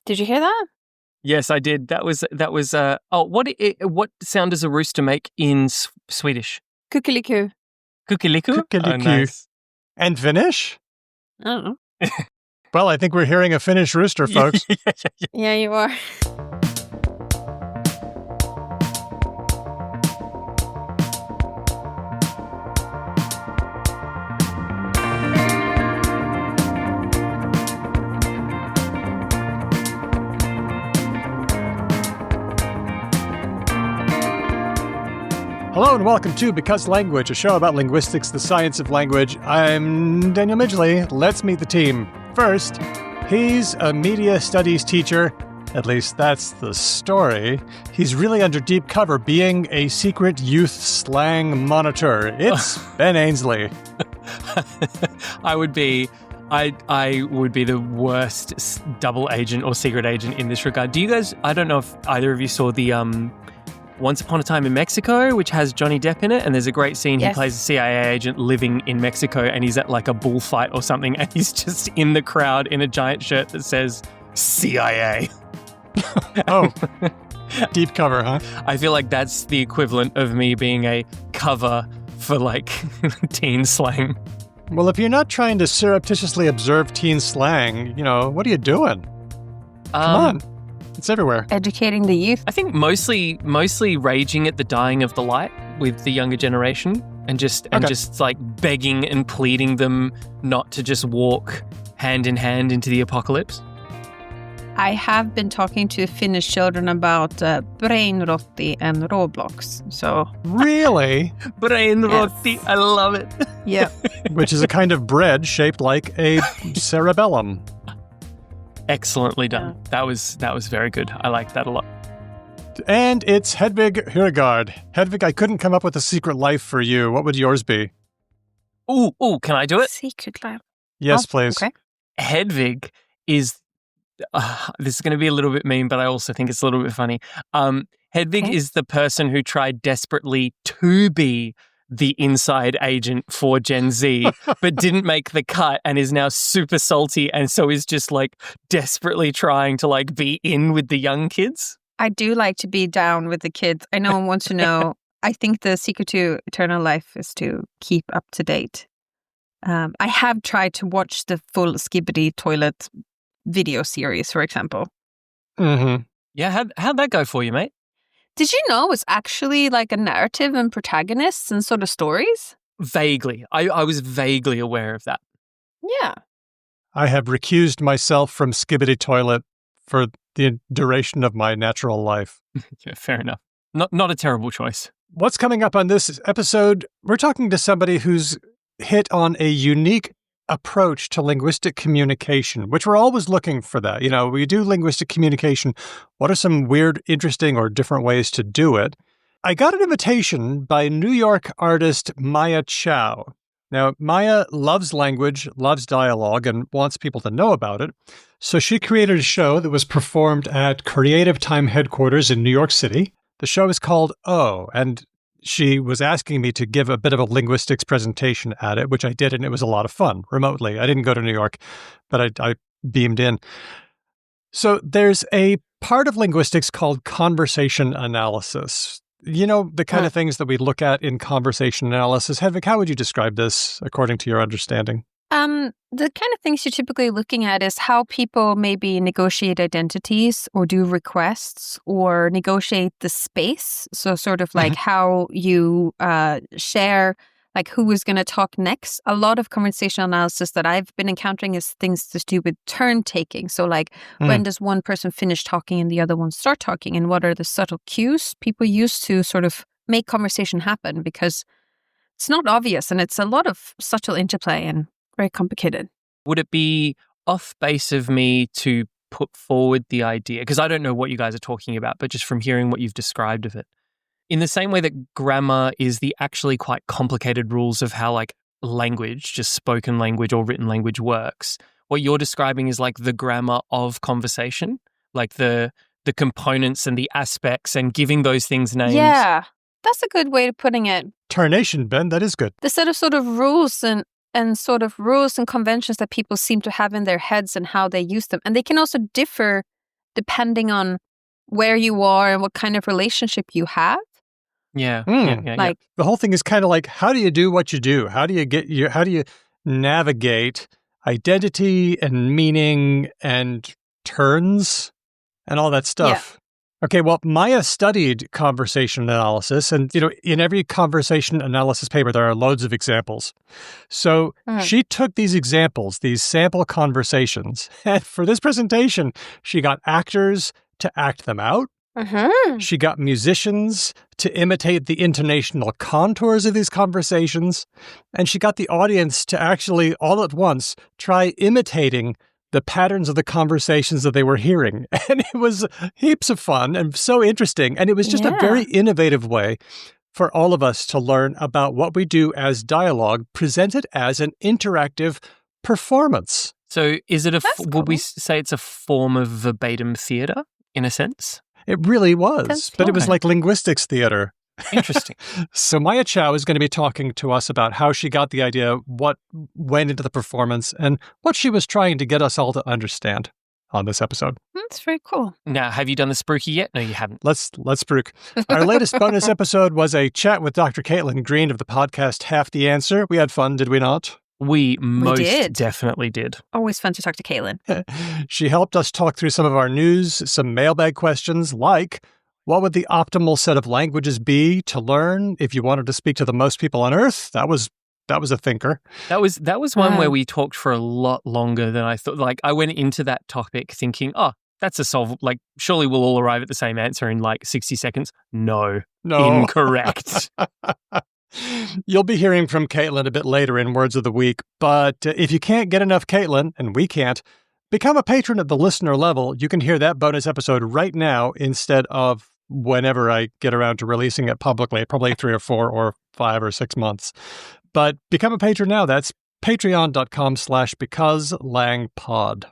Did you hear that? Yes, I did. That was. What sound does a rooster make in Swedish? Kukuliku. Kukiliku? Oh, Kukuliku. nice. And Finnish? I don't know. Well, I think we're hearing a Finnish rooster, folks. Yeah, you are. Hello and welcome to Because Language, a show about linguistics, the science of language. I'm Daniel Midgley. Let's meet the team. First, he's a media studies teacher. At least that's the story. He's really under deep cover, being a secret youth slang monitor. It's Ben Ainsley. I would be the worst double agent or secret agent in this regard. Do you guys, I don't know if either of you saw the Once Upon a Time in Mexico, which has Johnny Depp in it, and there's a great scene. Yes. He plays a CIA agent living in Mexico, and he's at like a bullfight or something, and he's just in the crowd in a giant shirt that says CIA. Oh, deep cover, huh? I feel like that's the equivalent of me being a cover for like teen slang. Well, if you're not trying to surreptitiously observe teen slang, what are you doing? Come on. It's everywhere. Educating the youth. I think mostly raging at the dying of the light with the younger generation and just like begging and pleading them not to just walk hand in hand into the apocalypse. I have been talking to Finnish children about brainrotti and Roblox. So really? Brainrotti, yes. I love it. Yeah. Which is a kind of bread shaped like a cerebellum. Excellently done. Yeah. That was very good. I like that a lot. And it's Hedvig Hurgard. Hedvig, I couldn't come up with a secret life for you. What would yours be? Ooh, can I do it? Secret life. Yes, please. Okay. Hedvig is this is going to be a little bit mean, but I also think it's a little bit funny. Hedvig is the person who tried desperately to be the inside agent for Gen Z, but didn't make the cut and is now super salty, and so is just like desperately trying to like be in with the young kids. I do like to be down with the kids. I know one wants to know. I think the secret to eternal life is to keep up to date. I have tried to watch the full Skibidi Toilet video series, for example. Mm-hmm. Yeah, how'd that go for you, mate? Did you know it's actually like a narrative and protagonists and sort of stories? Vaguely. I was vaguely aware of that. Yeah. I have recused myself from Skibidi Toilet for the duration of my natural life. Yeah, fair enough. Not a terrible choice. What's coming up on this episode? We're talking to somebody who's hit on a unique approach to linguistic communication, which we're always looking for that. We do linguistic communication. What are some weird, interesting, or different ways to do it? I got an invitation by New York artist Maia Chao. Now, Maia loves language, loves dialogue, and wants people to know about it. So she created a show that was performed at Creative Time headquarters in New York City. The show is called Oh, and she was asking me to give a bit of a linguistics presentation at it, which I did, and it was a lot of fun, remotely. I didn't go to New York, but I beamed in. So there's a part of linguistics called conversation analysis. The kind of things that we look at in conversation analysis. Hedvig, how would you describe this according to your understanding? The kind of things you're typically looking at is how people maybe negotiate identities or do requests or negotiate the space. So sort of like how you share like who is going to talk next. A lot of conversational analysis that I've been encountering is things to do with turn taking. So like when does one person finish talking and the other one start talking, and what are the subtle cues people use to sort of make conversation happen, because it's not obvious and it's a lot of subtle interplay and very complicated. Would it be off base of me to put forward the idea, because I don't know what you guys are talking about, but just from hearing what you've described of it, in the same way that grammar is the actually quite complicated rules of how like language, just spoken language or written language works, what you're describing is like the grammar of conversation, like the components and the aspects and giving those things names. Yeah, that's a good way of putting it. Tarnation, Ben, that is good. The set of sort of rules and sort of rules and conventions that people seem to have in their heads and how they use them. And they can also differ depending on where you are and what kind of relationship you have. Yeah. Like the whole thing is kind of like, how do you do what you do? How do you navigate identity and meaning and turns and all that stuff? Okay, well, Maia studied conversation analysis, and in every conversation analysis paper, there are loads of examples. So she took these examples, these sample conversations, and for this presentation, she got actors to act them out. She got musicians to imitate the intonational contours of these conversations, and she got the audience to actually, all at once, try imitating the patterns of the conversations that they were hearing. And it was heaps of fun and so interesting. And it was just a very innovative way for all of us to learn about what we do as dialogue presented as an interactive performance. So is it would we cool. say it's a form of verbatim theater in a sense? It really was, but it was like linguistics theater. Interesting. So Maia Chao is going to be talking to us about how she got the idea, what went into the performance, and what she was trying to get us all to understand on this episode. That's very cool. Now, have you done the spooky yet? No, you haven't. Let's spruik. Our latest bonus episode was a chat with Dr. Caitlin Green of the podcast Half the Answer. We had fun, did we not? We most did. definitely did. Always fun to talk to Caitlin. She helped us talk through some of our news, some mailbag questions like, what would the optimal set of languages be to learn if you wanted to speak to the most people on Earth? That was a thinker. That was one where we talked for a lot longer than I thought. Like, I went into that topic thinking, that's a solve. Like, surely we'll all arrive at the same answer in like 60 seconds. No. Incorrect. You'll be hearing from Caitlin a bit later in Words of the Week, but if you can't get enough Caitlin, and we can't, become a patron at the listener level. You can hear that bonus episode right now instead of whenever I get around to releasing it publicly, probably 3 or 4 or 5 or 6 months. But become a patron now. That's patreon.com/becauselangpod.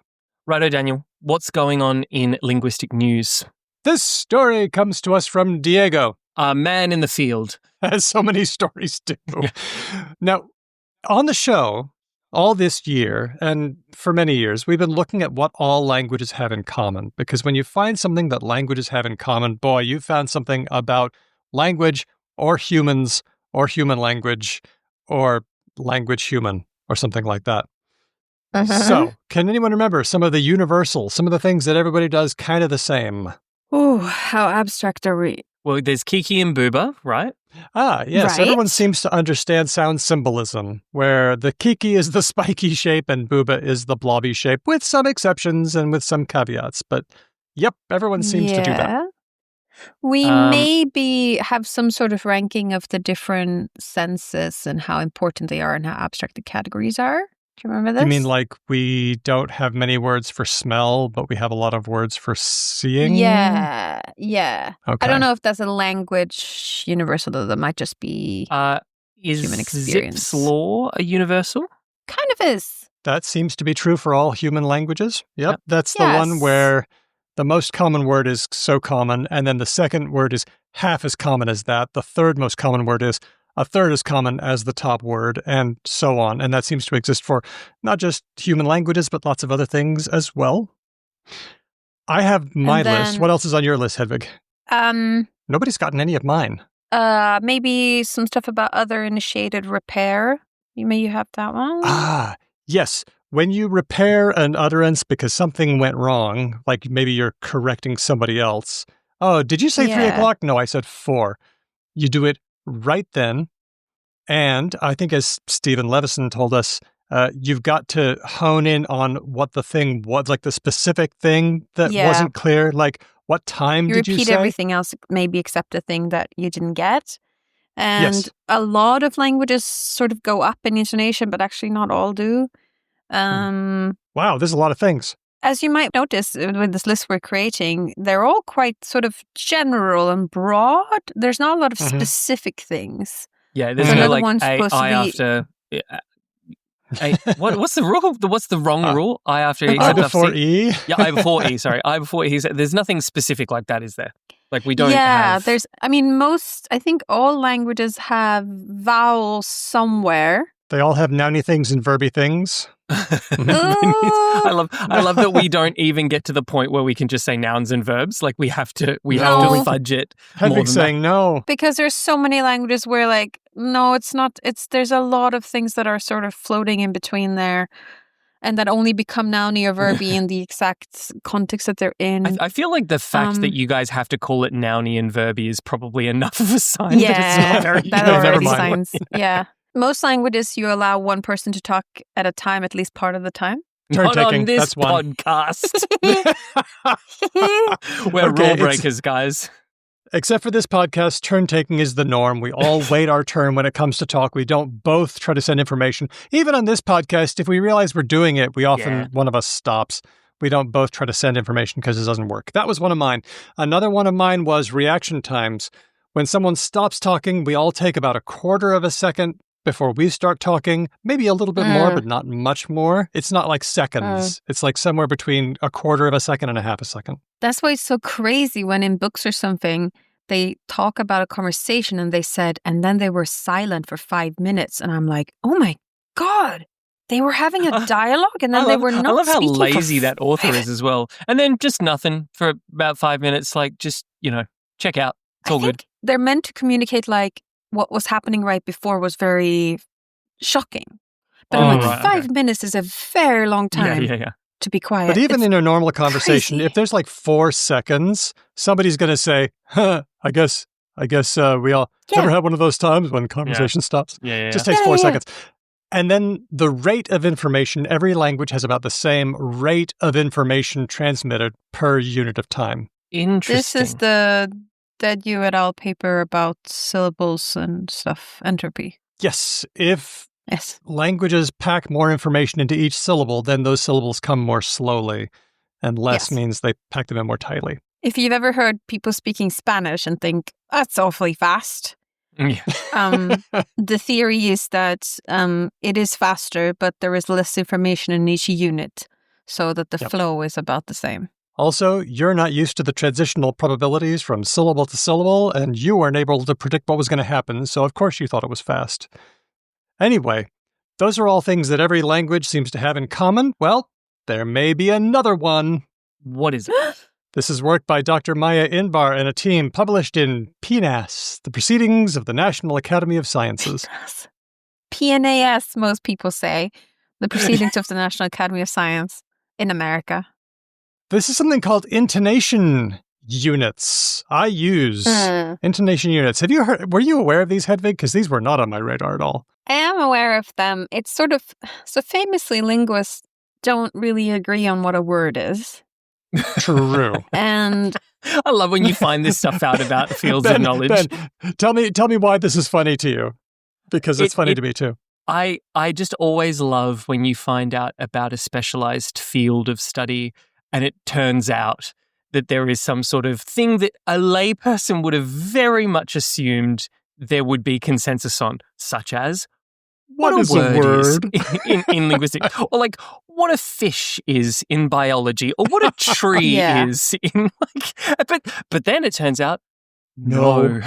Righto, Daniel. What's going on in linguistic news? This story comes to us from Diego. A man in the field. As so many stories do. Now, on the show, all this year, and for many years, we've been looking at what all languages have in common. Because when you find something that languages have in common, boy, you found something about language or humans or human language or language human or something like that. So, can anyone remember some of the universals, some of the things that everybody does kind of the same? Oh, how abstract are we? Well, there's Kiki and Booba, right? Yes. Right? Everyone seems to understand sound symbolism, where the Kiki is the spiky shape and Booba is the blobby shape, with some exceptions and with some caveats. But, yep, everyone seems to do that. We maybe have some sort of ranking of the different senses and how important they are and how abstract the categories are. Do you remember this? You mean like we don't have many words for smell, but we have a lot of words for seeing? Yeah. Okay. I don't know if that's a language universal, though. That might just be human experience. Zipf's law a universal? Kind of is. That seems to be true for all human languages. Yep. That's the one where the most common word is so common, and then the second word is half as common as that. The third most common word is a third as common as the top word, and so on. And that seems to exist for not just human languages, but lots of other things as well. I have my list. What else is on your list, Hedvig? Nobody's gotten any of mine. Maybe some stuff about other initiated repair. You have that one? Yes. When you repair an utterance because something went wrong, like maybe you're correcting somebody else. Oh, did you say 3 o'clock? No, I said 4. You do it right then. And I think as Stephen Levison told us, you've got to hone in on what the thing was, like the specific thing that wasn't clear. Like, what time did you say? You repeat everything else, maybe except the thing that you didn't get. And a lot of languages sort of go up in intonation, but actually not all do. Wow, there's a lot of things. As you might notice with this list we're creating, they're all quite sort of general and broad. There's not a lot of specific things. Yeah, there's no like I after. What's the rule? What's the wrong rule? I after E. I before E? Yeah, I before E, sorry. I before E. There's nothing specific like that, is there? Like we don't have... Yeah, I think all languages have vowels somewhere. They all have nouny things and verby things. I love that we don't even get to the point where we can just say nouns and verbs. Like we have to fudge it more than Hedwig's saying no. Because there's so many languages where like, no, it's not. There's a lot of things that are sort of floating in between there and that only become nouny or verby in the exact context that they're in. I feel like the fact that you guys have to call it nouny and verby is probably enough of a sign that it's not very that already signs. Yeah. Most languages, you allow one person to talk at a time, at least part of the time. Not Turn-taking, on this that's one. podcast. We're Okay, rule breakers, guys. Except for this podcast, turn-taking is the norm. We all wait our turn when it comes to talk. We don't both try to send information. Even on this podcast, if we realize we're doing it, we often, one of us stops. We don't both try to send information because it doesn't work. That was one of mine. Another one of mine was reaction times. When someone stops talking, we all take about a quarter of a second before we start talking. Maybe a little bit more, but not much more. It's not like seconds. It's like somewhere between a quarter of a second and a half a second. That's why it's so crazy when in books or something, they talk about a conversation and they said, and then they were silent for 5 minutes. And I'm like, oh my God, they were having a dialogue and then they were not I love how speaking lazy that author is as well. And then just nothing for about 5 minutes, like just, check out. It's all good. They're meant to communicate like what was happening right before was very shocking. But I'm like, 5 minutes is a very long time to be quiet. But even in a normal conversation, if there's like 4 seconds, somebody's going to say, I guess we all ever had one of those times when conversation stops. Just takes 4 seconds. And then the rate of information, every language has about the same rate of information transmitted per unit of time. Interesting. This is the Dead You et al. Paper about syllables and stuff, entropy. Yes. If languages pack more information into each syllable, then those syllables come more slowly, and less means they pack them in more tightly. If you've ever heard people speaking Spanish and think, that's awfully fast, the theory is that it is faster, but there is less information in each unit, so that the flow is about the same. Also, you're not used to the transitional probabilities from syllable to syllable, and you weren't able to predict what was going to happen, so of course you thought it was fast. Anyway, those are all things that every language seems to have in common. Well, there may be another one. What is it? This is work by Dr. Maia Inbar and a team published in PNAS, the Proceedings of the National Academy of Sciences. PNAS, most people say, the Proceedings of the National Academy of Science in America. This is something called intonation units. I use intonation units. Have you heard? Were you aware of these, Hedwig? Because these were not on my radar at all. I am aware of them. It's sort of, so famously, linguists don't really agree on what a word is. True. And I love when you find this stuff out about fields of knowledge. Ben, tell me why this is funny to you. Because it's funny to me too. I just always love when you find out about a specialized field of study and it turns out that there is some sort of thing that a layperson would have very much assumed there would be consensus on, such as what is a word is in linguistics, or like what a fish is in biology, or what a tree is in but then it turns out no.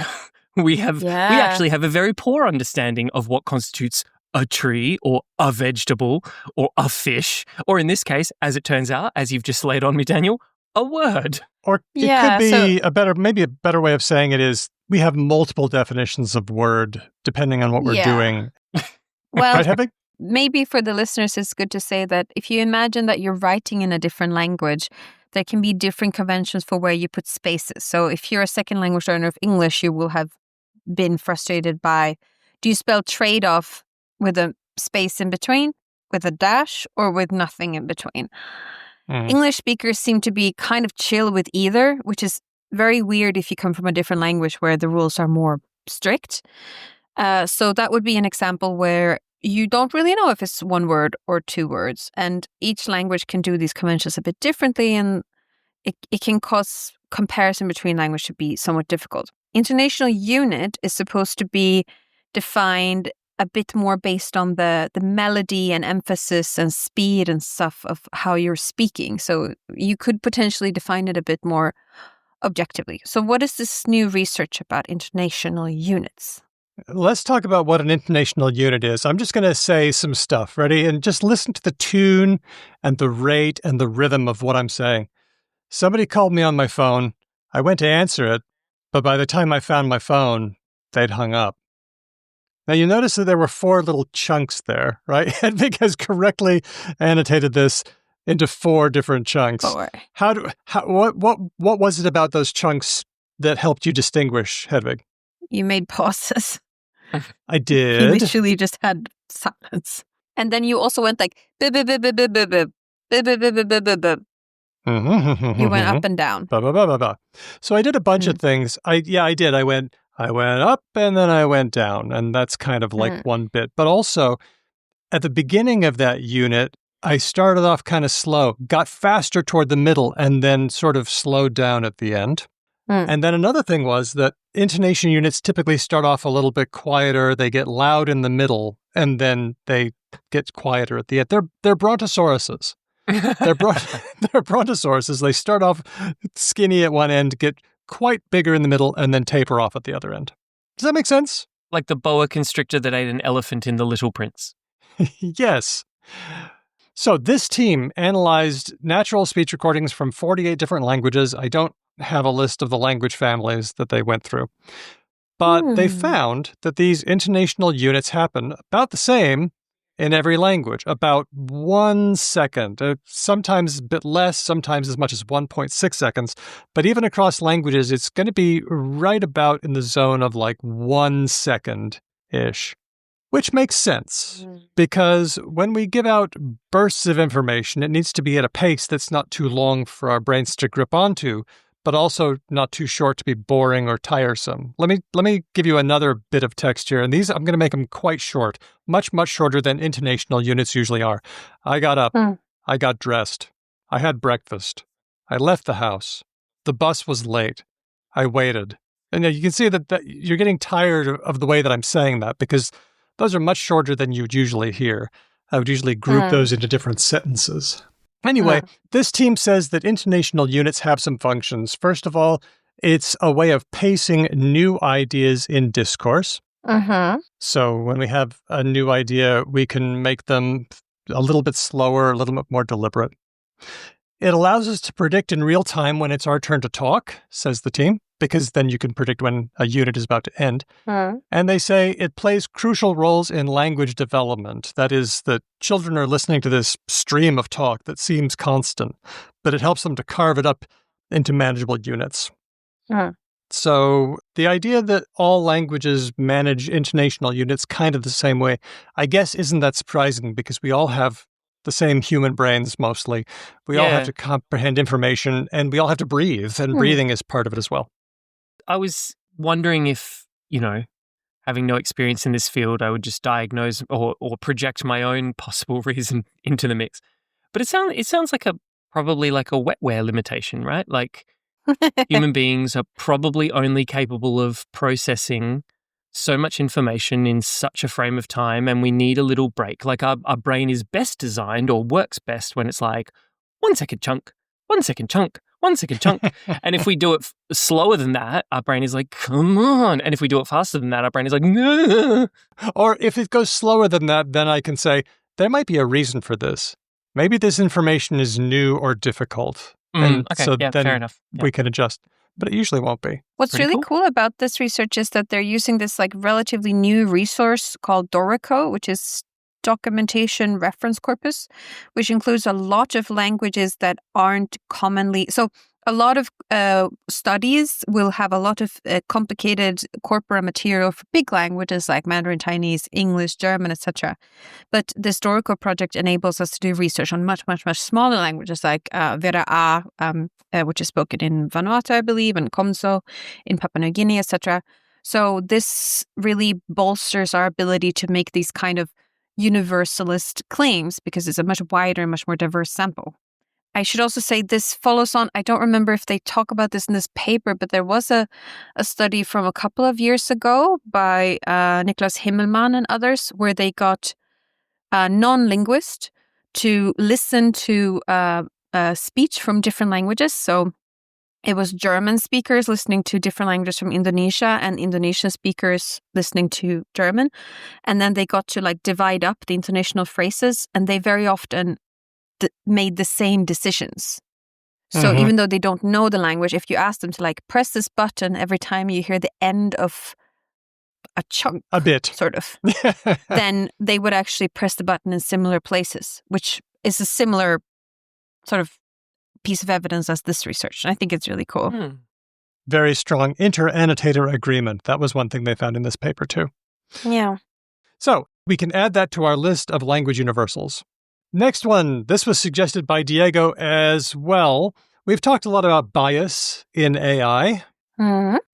We actually have a very poor understanding of what constitutes a tree or a vegetable or a fish, or in this case, as it turns out, as you've just laid on me, Daniel, a word. Or it could be a better way of saying it is we have multiple definitions of word depending on what we're doing. Well, right, Hedwig? Maybe for the listeners, it's good to say that if you imagine that you're writing in a different language, there can be different conventions for where you put spaces. So if you're a second language learner of English, you will have been frustrated by, do you spell trade-off with a space in between, with a dash, or with nothing in between? English speakers seem to be kind of chill with either, which is very weird if you come from a different language where the rules are more strict. So that would be an example where you don't really know if it's one word or 2 words. And each language can do these conventions a bit differently, and it can cause comparison between language to be somewhat difficult. Intonational unit is supposed to be defined a bit more based on the melody and emphasis and speed and stuff of how you're speaking. So you could potentially define it a bit more objectively. So what is this new research about intonational units? Let's talk about what an intonational unit is. I'm just going to say some stuff. Ready? And just listen to the tune and the rate and the rhythm of what I'm saying. Somebody called me on my phone. I went to answer it, but by the time I found my phone, they'd hung up. Now, you notice that there were 4 little chunks there, right? Hedvig has correctly annotated this into 4 different chunks. 4. What was it about those chunks that helped you distinguish, Hedvig? You made pauses. I did. You literally just had silence. And then you also went like, bib, bib, bib, bib, bib, bib, bib, bib, bib, bib, bib, bib, bib. You went up and down. So I did a bunch of things. I did. I went up and then I went down, and that's kind of like one bit. But also, at the beginning of that unit, I started off kind of slow, got faster toward the middle, and then sort of slowed down at the end. And then another thing was that intonation units typically start off a little bit quieter. They get loud in the middle, and then they get quieter at the end. They're brontosauruses. They're brontosauruses. They start off skinny at one end, get quite bigger in the middle, and then taper off at the other end. Does that make sense? Like the boa constrictor that ate an elephant in The Little Prince. Yes. So this team analyzed natural speech recordings from 48 different languages. I don't have a list of the language families that they went through. But they found that these intonational units happen about the same in every language, about 1 second, sometimes a bit less, sometimes as much as 1.6 seconds. But even across languages, it's going to be right about in the zone of like 1 second-ish, which makes sense because when we give out bursts of information, it needs to be at a pace that's not too long for our brains to grip onto, but also not too short to be boring or tiresome. Let me give you another bit of text here, and these I'm going to make them quite short, much shorter than intonational units usually are. I got up, I got dressed, I had breakfast, I left the house, the bus was late, I waited. And you can see that you're getting tired of the way that I'm saying that because those are much shorter than you'd usually hear. I would usually group those into different sentences. Anyway, this team says that intonational units have some functions. First of all, it's a way of pacing new ideas in discourse. So when we have a new idea, we can make them a little bit slower, a little bit more deliberate. It allows us to predict in real time when it's our turn to talk, says the team, because then you can predict when a unit is about to end. And they say it plays crucial roles in language development. That is, that children are listening to this stream of talk that seems constant, but it helps them to carve it up into manageable units. So the idea that all languages manage intonational units kind of the same way, I guess isn't that surprising because we all have the same human brains mostly. We all have to comprehend information and we all have to breathe, and breathing is part of it as well. I was wondering if, having no experience in this field, I would just diagnose or project my own possible reason into the mix. But it sounds like probably like a wetware limitation, right? Like human beings are probably only capable of processing so much information in such a frame of time, and we need a little break. Like our brain is best designed or works best when it's like 1 second chunk, 1 second chunk, 1 second chunk. And if we do it slower than that, our brain is like, come on. And if we do it faster than that, our brain is like, no. Or if it goes slower than that, then I can say, there might be a reason for this. Maybe this information is new or difficult. And okay, so yeah, then fair enough. we can adjust. But it usually won't be. What's Pretty really cool about this research is that they're using this like relatively new resource called Dorico, which is documentation reference corpus, which includes a lot of languages that aren't commonly. So a lot of studies will have a lot of complicated corpora material for big languages like Mandarin Chinese, English, German, etc. But this Dorico project enables us to do research on much smaller languages like Vera which is spoken in Vanuatu, I believe, and Komso in Papua New Guinea, etc. So this really bolsters our ability to make these kind of universalist claims because it's a much wider and much more diverse sample. I should also say this follows on, I don't remember if they talk about this in this paper, but there was a study from a couple of years ago by Niklas Himmelmann and others where they got a non-linguist to listen to speech from different languages. So it was German speakers listening to different languages from Indonesia and Indonesian speakers listening to German. And then they got to like divide up the intonational phrases, and they very often made the same decisions. So even though they don't know the language, if you ask them to like press this button every time you hear the end of a chunk, a bit, sort of, then they would actually press the button in similar places, which is a similar sort of piece of evidence as this research. And I think it's really cool. Very strong inter-annotator agreement. That was one thing they found in this paper too. Yeah. So we can add that to our list of language universals. Next one, this was suggested by Diego as well. We've talked a lot about bias in AI.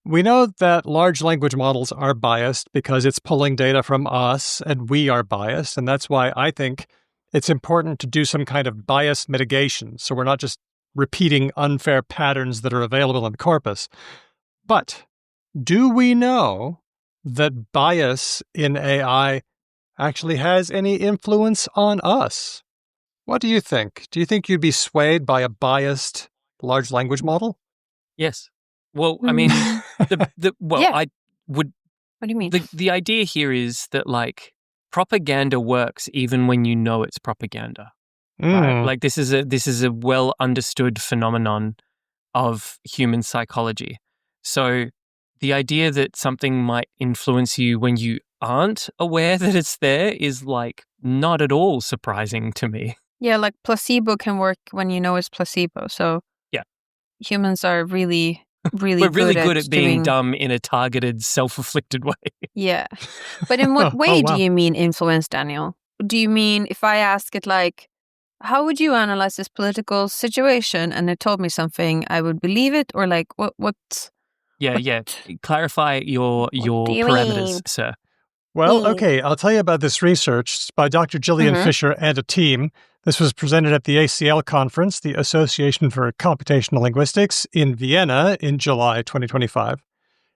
We know that large language models are biased because it's pulling data from us and we are biased. And that's why I think it's important to do some kind of bias mitigation. So we're not just repeating unfair patterns that are available in the corpus. But do we know that bias in AI actually has any influence on us? What do you think? Do you think you'd be swayed by a biased large language model? Yes. Well, I mean, I would. What do you mean? The idea here is that like propaganda works even when you know it's propaganda. Right? Like this is a well understood phenomenon of human psychology. So the idea that something might influence you when you aren't aware that it's there is like not at all surprising to me. Yeah, like placebo can work when you know it's placebo. So yeah, humans are really we're really good at being doing... dumb in a targeted, self-inflicted way. Yeah. But in what way do you mean influence, Daniel? Do you mean if I ask it like, how would you analyze this political situation? And it told me something, I would believe it? Or like, what? Yeah. Clarify your parameters, sir. Well, okay, I'll tell you about this research by Dr. Gillian Fisher and a team. This was presented at the ACL conference, the Association for Computational Linguistics, in Vienna in July 2025.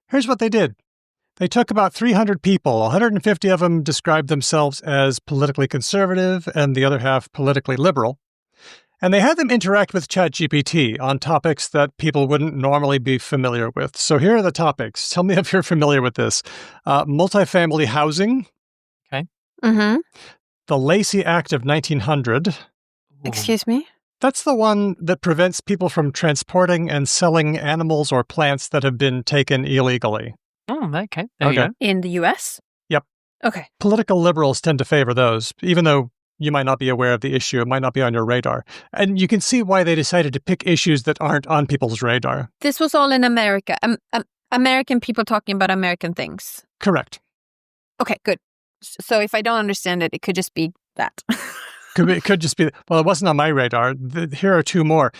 Here's what they did. They took about 300 people. 150 of them described themselves as politically conservative and the other half politically liberal. And they had them interact with ChatGPT on topics that people wouldn't normally be familiar with. So here are the topics. Tell me if you're familiar with this. Multifamily housing. Okay. The Lacey Act of 1900. Excuse me? That's the one that prevents people from transporting and selling animals or plants that have been taken illegally. Oh, okay. There you go. In the US? Yep. Okay. Political liberals tend to favor those, even though you might not be aware of the issue. It might not be on your radar. And you can see why they decided to pick issues that aren't on people's radar. This was all in America. American people talking about American things. Correct. Okay, good. So if I don't understand it, it could just be that. It could just be, well, it wasn't on my radar. Here are two more.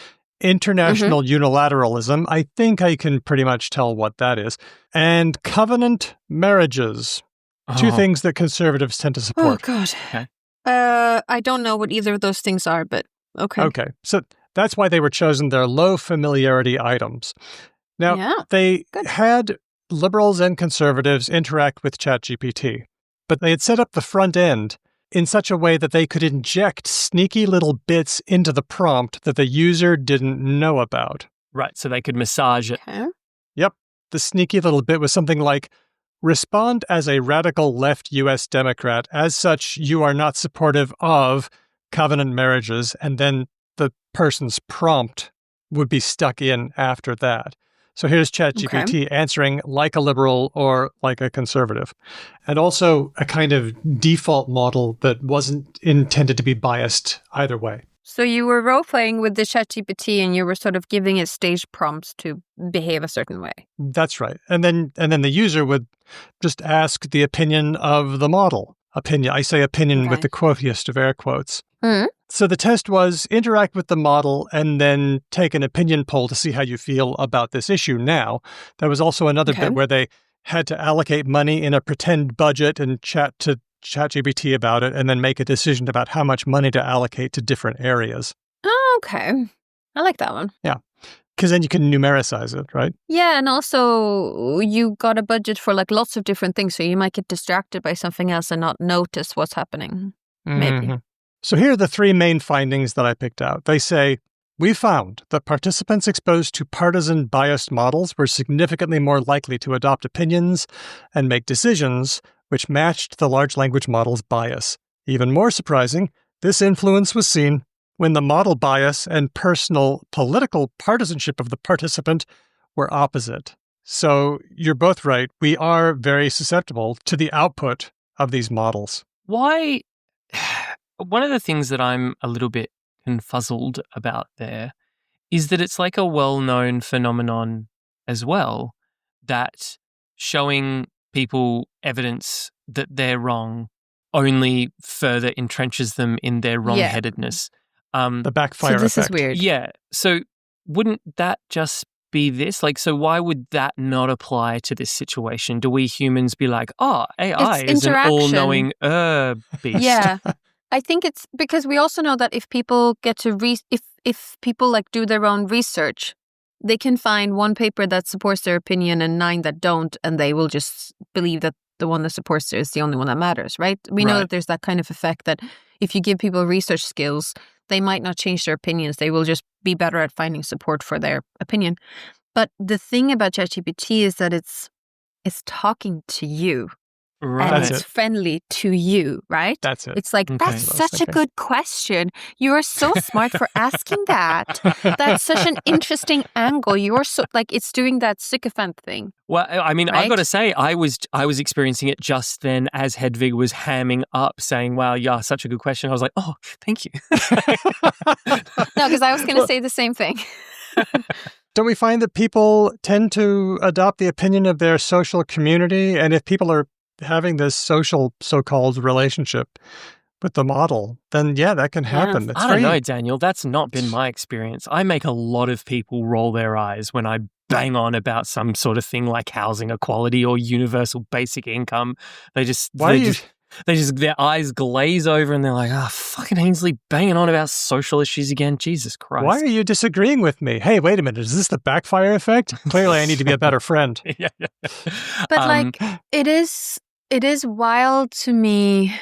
International unilateralism. I think I can pretty much tell what that is. And covenant marriages. Two things that conservatives tend to support. Oh, God. Okay. I don't know what either of those things are, but okay. Okay. So that's why they were chosen. They're low familiarity items. Now, they had liberals and conservatives interact with ChatGPT, but they had set up the front end in such a way that they could inject sneaky little bits into the prompt that the user didn't know about. Right, so they could massage it. Okay. Yep. The sneaky little bit was something like, respond as a radical left U.S. Democrat. As such, you are not supportive of covenant marriages, and then the person's prompt would be stuck in after that. So here's ChatGPT answering like a liberal or like a conservative. And also a kind of default model that wasn't intended to be biased either way. So you were role-playing with the ChatGPT and you were sort of giving it stage prompts to behave a certain way. That's right. And then the user would just ask the opinion of the model. Opinion. I say opinion with the quotiest of air quotes. So the test was interact with the model and then take an opinion poll to see how you feel about this issue now. There was also another bit where they had to allocate money in a pretend budget and chat to ChatGPT about it and then make a decision about how much money to allocate to different areas. Oh, okay. I like that one. Yeah. Because then you can numericize it, right? Yeah, and also you got a budget for like lots of different things, so you might get distracted by something else and not notice what's happening. Maybe. So here are the three main findings that I picked out. They say We found that participants exposed to partisan biased models were significantly more likely to adopt opinions and make decisions which matched the large language model's bias. Even more surprising, this influence was seen when the model bias and personal political partisanship of the participant were opposite. So you're both right. We are very susceptible to the output of these models. Why? One of the things that I'm a little bit confuzzled about there is that it's like a well-known phenomenon as well, that showing people evidence that they're wrong only further entrenches them in their wrong-headedness. The backfire So this effect. is weird. Yeah. So wouldn't that just be this? Like, so why would that not apply to this situation? Do we humans be like, oh, AI It's is an interaction. all-knowing beast? Yeah. I think it's because we also know that if people get to if people like do their own research, they can find one paper that supports their opinion and 9 that don't, and they will just believe that the one that supports it is the only one that matters, right? We know that there's that kind of effect that if you give people research skills, they might not change their opinions. They will just be better at finding support for their opinion. But the thing about ChatGPT is that it's talking to you. Right. And That's it's it. friendly to you, right? That's it. It's like, Okay. that's That's what I was such a thinking. good question. You are so smart for asking that. That's such an interesting angle. You're so, like, it's doing that sycophant thing. Well, I mean, I've Right? got to say, I was experiencing it just then as Hedvig was hamming up, saying, "Wow, yeah, such a good question." I was like, "Oh, thank you." No, because I was going to say the same thing. Don't we find that people tend to adopt the opinion of their social community? And if people are having this social so-called relationship with the model, then yeah, that can happen. It's I don't very- know, Daniel. That's not been my experience. I make a lot of people roll their eyes when I bang on about some sort of thing like housing equality or universal basic income. They just, their eyes glaze over and they're like, "Ah, fucking Ainsley banging on about social issues again. Jesus Christ. Why are you disagreeing with me? Hey, wait a minute. Is this the backfire effect? Clearly, I need to be a better friend. yeah. But like, it is wild to me.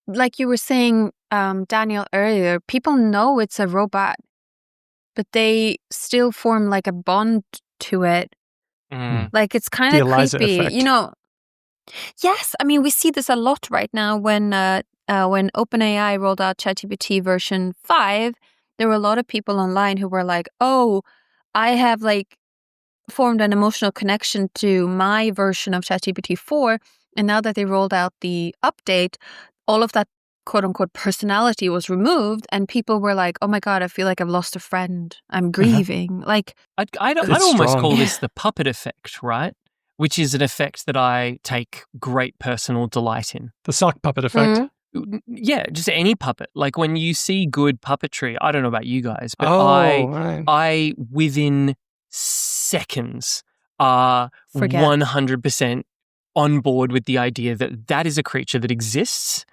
Like you were saying, Daniel, earlier, people know it's a robot, but they still form like a bond to it. Like, it's kind The of Eliza creepy. effect. You know, yes, I mean, we see this a lot right now when OpenAI rolled out ChatGPT version 5, there were a lot of people online who were like, oh, I have like formed an emotional connection to my version of ChatGPT 4. And now that they rolled out the update, all of that quote unquote personality was removed. And people were like, oh my God, I feel like I've lost a friend. I'm grieving. Like, I'd It's almost strong. call this the puppet effect, right? Which is an effect that I take great personal delight in. The sock puppet effect. Yeah, just any puppet. Like when you see good puppetry, I don't know about you guys, but Right. I within seconds are Forget. 100% on board with the idea that that is a creature that exists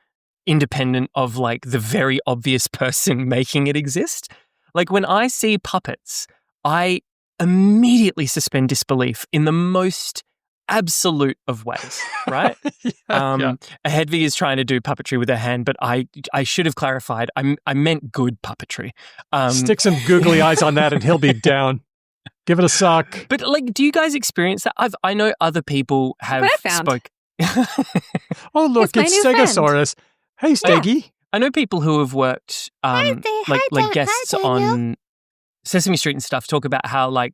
independent of like the very obvious person making it exist. Like when I see puppets, I immediately suspend disbelief in the most absolute of ways, right? Yeah. Hedvig is trying to do puppetry with her hand, but I should have clarified. I meant good puppetry. Stick some googly eyes on that and he'll be down. Give it a sock. But like, do you guys experience that? I know other people have What I found. Oh, look, It's my it's new friend. Stegosaurus. Hey, Steggy. I know people who have worked like guests on Sesame Street and stuff talk about how like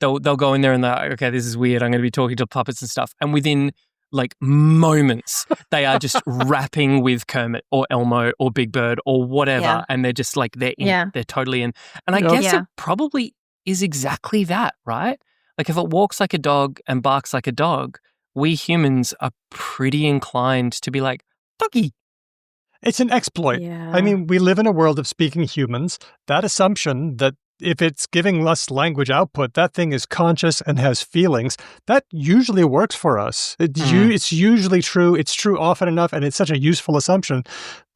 they'll go in there and they're like, okay, this is weird. I'm going to be talking to puppets and stuff. And within like moments, they are just rapping with Kermit or Elmo or Big Bird or whatever. Yeah. And they're just like, they're in, Yeah. they're totally in. And I Yep. guess Yeah. it probably is exactly that, right? Like if it walks like a dog and barks like a dog, we humans are pretty inclined to be like, doggy. It's an exploit. Yeah. I mean, we live in a world of speaking humans. That assumption that if it's giving us language output, that thing is conscious and has feelings, that usually works for us. It's usually true. It's true often enough, and it's such a useful assumption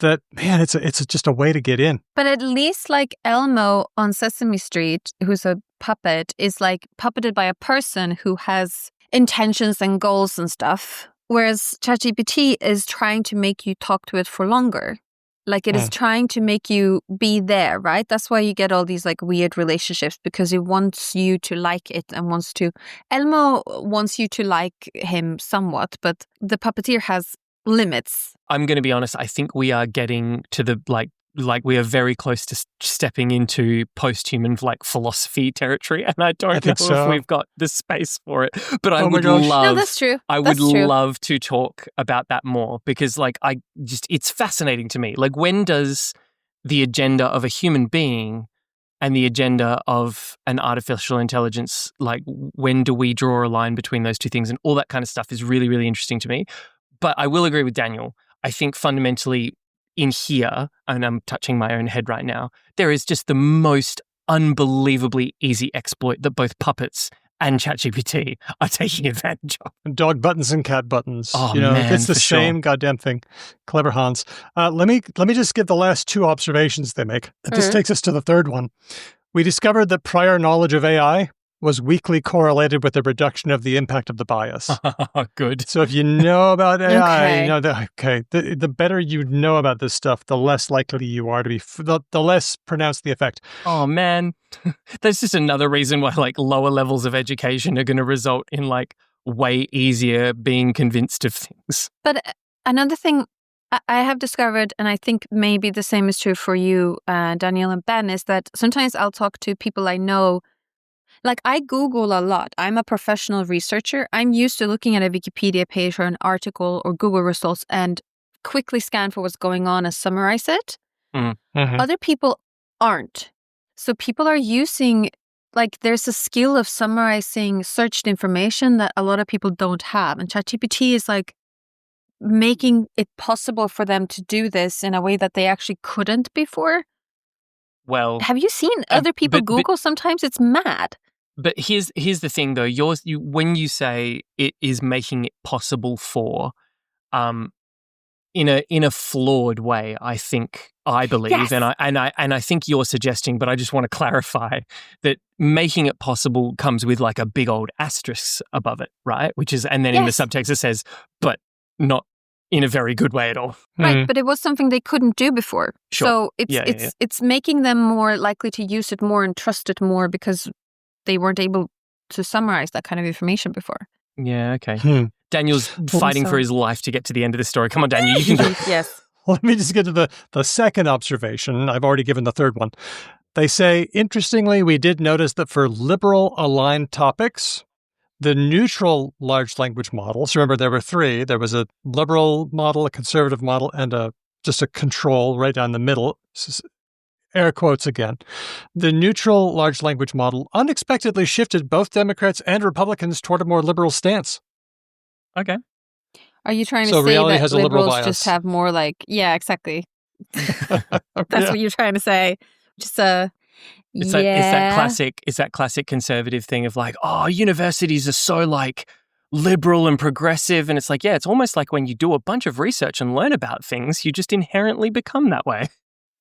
that, man, it's just a way to get in. But at least like Elmo on Sesame Street, who's a puppet, is like puppeted by a person who has intentions and goals and stuff. Whereas ChatGPT is trying to make you talk to it for longer. Like it is trying to make you be there, right? That's why you get all these like weird relationships, because it wants you to like it and Elmo wants you to like him somewhat, but the puppeteer has limits. I'm going to be honest. I think we are getting to the like we are very close to stepping into post-human like philosophy territory, and I don't know if we've got the space for it. But I would love. No, that's true. I would love to talk about that more, because like it's fascinating to me. Like, when does the agenda of a human being and the agenda of an artificial intelligence, like, when do we draw a line between those two things? And all that kind of stuff is really, really interesting to me. But I will agree with Daniel. I think fundamentally in here, and I'm touching my own head right now, there is just the most unbelievably easy exploit that both puppets and ChatGPT are taking advantage of. Dog buttons and cat buttons. Oh, man, it's the same goddamn thing. Clever Hans. Let me just give the last two observations they make. This takes us to the third one. We discovered that prior knowledge of AI was weakly correlated with the reduction of the impact of the bias. Good. So if you know about AI, you know that, the better you know about this stuff, the less likely you are to be, the less pronounced the effect. Oh, man. That's just another reason why like lower levels of education are going to result in like way easier being convinced of things. But another thing I have discovered, and I think maybe the same is true for you, Daniel and Ben, is that sometimes I'll talk to people I know. Like, I Google a lot. I'm a professional researcher. I'm used to looking at a Wikipedia page or an article or Google results and quickly scan for what's going on and summarize it. Mm-hmm. Other people aren't. So people are using, like, there's a skill of summarizing searched information that a lot of people don't have. And ChatGPT is like making it possible for them to do this in a way that they actually couldn't before. Well, have you seen other people Google? Sometimes it's mad. But here's the thing, though. When you say it is making it possible for, in a flawed way, I believe, yes. and I think you're suggesting, but I just want to clarify that making it possible comes with like a big old asterisk above it, right? Which is, and then in the subtext it says, but not in a very good way at all. Right, but it was something they couldn't do before. Sure. So it's making them more likely to use it more and trust it more because they weren't able to summarize that kind of information before. Yeah, okay. Daniel's fighting for his life to get to the end of the story. Come on, Daniel, you can do it. Yes. Let me just get to the second observation. I've already given the third one. They say, interestingly, we did notice that for liberal aligned topics, the neutral large language models, remember there were three. There was a liberal model, a conservative model, and just a control right down the middle. Air quotes again. The neutral large language model unexpectedly shifted both Democrats and Republicans toward a more liberal stance. Okay. Are you trying to say reality that has liberals a liberal bias. just have more like, yeah, exactly. That's what you're trying to say. Just it's that classic conservative thing of like, oh, universities are so like liberal and progressive, and it's like, yeah, it's almost like when you do a bunch of research and learn about things, you just inherently become that way.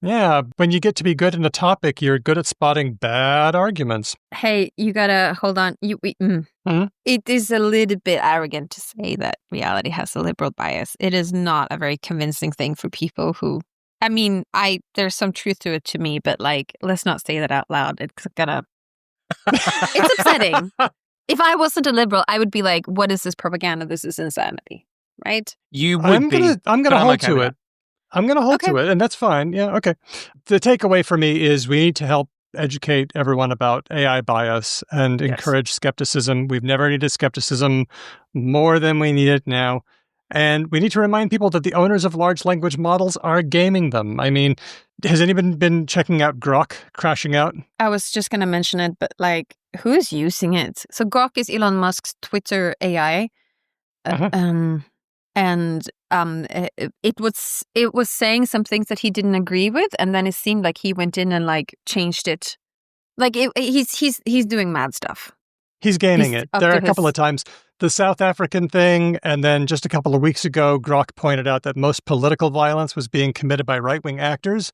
Yeah, when you get to be good in a topic, you're good at spotting bad arguments. Hey, you gotta hold on. It is a little bit arrogant to say that reality has a liberal bias. It is not a very convincing thing for people who, I mean, there's some truth to it to me, but like, let's not say that out loud. It's upsetting. If I wasn't a liberal, I would be like, what is this propaganda? This is insanity, right? You would I'm gonna hold to it. I'm going to hold to it, and that's fine. Yeah, okay. The takeaway for me is we need to help educate everyone about AI bias and encourage skepticism. We've never needed skepticism more than we need it now. And we need to remind people that the owners of large language models are gaming them. I mean, has anyone been checking out Grok crashing out? I was just going to mention it, but like, who's using it? So Grok is Elon Musk's Twitter AI. And it was saying some things that he didn't agree with, and then it seemed like he went in and like changed it. Like he's doing mad stuff. He's gaming it. There are a couple of times. The South African thing, and then just a couple of weeks ago, Grok pointed out that most political violence was being committed by right-wing actors.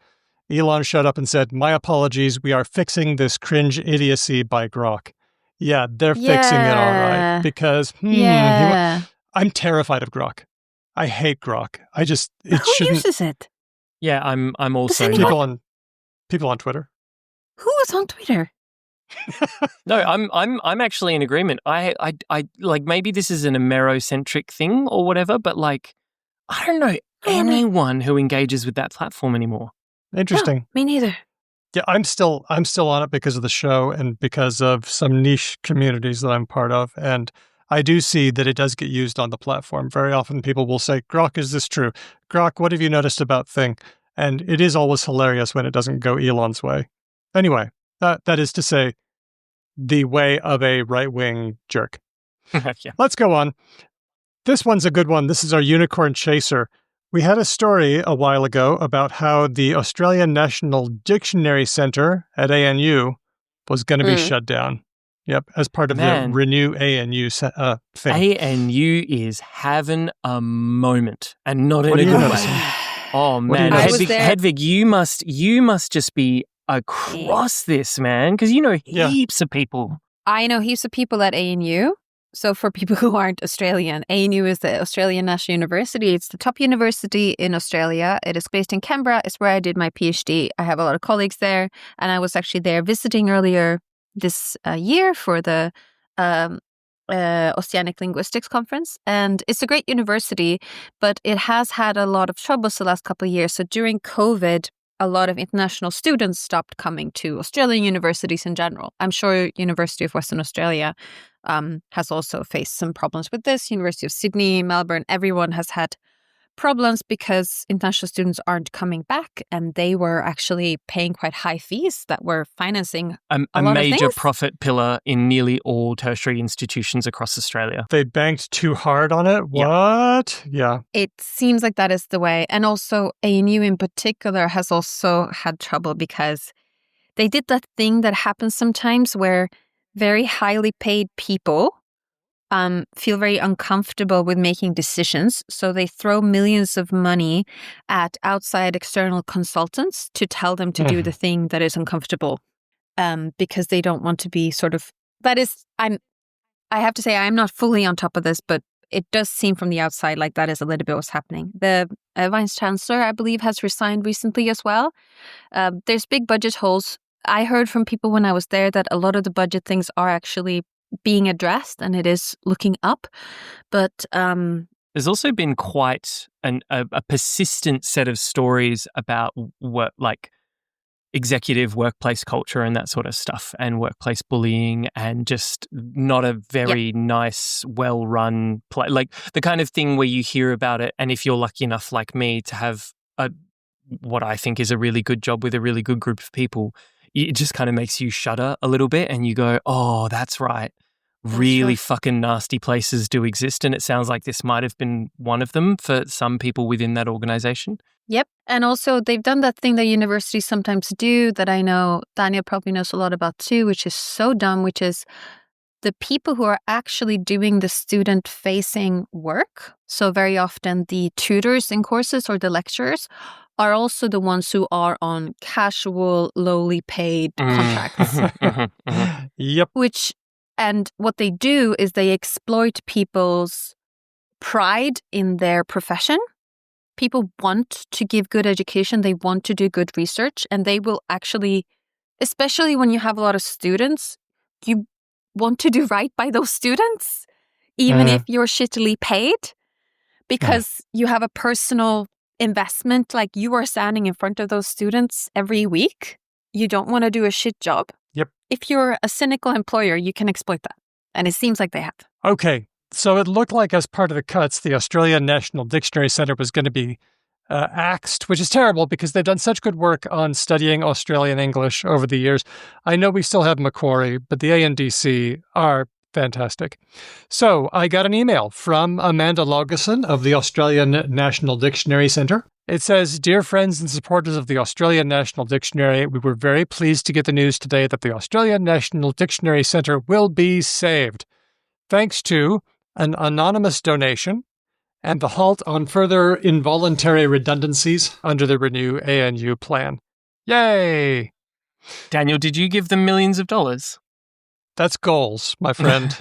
Elon showed up and said, "My apologies, we are fixing this cringe idiocy by Grok." Yeah, they're fixing it all right. Because, I'm terrified of Grok. I hate Grok. Who uses it? Yeah, I'm also anyone- People on Twitter. Who is on Twitter? No, I'm actually in agreement. I like, maybe this is an Amerocentric thing or whatever, but like, I don't know anyone who engages with that platform anymore. Interesting. No, me neither. Yeah, I'm still on it because of the show and because of some niche communities that I'm part of. And I do see that it does get used on the platform. Very often people will say, Grok, is this true? Grok, what have you noticed about thing? And it is always hilarious when it doesn't go Elon's way. Anyway, that is to say, the way of a right-wing jerk. Yeah. Let's go on. This one's a good one. This is our unicorn chaser. We had a story a while ago about how the Australian National Dictionary Centre at ANU was going to be shut down. Yep, as part of the Renew ANU thing. ANU is having a moment, and not in a good way. Oh man, Hedvig, you must just be across this, man, because you know heaps of people. I know heaps of people at ANU. So for people who aren't Australian, ANU is the Australian National University. It's the top university in Australia. It is based in Canberra. It's where I did my PhD. I have a lot of colleagues there, and I was actually there visiting earlier this year for the Oceanic Linguistics Conference. And it's a great university, but it has had a lot of troubles the last couple of years. So during COVID, a lot of international students stopped coming to Australian universities in general. I'm sure University of Western Australia has also faced some problems with this. University of Sydney, Melbourne, everyone has had problems because international students aren't coming back, and they were actually paying quite high fees that were financing a major profit pillar in nearly all tertiary institutions across Australia. They banked too hard on it? What? Yeah. It seems like that is the way. And also ANU in particular has also had trouble because they did that thing that happens sometimes where very highly paid people feel very uncomfortable with making decisions. So they throw millions of money at outside external consultants to tell them to do the thing that is uncomfortable because they don't want to be sort of... I have to say I'm not fully on top of this, but it does seem from the outside like that is a little bit what's happening. The Vice Chancellor, I believe, has resigned recently as well. There's big budget holes. I heard from people when I was there that a lot of the budget things are actually being addressed and it is looking up. But there's also been quite a persistent set of stories about work, like executive workplace culture and that sort of stuff, and workplace bullying, and just not a very nice, well-run place. Like the kind of thing where you hear about it, and if you're lucky enough, like me, to have what I think is a really good job with a really good group of people, it just kind of makes you shudder a little bit and you go, oh, that's right. Really fucking nasty places do exist. And it sounds like this might have been one of them for some people within that organization. Yep. And also they've done that thing that universities sometimes do that I know Daniel probably knows a lot about too, which is so dumb, which is the people who are actually doing the student-facing work. So very often the tutors in courses or the lecturers are also the ones who are on casual, lowly paid contracts. Yep. And what they do is they exploit people's pride in their profession. People want to give good education. They want to do good research. And they will actually, especially when you have a lot of students, you want to do right by those students, even if you're shittily paid, because you have a personal investment. Like you are standing in front of those students every week. You don't want to do a shit job. Yep. If you're a cynical employer, you can exploit that. And it seems like they have. Okay. So it looked like as part of the cuts, the Australian National Dictionary Centre was going to be axed, which is terrible because they've done such good work on studying Australian English over the years. I know we still have Macquarie, but the ANDC are fantastic. So I got an email from Amanda Logeson of the Australian National Dictionary Centre. It says, "Dear friends and supporters of the Australian National Dictionary, we were very pleased to get the news today that the Australian National Dictionary Centre will be saved, thanks to an anonymous donation and the halt on further involuntary redundancies under the Renew ANU plan." Yay! Daniel, did you give them millions of dollars? That's goals, my friend.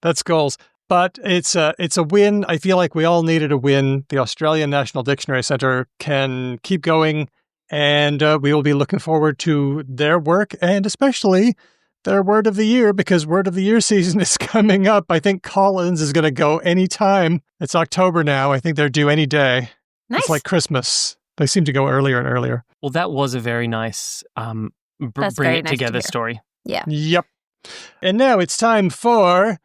That's goals. But it's a win. I feel like we all needed a win. The Australian National Dictionary Centre can keep going, and we will be looking forward to their work and especially their Word of the Year, because Word of the Year season is coming up. I think Collins is going to go anytime. It's October now. I think they're due any day. Nice. It's like Christmas. They seem to go earlier and earlier. Well, that was a very nice That's bring very it nice to together hear. story. Yeah. Yep. And now it's time for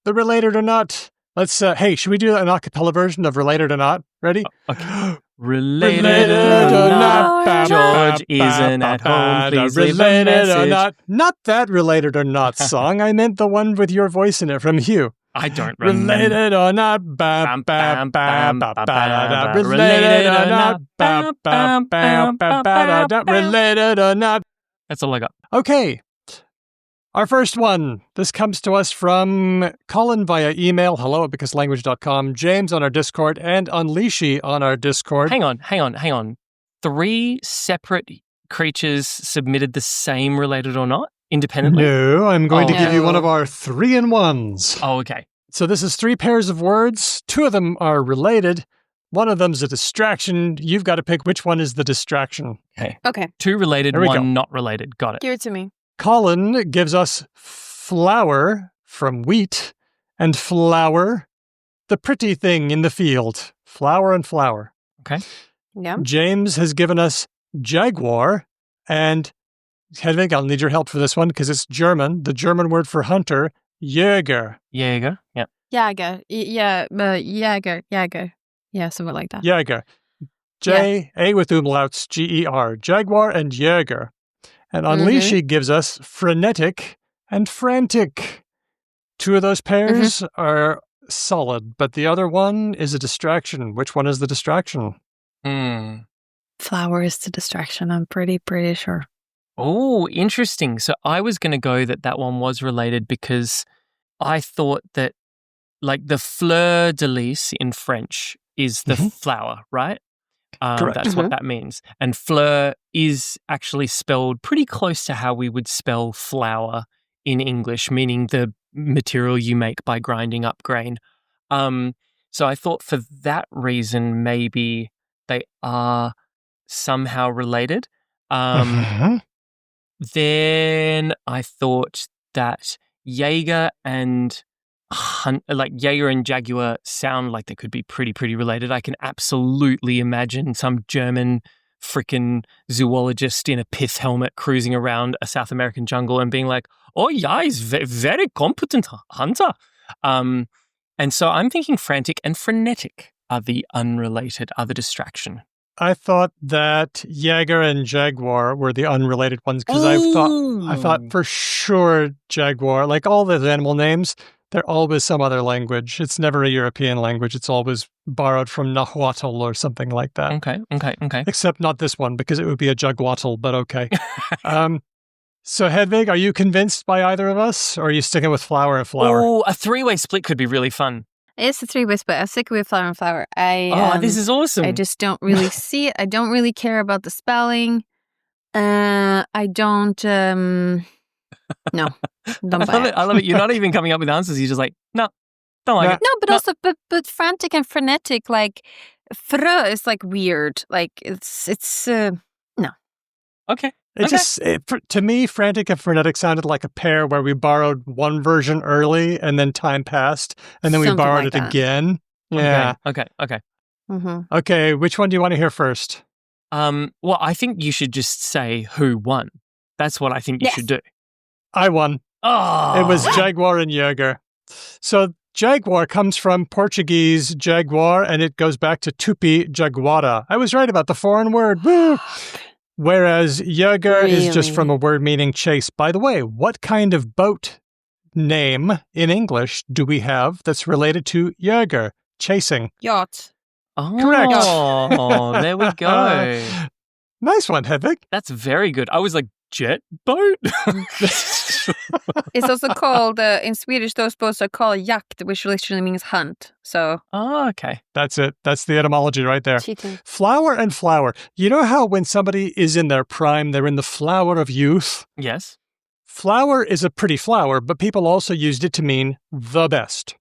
the Related or Not. Let's, hey, should we do an a cappella version of Related or Not? Ready? Okay. Related or not, George isn't at home. Please leave a Related or message. not that Related or Not song. I meant the one with your voice in it from Hugh. I don't remember. Related or not, Bam, bam, bam, ba, ba, ba. related or not, bam, bam, bam, ba, ba, da, bam. related or not. That's all I got. Okay. Our first one. This comes to us from Colin via email, hello@becauselanguage.com, James on our Discord, and Unleashy on our Discord. Hang on. 3 separate creatures submitted the same related or not independently? No, I'm going to give you No. one of our 3-in-1s. Oh, okay. So this is 3 pairs of words. 2 of them are related. One of them's a distraction. You've got to pick which one is the distraction. Okay. 2 related, There we 1 go. not related. Got it. Give it to me. Colin gives us flower from wheat and flower, the pretty thing in the field. Flower and flower. Yeah. James has given us jaguar, and Hedwig, I'll need your help for this one because it's German. The German word for hunter, Jäger. Jäger. Yeah. Jäger. Yeah. Jäger. Yeah, something like that. Jäger. A with umlauts, G-E-R. Jaguar and Jäger. And Unleashy gives us frenetic and frantic. 2 of those pairs are solid, but the other one is a distraction. Which one is the distraction? Flower is the distraction. I'm pretty sure. Oh, interesting. So I was going to go that one was related because I thought that like the fleur de lis in French is the flower, right? Correct. That's what that means. And fleur is actually spelled pretty close to how we would spell flour in English, meaning the material you make by grinding up grain. So I thought for that reason, maybe they are somehow related. Then I thought that Jaeger and Jaeger and Jaguar sound like they could be pretty related. I can absolutely imagine some German freaking zoologist in a pith helmet cruising around a South American jungle and being like, "Oh yeah, he's very competent hunter." And so I'm thinking frantic and frenetic are the unrelated, are the distraction. I thought that Jaeger and Jaguar were the unrelated ones because I thought for sure Jaguar, like all those animal names, they're always some other language. It's never a European language. It's always borrowed from Nahuatl or something like that. Okay. Except not this one because it would be a Jugwatl, but okay. So Hedwig, are you convinced by either of us or are you sticking with flower and flower? Oh, a 3-way split could be really fun. It's a 3-way split. I'm sick with flower and flower. This is awesome. I just don't really see it. I don't really care about the spelling. I don't. No, don't buy it. I love it. You're not even coming up with answers. You're just like, no, don't like it. No, but also, but frantic and frenetic, like frö is like weird. Like it's no. Okay. To me, frantic and frenetic sounded like a pair where we borrowed one version early and then time passed and then we Something borrowed like it that. again. Yeah. Okay. Mm-hmm. Okay, which one do you want to hear first? Well, I think you should just say who won. That's what I think you should do. I won. Oh, It was Jaguar and Jaeger. So Jaguar comes from Portuguese jaguar and it goes back to Tupi jaguara. I was right about the foreign word. Woo! Whereas Jaeger is just Really? from a word meaning chase. By the way, what kind of boat name in English do we have that's related to Jaeger? Chasing. Yacht. Correct. Oh, there we go. Nice one, Hedvig. That's very good. I was like, jet boat? It's also called in Swedish. Those boats are called jakt, which literally means hunt. So Oh, okay. That's it. That's the etymology right there. cheating. Flower and flower. You know how when somebody is in their prime, they're in the flower of youth? Yes. Flower is a pretty flower, but people also used it to mean the best.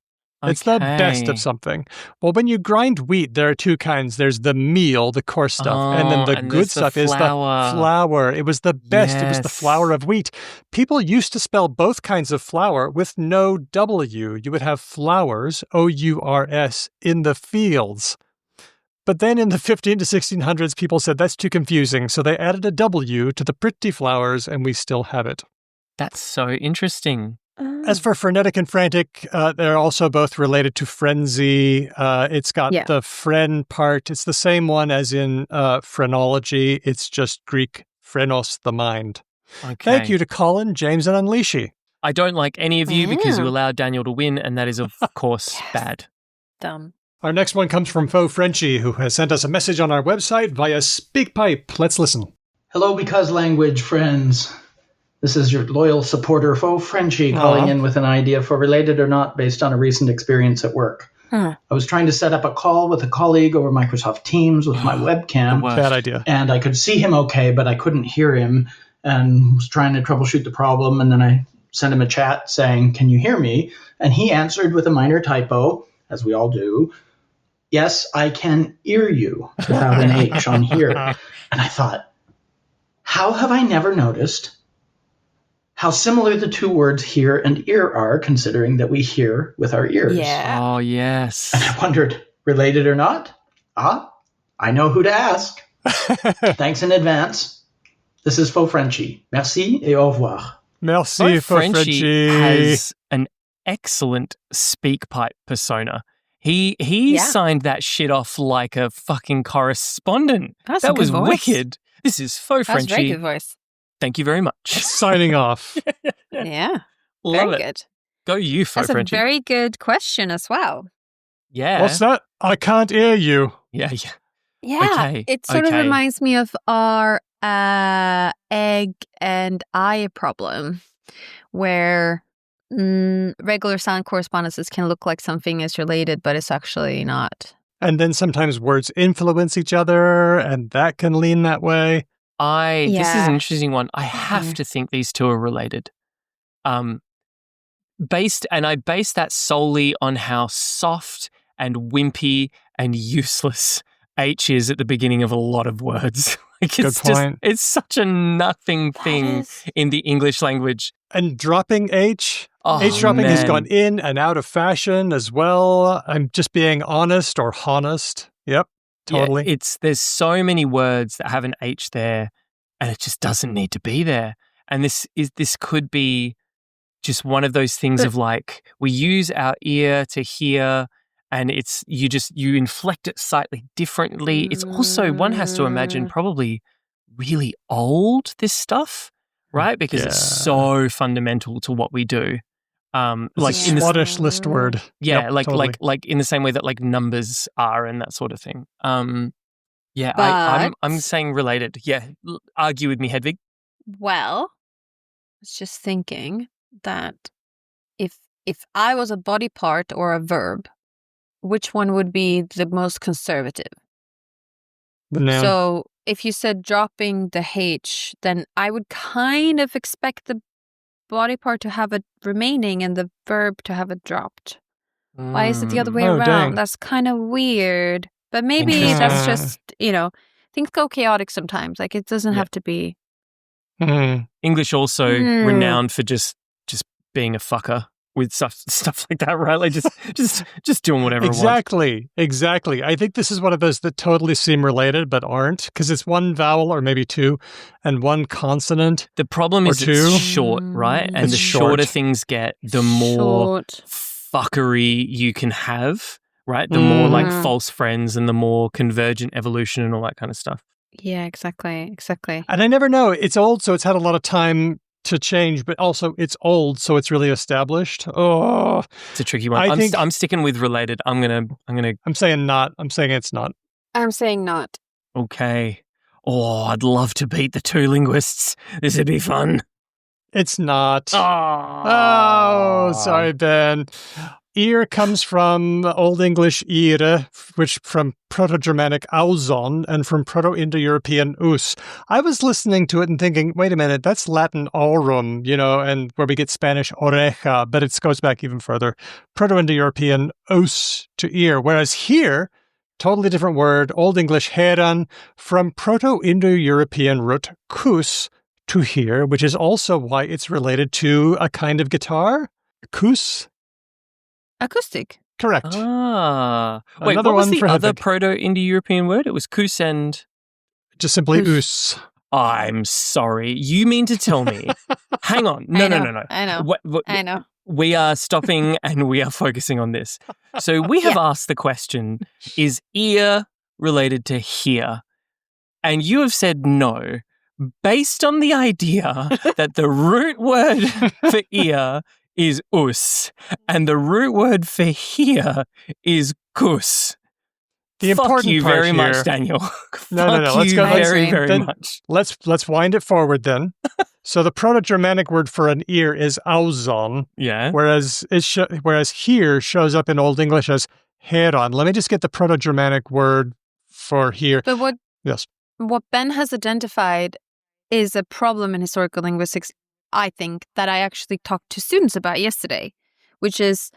It's the best of something. Well, when you grind wheat, there are two kinds. There's the meal, the coarse stuff, and then the good stuff is the flour. It was the best. Yes. It was the flour of wheat. People used to spell both kinds of flour with no W. You would have flowers, O-U-R-S, in the fields. But then in the 15 to 1600s, people said that's too confusing, so they added a W to the pretty flowers, and we still have it. That's so interesting. As for frenetic and frantic, they're also both related to frenzy. It's got the phren part. It's the same one as in phrenology. It's just Greek phrenos, the mind. Okay. Thank you to Colin, James, and Unleashy. I don't like any of you because you allowed Daniel to win, and that is, of course, bad. Dumb. Our next one comes from Faux Frenchie, who has sent us a message on our website via SpeakPipe. Let's listen. Hello, Because Language friends. This is your loyal supporter, Faux Frenchie, calling in with an idea for Related or Not based on a recent experience at work. I was trying to set up a call with a colleague over Microsoft Teams with my webcam. Bad idea. And I could see him okay, but I couldn't hear him, and was trying to troubleshoot the problem. And then I sent him a chat saying, "Can you hear me?" And he answered with a minor typo, as we all do. "Yes, I can hear you," without an H on here. And I thought, how have I never noticed how similar the two words hear and ear are, considering that we hear with our ears? Yeah. Oh, yes. And I wondered, related or not? I know who to ask. Thanks in advance. This is Faux Frenchie. Merci et au revoir. Merci, Faux Frenchie. Has an excellent SpeakPipe persona. He signed that shit off like a fucking correspondent. That was wicked. This is Faux Frenchie. That's very good voice. Thank you very much. Signing off. Yeah. Love very it. Good. Go you, Faux Frenchie. That's a very good question as well. Yeah. What's that? I can't hear you. Yeah. Yeah. Okay. It sort of reminds me of our egg and eye problem, where regular sound correspondences can look like something is related, but it's actually not. And then sometimes words influence each other, and that can lean that way. This is an interesting one. I have to think these two are related. I base that solely on how soft and wimpy and useless H is at the beginning of a lot of words. It's such a nothing thing in the English language. And dropping H. H dropping has gone in and out of fashion as well. I'm just being honest or honest. Yep, totally. Yeah, there's so many words that have an H there, and it just doesn't need to be there. And this could be just one of those things of like, we use our ear to hear, and you inflect it slightly differently. It's also, one has to imagine, probably really old, this stuff, right? Because it's so fundamental to what we do. Like in the Scottish list word. Yeah, yep, totally. like in the same way that like numbers are and that sort of thing. I'm saying related. Yeah, argue with me, Hedvig. Well, I was just thinking that if I was a body part or a verb, which one would be the most conservative? The noun. So if you said dropping the H, then I would kind of expect the body part to have it remaining and the verb to have it dropped. Why is it the other way around? Dang. That's kind of weird. But maybe that's just, things go chaotic sometimes. Like, it doesn't have to be. English also renowned for just being a fucker with stuff like that, right? Like just doing whatever it wants. Exactly. I think this is one of those that totally seem related but aren't, because it's one vowel or maybe two and one consonant. The problem is it's short, right? And it's the shorter things get, the more fuckery you can have, right? The more like false friends and the more convergent evolution and all that kind of stuff. Yeah, exactly. And I never know. It's old, so it's had a lot of time to change, but also it's old, so it's really established. Oh, it's a tricky one. I'm sticking with related. I'm saying not. I'm saying it's not. I'm saying not. Okay. Oh, I'd love to beat the two linguists. This would be fun. It's not. Oh, sorry, Ben. ear comes from Old English ire, which from Proto-Germanic auzon, and from Proto-Indo-European us. I was listening to it and thinking, wait a minute, that's Latin aurum, and where we get Spanish oreja, but it goes back even further. Proto-Indo-European us to ear, whereas here, totally different word, Old English heran, from Proto-Indo-European root kus, to hear, which is also why it's related to a kind of guitar. Kus? Acoustic. Correct. Ah. Wait, Another what was one the for other Hedvig. Proto-Indo-European word? It was kus and... Just simply Kus. us. I'm sorry. You mean to tell me... Hang on. No. I know. What, I know. we are stopping and we are focusing on this. So we have asked the question, is ear related to hear? And you have said no, based on the idea that the root word for ear is us, and the root word for hear is kus. The Fuck important you part very here, much, Daniel. No. Fuck Let's you go. very, Then- very much. Let's wind it forward then. So the Proto-Germanic word for an ear is auzon, Yeah. whereas here shows up in Old English as heron. Let me just get the Proto-Germanic word for here. But Yes. what Ben has identified is a problem in historical linguistics, I think, that I actually talked to students about yesterday, which is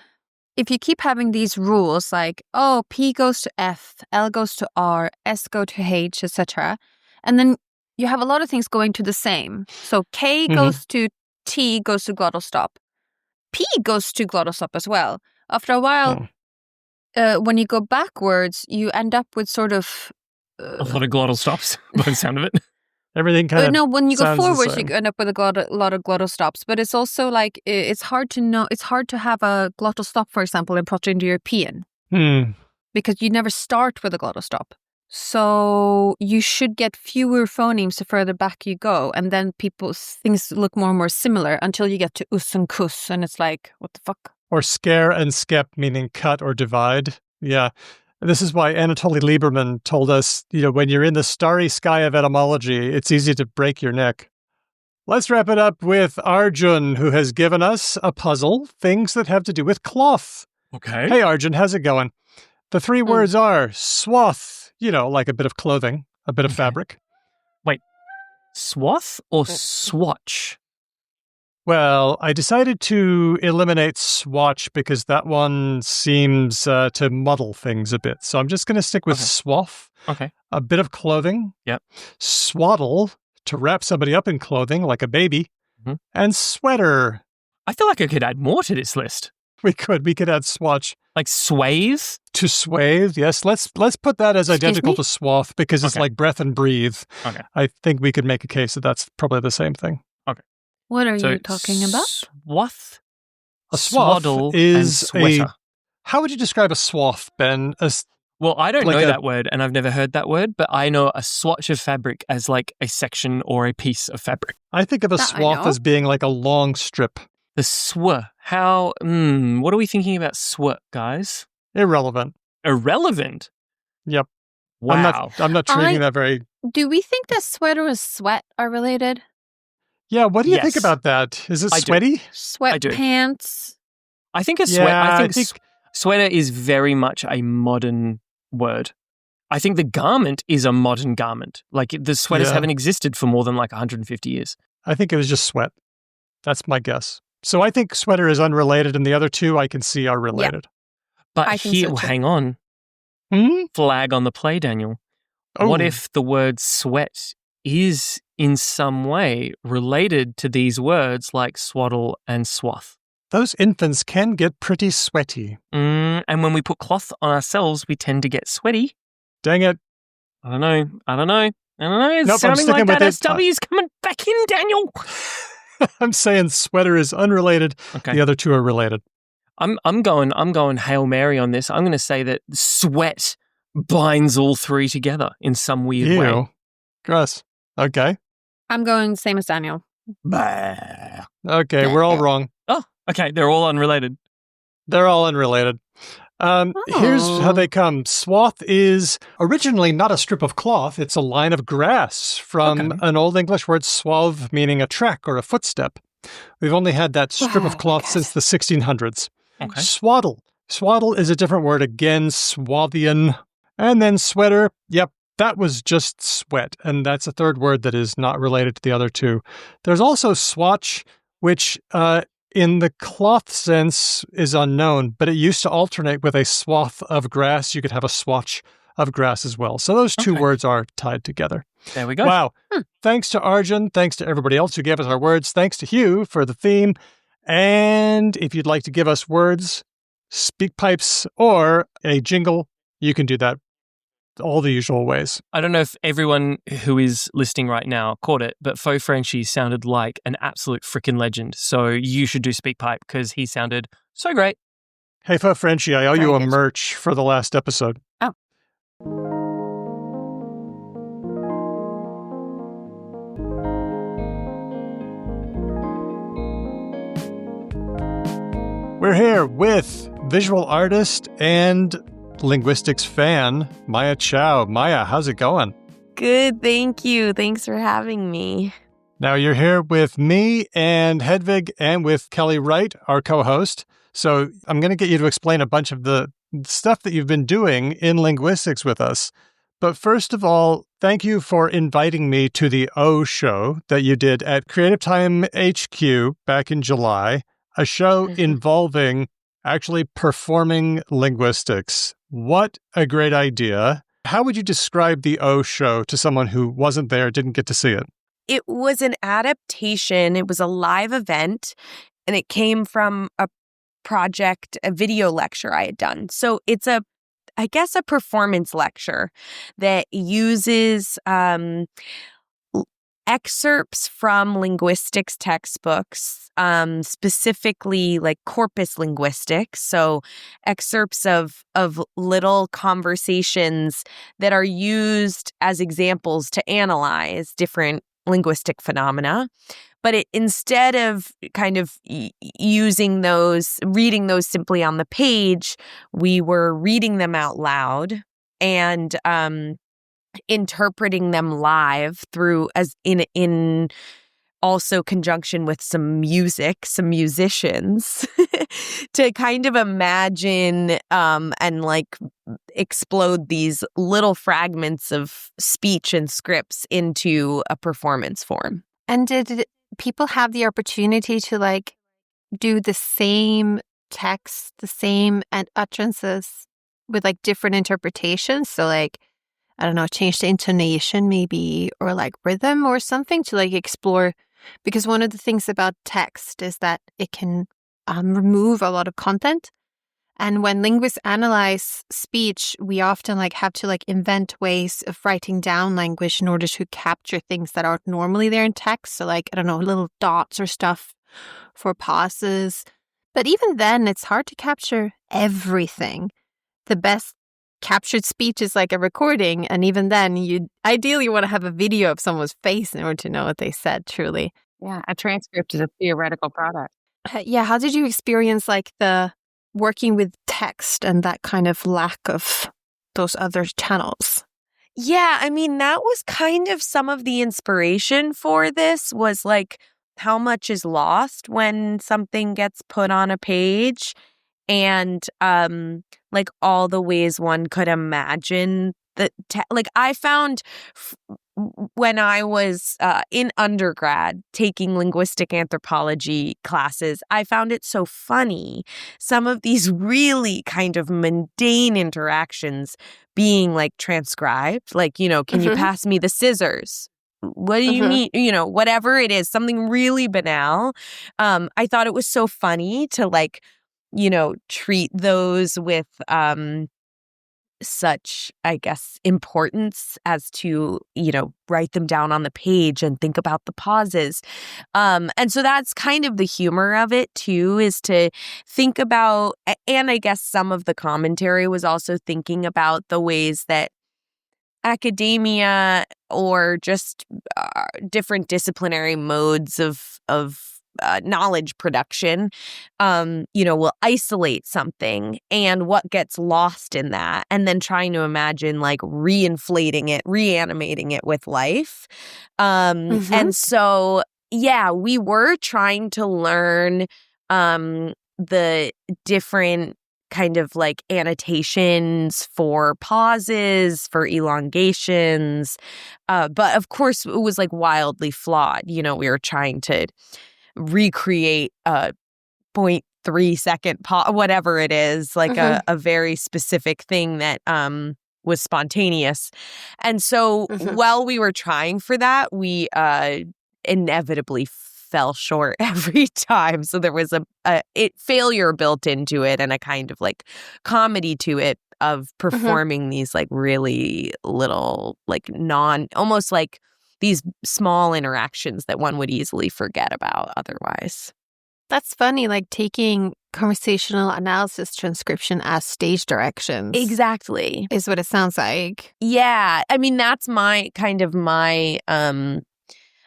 if you keep having these rules like, oh, P goes to F, L goes to R, S go to H, etc., and then you have a lot of things going to the same. So K goes to T, goes to glottal stop. P goes to glottal stop as well. After a while, when you go backwards, you end up with sort of... A lot of glottal stops by the sound of it. Everything kind of no, when you go sounds the forwards, same. you end up with a lot of glottal stops. But it's also like, it's hard to know, it's hard to have a glottal stop, for example, in Proto-Indo-European, because you never start with a glottal stop. So you should get fewer phonemes the further back you go. And then things look more and more similar until you get to us and kus. And it's like, what the fuck? Or scare and skep, meaning cut or divide. Yeah. This is why Anatoly Lieberman told us, when you're in the starry sky of etymology, it's easy to break your neck. Let's wrap it up with Arjun, who has given us a puzzle, things that have to do with cloth. Okay. Hey, Arjun, how's it going? The three words are swath, like a bit of clothing, a bit of fabric. Wait, swath or swatch? Well, I decided to eliminate swatch because that one seems to muddle things a bit. So I'm just going to stick with swath, Okay. a bit of clothing, Yep. swaddle, to wrap somebody up in clothing like a baby, and sweater. I feel like I could add more to this list. We could add swatch. Like swathe? To swathe, yes. Let's put that as identical me? to swath because it's Okay. like breath and breathe. Okay. I think we could make a case that that's probably the same thing. What are So you talking about? Swath, A swath swaddle, is and sweater. How would you describe a swath, Ben? Well, I don't like know a- that word, and I've never heard that word, but I know a swatch of fabric as like a section or a piece of fabric. I think of a That I swath know. as being like a long strip. The swa. How, what are we thinking about swa, guys? Irrelevant. Irrelevant? Yep. Wow. I'm not treating that very... Do we think that sweater and sweat are related? Yeah, what do you think Yes. about that? Is it I do. sweaty? Sweat do. pants? I think a Yeah, I think sweater is very much a modern word. I think the garment is a modern garment. Like the sweaters Yeah. haven't existed for more than like 150 years. I think it was just sweat. That's my guess. So I think sweater is unrelated, and the other two I can see are related. But I think here, so too. hang on. Flag on the play, Daniel. What Oh. if the word sweat is in some way related to these words like swaddle and swath? Those infants can get pretty sweaty. And when we put cloth on ourselves, we tend to get sweaty. Dang it. I don't know. It's Nope, I'm sounding sticking like that with it. SW's coming back in, Daniel. I'm saying sweater is unrelated. Okay. The other two are related. I'm going Hail Mary on this. I'm going to say that sweat binds all three together in some weird way. Ew. Gross. Okay. I'm going same as Daniel. Bah. Okay, we're all wrong. Oh, okay. They're all unrelated. They're all unrelated. Here's how they come. Swath is originally not a strip of cloth. It's a line of grass from an Old English word suave, meaning a track or a footstep. We've only had that strip of cloth since the 1600s. Okay. Swaddle Swaddle is a different word again, swathian. And then sweater, yep, that was just sweat. And that's a third word that is not related to the other two. There's also swatch, which in the cloth sense is unknown, but it used to alternate with a swath of grass. You could have a swatch of grass as well. So those two words are tied together. There we go. Wow. Thanks to Arjun. Thanks to everybody else who gave us our words. Thanks to Hugh for the theme. And if you'd like to give us words, speak pipes, or a jingle, you can do that all the usual ways. I don't know if everyone who is listening right now caught it, but Faux Frenchie sounded like an absolute freaking legend. So you should do Speak Pipe because he sounded so great. Hey, Faux Frenchie, I owe you a good. merch for the last episode. Oh. We're here with visual artist and linguistics fan, Maia Chao. Maia, how's it going? Good, thank you. Thanks for having me. Now, you're here with me and Hedvig and with Kelly Wright, our co-host. So I'm going to get you to explain a bunch of the stuff that you've been doing in linguistics with us. But first of all, thank you for inviting me to the O show that you did at Creative Time HQ back in July, a show involving actually performing linguistics. What a great idea. How would you describe the O show to someone who wasn't there, didn't get to see it? It was an adaptation. It was a live event, and it came from a project, a video lecture I had done. So it's a performance lecture that uses excerpts from linguistics textbooks, specifically like corpus linguistics. So excerpts of little conversations that are used as examples to analyze different linguistic phenomena. But instead of kind of reading those simply on the page, we were reading them out loud and interpreting them live through as in also conjunction with some musicians to kind of imagine and like explode these little fragments of speech and scripts into a performance form. And did people have the opportunity to like do the same text, the same utterances with like different interpretations? So like, I don't know, change the intonation maybe, or like rhythm or something to like explore. Because one of the things about text is that it can remove a lot of content. And when linguists analyze speech, we often like have to like invent ways of writing down language in order to capture things that aren't normally there in text. So like, I don't know, little dots or stuff for pauses. But even then, it's hard to capture everything. The best captured speech is like a recording. And even then, you ideally want to have a video of someone's face in order to know what they said, truly. Yeah, a transcript is a theoretical product. Yeah, how did you experience like the working with text and that kind of lack of those other channels? Yeah, I mean, that was kind of some of the inspiration for this was like how much is lost when something gets put on a page and like all the ways one could imagine that. Like I found when I was in undergrad taking linguistic anthropology classes, I found it so funny. Some of these really kind of mundane interactions being like transcribed, like, you know, can you pass me the scissors? What do you mean? You know, whatever it is, something really banal. I thought it was so funny to like, you know, treat those with such, I guess, importance as to, you know, write them down on the page and think about the pauses. And so that's kind of the humor of it, too, is to think about, and I guess some of the commentary was also thinking about the ways that academia or just different disciplinary modes of knowledge production, you know, will isolate something and what gets lost in that, and then trying to imagine like reinflating it, reanimating it with life. And so, yeah, we were trying to learn the different kind of like annotations for pauses, for elongations. But of course, it was like wildly flawed. You know, we were trying to recreate a 0.3 second whatever it is, like a very specific thing that was spontaneous. And so while we were trying for that, we inevitably fell short every time. So there was a failure built into it and a kind of like comedy to it of performing these like really little like almost like these small interactions that one would easily forget about otherwise. That's funny, like taking conversational analysis transcription as stage directions. Exactly. Is what it sounds like. Yeah. I mean, that's my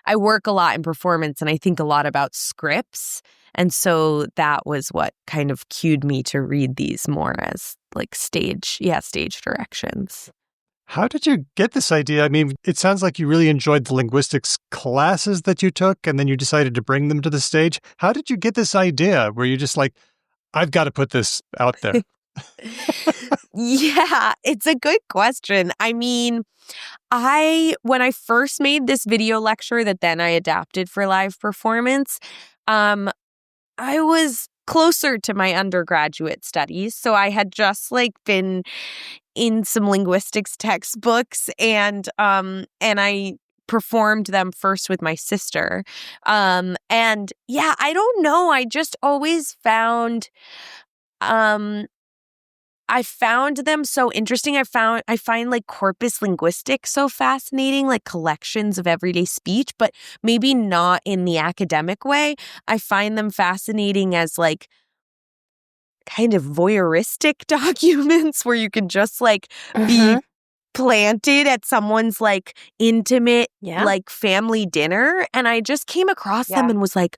I work a lot in performance and I think a lot about scripts. And so that was what kind of cued me to read these more as like stage directions. How did you get this idea? I mean, it sounds like you really enjoyed the linguistics classes that you took and then you decided to bring them to the stage. How did you get this idea? Were you just like, I've got to put this out there? Yeah, it's a good question. I mean, when I first made this video lecture that then I adapted for live performance, I was closer to my undergraduate studies. So I had just like been in some linguistics textbooks and I performed them first with my sister. And yeah, I don't know. I just always found I found them so interesting. I find like corpus linguistics so fascinating, like collections of everyday speech, but maybe not in the academic way. I find them fascinating as like kind of voyeuristic documents where you can just like be planted at someone's like intimate like family dinner. And I just came across them and was like,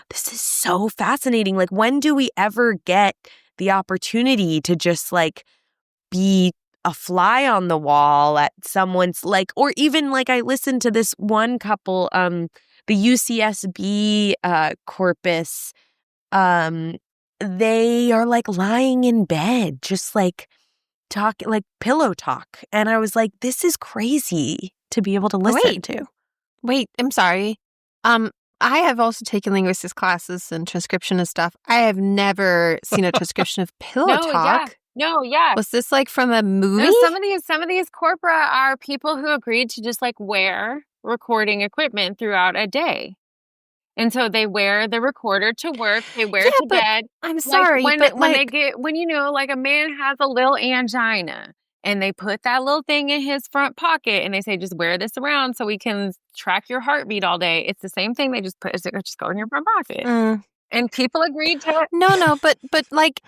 this is so fascinating. Like, when do we ever get the opportunity to just like be a fly on the wall at someone's like, or even like I listened to this one couple, the UCSB corpus, they are like lying in bed, just like talking, like pillow talk. And I was like, this is crazy to be able to listen to. Wait, I'm sorry. I have also taken linguistics classes and transcription and stuff. I have never seen a transcription of pillow talk. Yeah. Was this like from a movie? No, some of these corpora are people who agreed to just like wear recording equipment throughout a day. And so they wear the recorder to work, they wear it to bed. I'm sorry, but when you know, like a man has a little angina and they put that little thing in his front pocket and they say, just wear this around so we can track your heartbeat all day. It's the same thing. They just go in your front pocket. And people agreed to. No, but like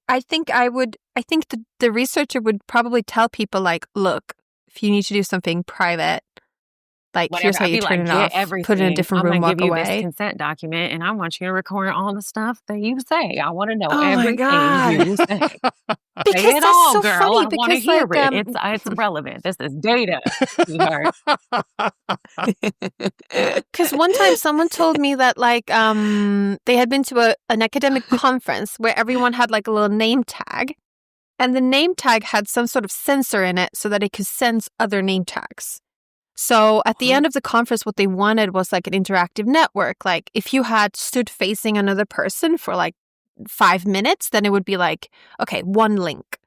I think the researcher would probably tell people like, look, if you need to do something private, like, whatever. Here's how you turn it off, put it in a different room, walk away. I'm going to give you this consent document, and I want you to record all the stuff that you say. I want to know everything you say. Because say it that's all, so girl. funny. I want to hear like, it. It's relevant. This is data, sweetheart. Because one time someone told me that like they had been to an academic conference where everyone had like a little name tag, and the name tag had some sort of sensor in it so that it could sense other name tags. So at the end of the conference, what they wanted was like an interactive network. Like if you had stood facing another person for like 5 minutes, then it would be like, okay, one link.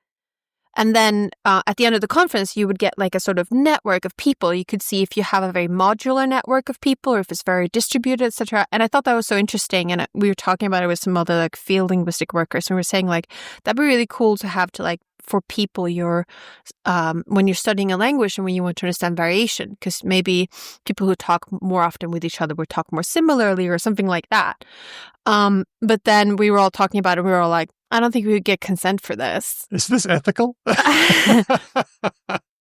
And then at the end of the conference, you would get like a sort of network of people. You could see if you have a very modular network of people or if it's very distributed, etc. And I thought that was so interesting. And we were talking about it with some other like field linguistic workers. And we were saying like, that'd be really cool to have to like, for people when you're studying a language and when you want to understand variation, because maybe people who talk more often with each other would talk more similarly or something like that. But then we were all talking about it. We were all like, I don't think we would get consent for this. Is this ethical?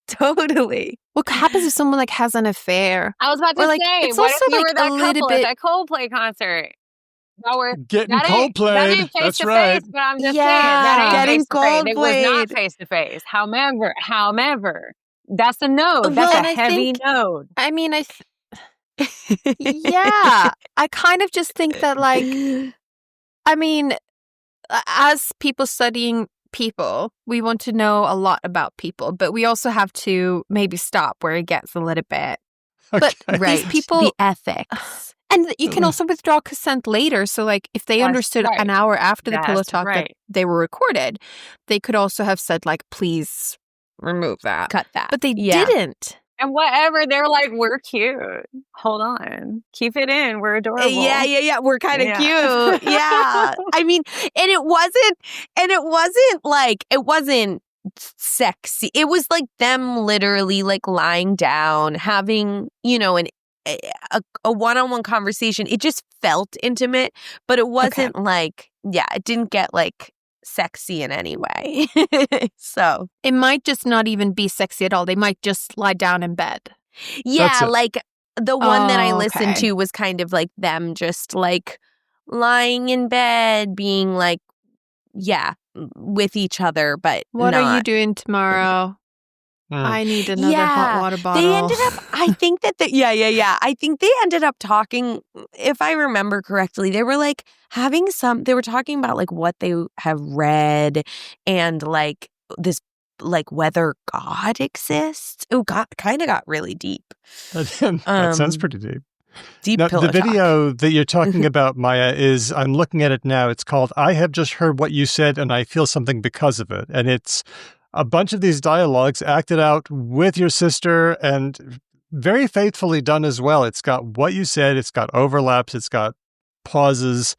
Totally. What happens if someone like has an affair? I was about to like, say, it's what also if you like were that a little couple at that Coldplay concert? Getting that Coldplayed. That's right. But I'm just saying, Yeah, that ain't getting face-to-face. It was not Coldplayed. face-to-face. However, that's a node. Well, and That's a I heavy think- node. I mean, yeah, I kind of just think that like, I mean, as people studying people, we want to know a lot about people, but we also have to maybe stop where it gets a little bit. But Okay. these people, the ethics. and you can also withdraw consent later. So, like, if they That's understood right. an hour after the pillow That's talk that right. they were recorded, they could also have said, like, please remove that. Cut that. But they Yeah. didn't. And whatever, they're like, we're cute. Hold on. Keep it in. We're adorable. Yeah. We're kind of Yeah. cute. Yeah. I mean, and it wasn't sexy. It was like them literally like lying down, having, a one-on-one conversation. It just felt intimate, but it wasn't like, it didn't get like sexy in any way. So It might just not even be sexy at all. They might just lie down in bed. yeah, like the one that I listened okay. to was kind of like them just like lying in bed, being like, with each other, but What are you not. doing tomorrow? I need another hot water bottle. They ended up, I think that, I think they ended up talking, if I remember correctly, they were like they were talking about like what they have read and like this, like whether God exists. It got really deep. That sounds pretty deep. Deep Now, pillow the talk. video that you're talking about, Maya, I'm looking at it now. It's called I Have Just Heard What You Said and I Feel Something Because of It. And it's a bunch of these dialogues acted out with your sister and very faithfully done as well. It's got what you said, it's got overlaps, it's got pauses,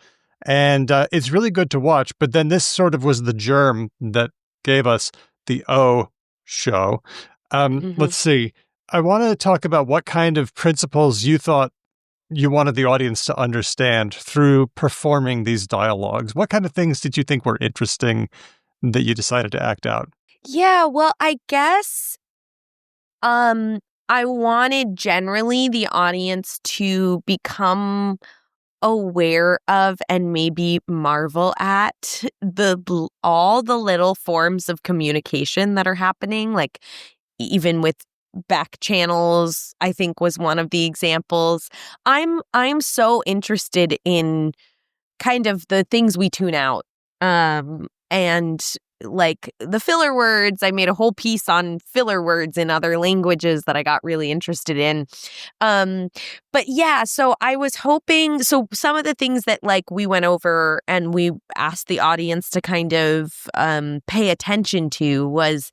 and it's really good to watch. But then this sort of was the germ that gave us the O show. Let's see. I want to talk about what kind of principles you thought you wanted the audience to understand through performing these dialogues. What kind of things did you think were interesting that you decided to act out? Yeah, well, I guess I wanted generally the audience to become aware of and maybe marvel at all the little forms of communication that are happening, like even with back channels, I think was one of the examples. I'm so interested in kind of the things we tune out. And like the filler words, I made a whole piece on filler words in other languages that I got really interested in. But yeah, so I was hoping, so some of the things that like we went over and we asked the audience to kind of pay attention to was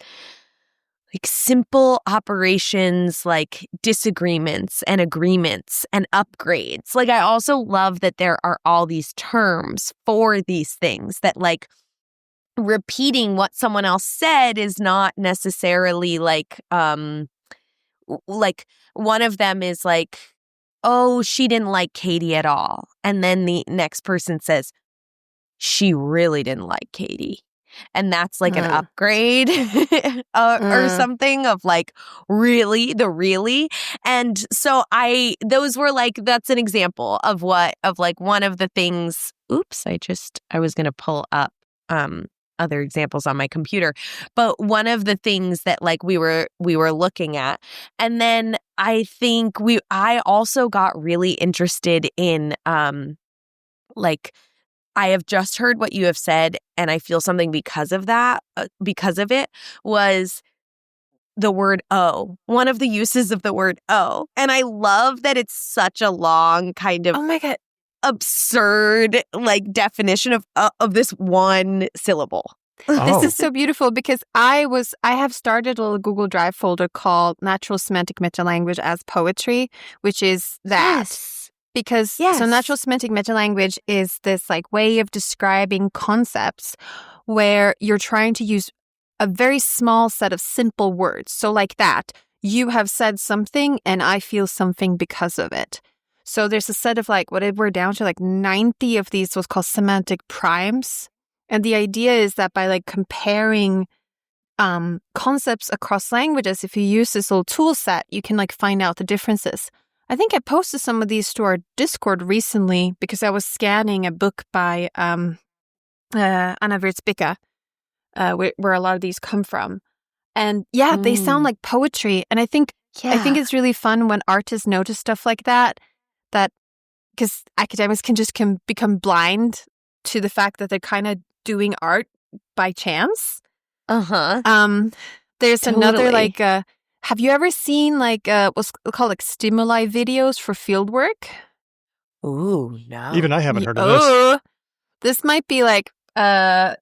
like simple operations, like disagreements and agreements and upgrades. Like I also love that there are all these terms for these things that like repeating what someone else said is not necessarily like one of them is like, oh, she didn't like Katie at all. And then the next person says, she really didn't like Katie. And that's like an upgrade or something of like really. And so those were like, that's an example of like one of the things, I was going to pull up other examples on my computer, but one of the things that like we were looking at. And then I think I also got really interested in like, I have just heard what you have said, and I feel something because of that, because of it, was the word "oh." One of the uses of the word "oh." And I love that it's such a long kind of, oh my God, absurd like definition of this one syllable. This is so beautiful because I have started a little Google Drive folder called Natural Semantic Metalanguage as Poetry, which is that. Yes. Because so natural semantic metalanguage is this like way of describing concepts where you're trying to use a very small set of simple words. So like that, you have said something and I feel something because of it. So there's a set of like, we're down to like 90 of these what's called semantic primes. And the idea is that by like comparing concepts across languages, if you use this little tool set, you can like find out the differences. I think I posted some of these to our Discord recently because I was scanning a book by Anna Wiertzbicka, where a lot of these come from. And they sound like poetry. And I think it's really fun when artists notice stuff like that because academics can become blind to the fact that they're kind of doing art by chance. Uh-huh. There's another Totally. have you ever seen what's called stimuli videos for field work? Ooh, no. Even I haven't heard of this. Oh, this might be your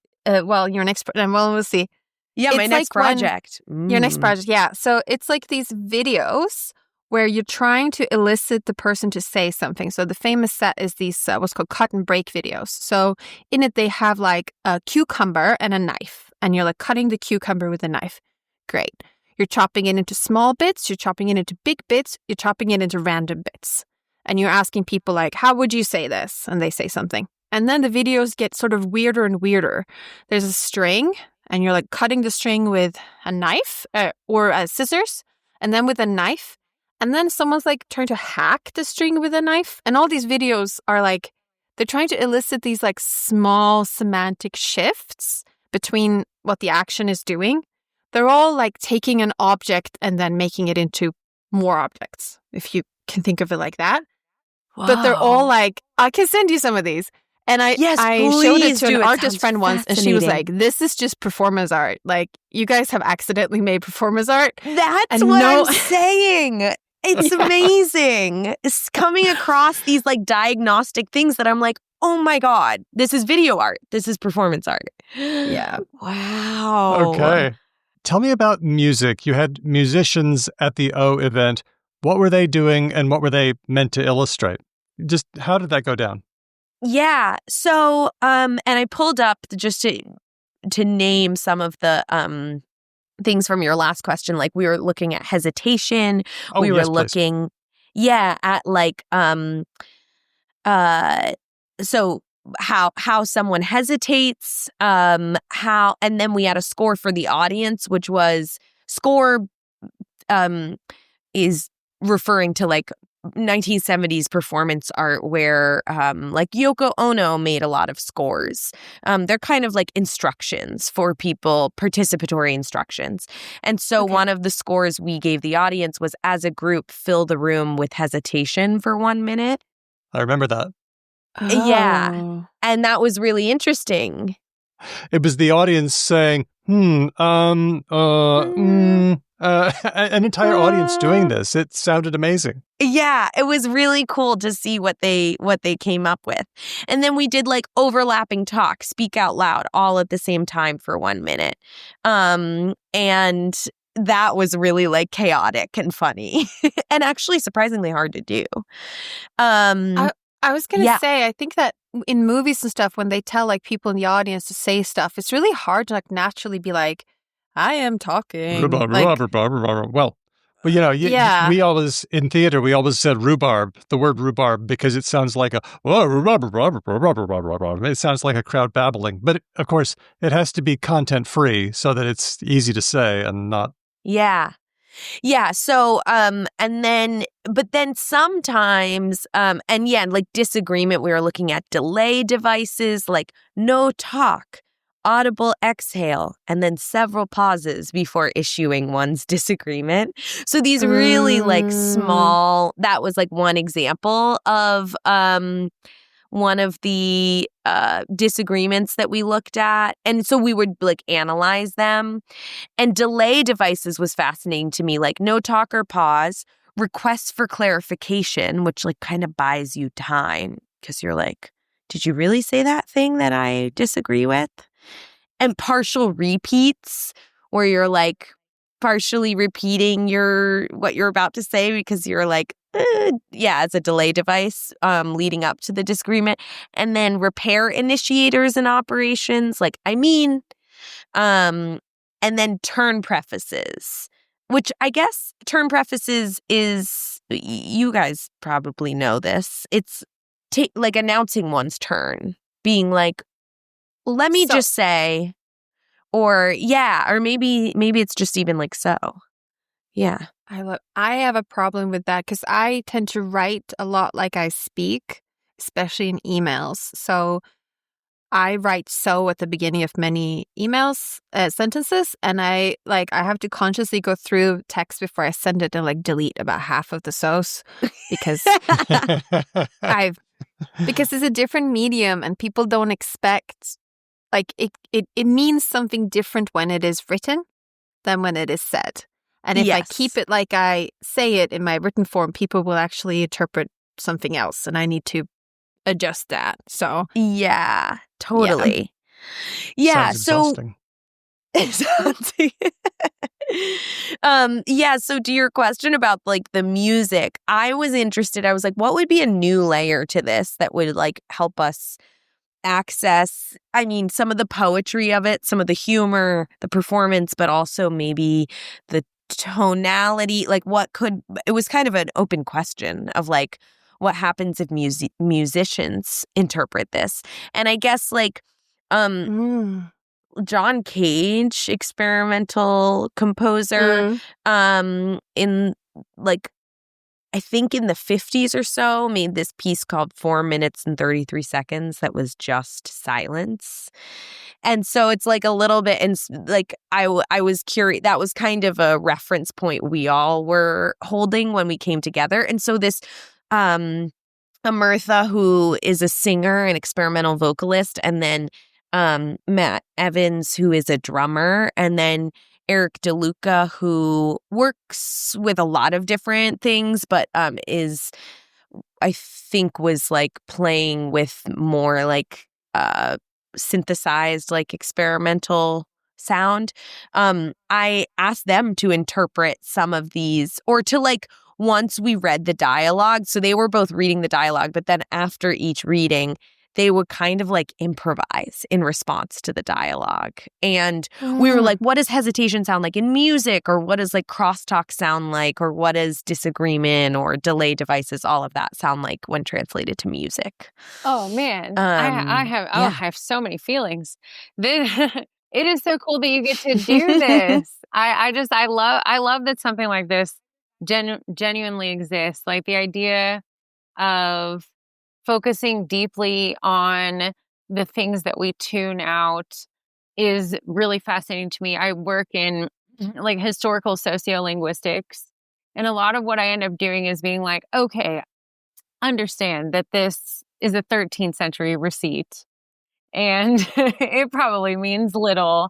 next we'll see. Yeah, my It's next like when- project. Your next project, yeah. So it's like these videos where you're trying to elicit the person to say something. So the famous set is these what's called cut and break videos. So in it, they have like a cucumber and a knife, and you're like cutting the cucumber with a knife. Great. You're chopping it into small bits. You're chopping it into big bits. You're chopping it into random bits. And you're asking people like, how would you say this? And they say something. And then the videos get sort of weirder and weirder. There's a string, and you're like cutting the string with a knife or scissors, and then with a knife. And then someone's like trying to hack the string with a knife. And all these videos are like, they're trying to elicit these like small semantic shifts between what the action is doing. They're all like taking an object and then making it into more objects, if you can think of it like that. But they're all like, I can send you some of these. And I showed it to an artist friend once, and she was like, this is just performance art. Like, you guys have accidentally made performance art. That's what I'm saying. It's amazing. It's coming across these like diagnostic things that I'm like, oh my God, this is video art. This is performance art. Yeah. Wow. Okay. Tell me about music. You had musicians at the O event. What were they doing, and what were they meant to illustrate? Just how did that go down? Yeah. So, and I pulled up just to name some of the things from your last question. Like we were looking at hesitation. We were looking, at like so how someone hesitates, and then we had a score for the audience, which was score is referring to like 1970s performance art where like Yoko Ono made a lot of scores. They're kind of like instructions for people, participatory instructions. And so one of the scores we gave the audience was, as a group, fill the room with hesitation for 1 minute. I remember that. Yeah. And that was really interesting. It was the audience saying, an entire audience doing this. It sounded amazing. Yeah, it was really cool to see what they came up with. And then we did like overlapping talk, speak out loud, all at the same time for 1 minute. And that was really like chaotic and funny and actually surprisingly hard to do. I was going to say, I think that in movies and stuff, when they tell like people in the audience to say stuff, it's really hard to like naturally be like, I am talking. Well, you know, we always, in theater, we always said rhubarb, the word rhubarb, because it sounds like it sounds like a crowd babbling. But of course, it has to be content free so that it's easy to say and not. Yeah. Yeah. So, but then sometimes, like disagreement, we were looking at delay devices, like no talk, audible exhale, and then several pauses before issuing one's disagreement. So these really like small, that was like one example of, one of the disagreements that we looked at. And so we would like analyze them. And delay devices was fascinating to me, like no talk or pause, requests for clarification, which like kind of buys you time because you're like, did you really say that thing that I disagree with? And partial repeats, where you're like partially repeating what you're about to say because you're like, as a delay device leading up to the disagreement. And then repair initiators and operations, and then turn prefaces, which I guess turn prefaces is, you guys probably know this. It's like announcing one's turn, being like, let me just say, or maybe it's just even like so. Yeah. I have a problem with that because I tend to write a lot like I speak, especially in emails. So I write "so" at the beginning of many emails, sentences, and I have to consciously go through text before I send it and like delete about half of the "so's" because because it's a different medium and people don't expect like it means something different when it is written than when it is said. And if I keep it like I say it in my written form, people will actually interpret something else, and I need to adjust that. So yeah, totally. Yeah, Sounds exhausting. So to your question about like the music, I was interested. I was like, what would be a new layer to this that would like help us access, I mean, some of the poetry of it, some of the humor, the performance, but also maybe the tonality, like it was kind of an open question of like, what happens if musicians interpret this? And I guess like, John Cage, experimental composer, in like, I think in the 50s or so, made this piece called 4 minutes and 33 seconds that was just silence. And so it's like a little bit, and like I was curious, that was kind of a reference point we all were holding when we came together. And so this Amirtha, who is a singer and experimental vocalist, and then Matt Evans, who is a drummer, and then Eric DeLuca, who works with a lot of different things, but is, I think, was like playing with more like synthesized, like experimental sound. I asked them to interpret some of these, or to like, once we read the dialogue, so they were both reading the dialogue, but then after each reading, they would kind of like improvise in response to the dialogue. And we were like, what does hesitation sound like in music? Or what does like crosstalk sound like? Or what does disagreement or delay devices, all of that sound like when translated to music? Oh, man. I have so many feelings. It is so cool that you get to do this. I love that something like this genuinely exists. Like the idea of focusing deeply on the things that we tune out is really fascinating to me. I work in like historical sociolinguistics, and a lot of what I end up doing is being like, okay, understand that this is a 13th century receipt, and it probably means little.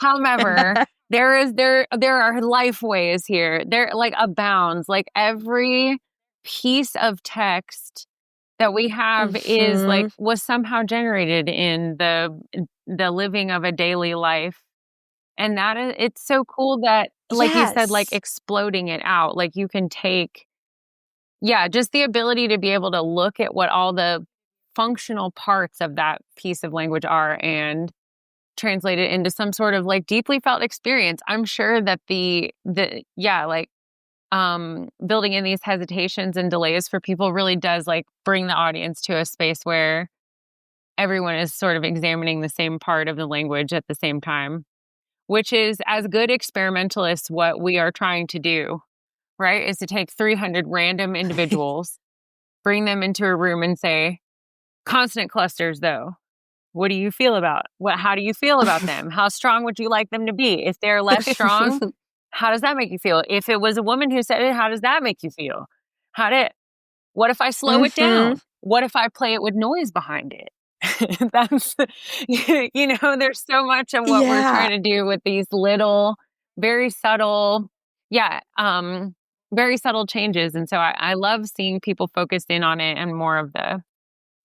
However, there are life ways here. There like abounds. Like every piece of text that we have is like was somehow generated in the living of a daily life. And that is, it's so cool that, like you said, like exploding it out, like you can take, just the ability to be able to look at what all the functional parts of that piece of language are and translate it into some sort of like deeply felt experience. I'm sure that building in these hesitations and delays for people really does like bring the audience to a space where everyone is sort of examining the same part of the language at the same time, which is, as good experimentalists, what we are trying to do, right? Is to take 300 random individuals, bring them into a room and say, consonant clusters though, what do you feel about? How do you feel about them? How strong would you like them to be? If they're less strong, how does that make you feel? If it was a woman who said it, how does that make you feel? What if I slow it down? What if I play it with noise behind it? That's, there's so much of what we're trying to do with these little, very subtle, very subtle changes. And so I love seeing people focused in on it and more of the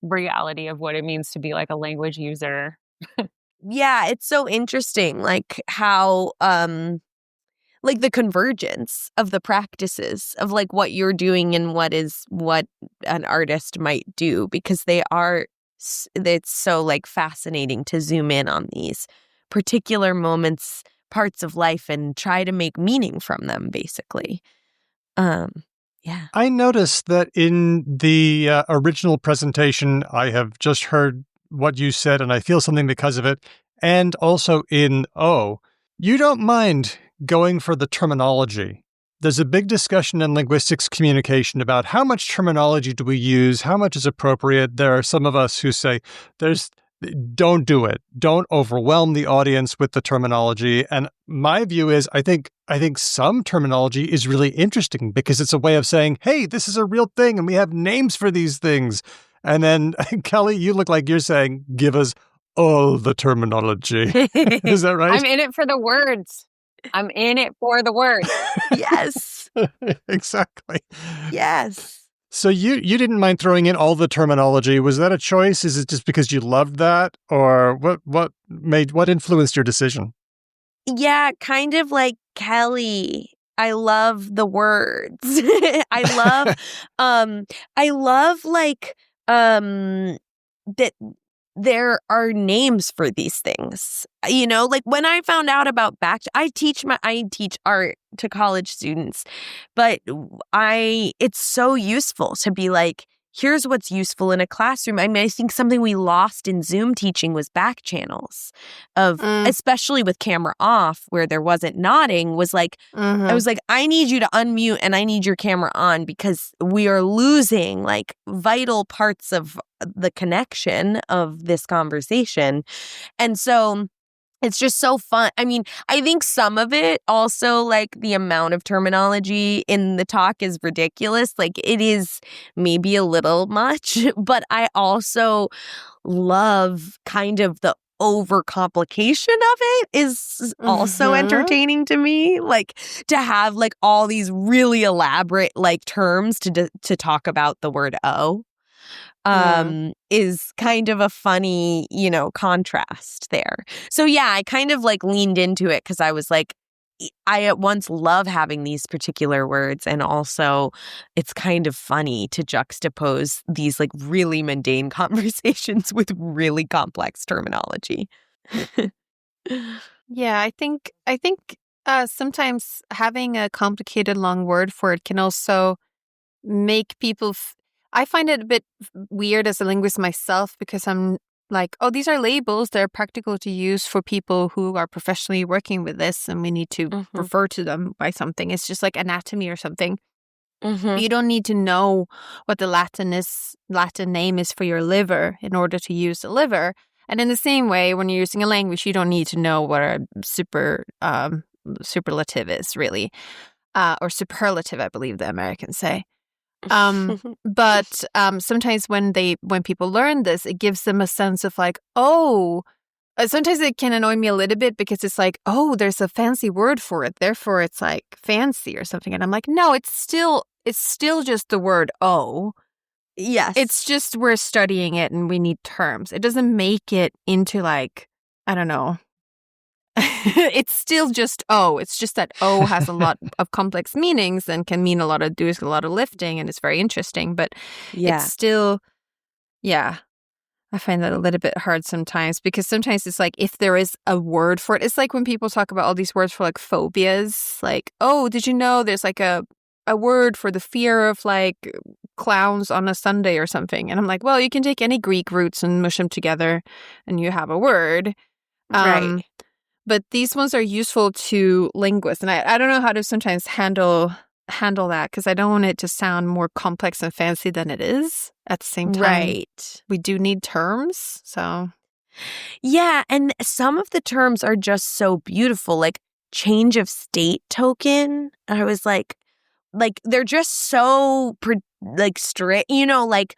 reality of what it means to be like a language user. Yeah, it's so interesting, like how like the convergence of the practices of like what you're doing and what an artist might do, because it's so like fascinating to zoom in on these particular moments, parts of life, and try to make meaning from them, basically. I noticed that in the original presentation, I have just heard what you said, and I feel something because of it. And also in O, you don't mind going for the terminology. There's a big discussion in linguistics communication about how much terminology do we use, how much is appropriate. There are some of us who say, don't do it. Don't overwhelm the audience with the terminology. And my view is, I think some terminology is really interesting because it's a way of saying, hey, this is a real thing and we have names for these things. And then, Kelly, you look like you're saying, give us all the terminology. Is that right? I'm in it for the words. I'm in it for the words. Yes. Exactly. Yes. So you didn't mind throwing in all the terminology. Was that a choice? Is it just because you loved that? Or what influenced your decision? Yeah, kind of like Kelly. I love the words. I love like that there are names for these things. You know, like when I found out about I teach art to college students, but it's so useful to be like, here's what's useful in a classroom. I mean, I think something we lost in Zoom teaching was back channels especially with camera off where there wasn't nodding was like, I was like, I need you to unmute and I need your camera on because we are losing like vital parts of the connection of this conversation. And so it's just so fun. I mean, I think some of it also, like the amount of terminology in the talk is ridiculous. Like it is maybe a little much, but I also love kind of the overcomplication of it is also entertaining to me. Like to have like all these really elaborate like terms to talk about the word "oh." Is kind of a funny, contrast there. So yeah, I kind of like leaned into it because I was like, I at once love having these particular words, and also it's kind of funny to juxtapose these like really mundane conversations with really complex terminology. Yeah, I think sometimes having a complicated long word for it can also make people I find it a bit weird as a linguist myself because I'm like, oh, these are labels. They're practical to use for people who are professionally working with this, and we need to refer to them by something. It's just like anatomy or something. You don't need to know what the Latin name is for your liver in order to use the liver. And in the same way, when you're using a language, you don't need to know what a superlative is, really, or superlative, I believe the Americans say. But sometimes when people learn this, it gives them a sense of like, oh, sometimes it can annoy me a little bit because it's like, oh, there's a fancy word for it, therefore it's like fancy or something. And I'm like, no, it's still just the word oh. Yes. It's just we're studying it and we need terms. It doesn't make it into like, I don't know. It's still just oh. It's just that oh has a lot of complex meanings and can mean a lot of lifting, and it's very interesting. But it's still, I find that a little bit hard sometimes because sometimes it's like if there is a word for it, it's like when people talk about all these words for like phobias, like oh, did you know there's like a word for the fear of like clowns on a Sunday or something? And I'm like, well, you can take any Greek roots and mush them together, and you have a word, right? But these ones are useful to linguists. And I don't know how to sometimes handle that because I don't want it to sound more complex and fancy than it is. At the same time, right. We do need terms. So, yeah. And some of the terms are just so beautiful, like change of state token. I was like they're just so straight, like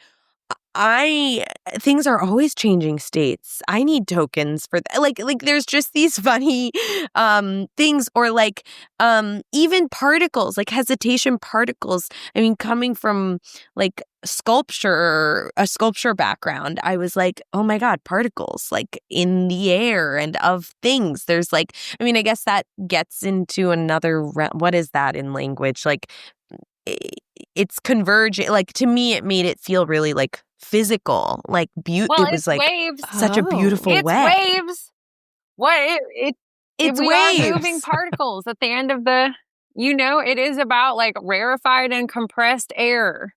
things are always changing states. I need tokens for that. Like there's just these funny things, or like even particles, like hesitation particles. I mean, coming from like a sculpture background, I was like, oh my God, particles like in the air and of things. There's like, I mean, I guess that gets into another what is that in language? Like it's converging. Like to me, it made it feel really like physical, like Well, it was like waves. such a beautiful It's way. waves. What It's we waves. are moving particles at the end of the. It is about like rarefied and compressed air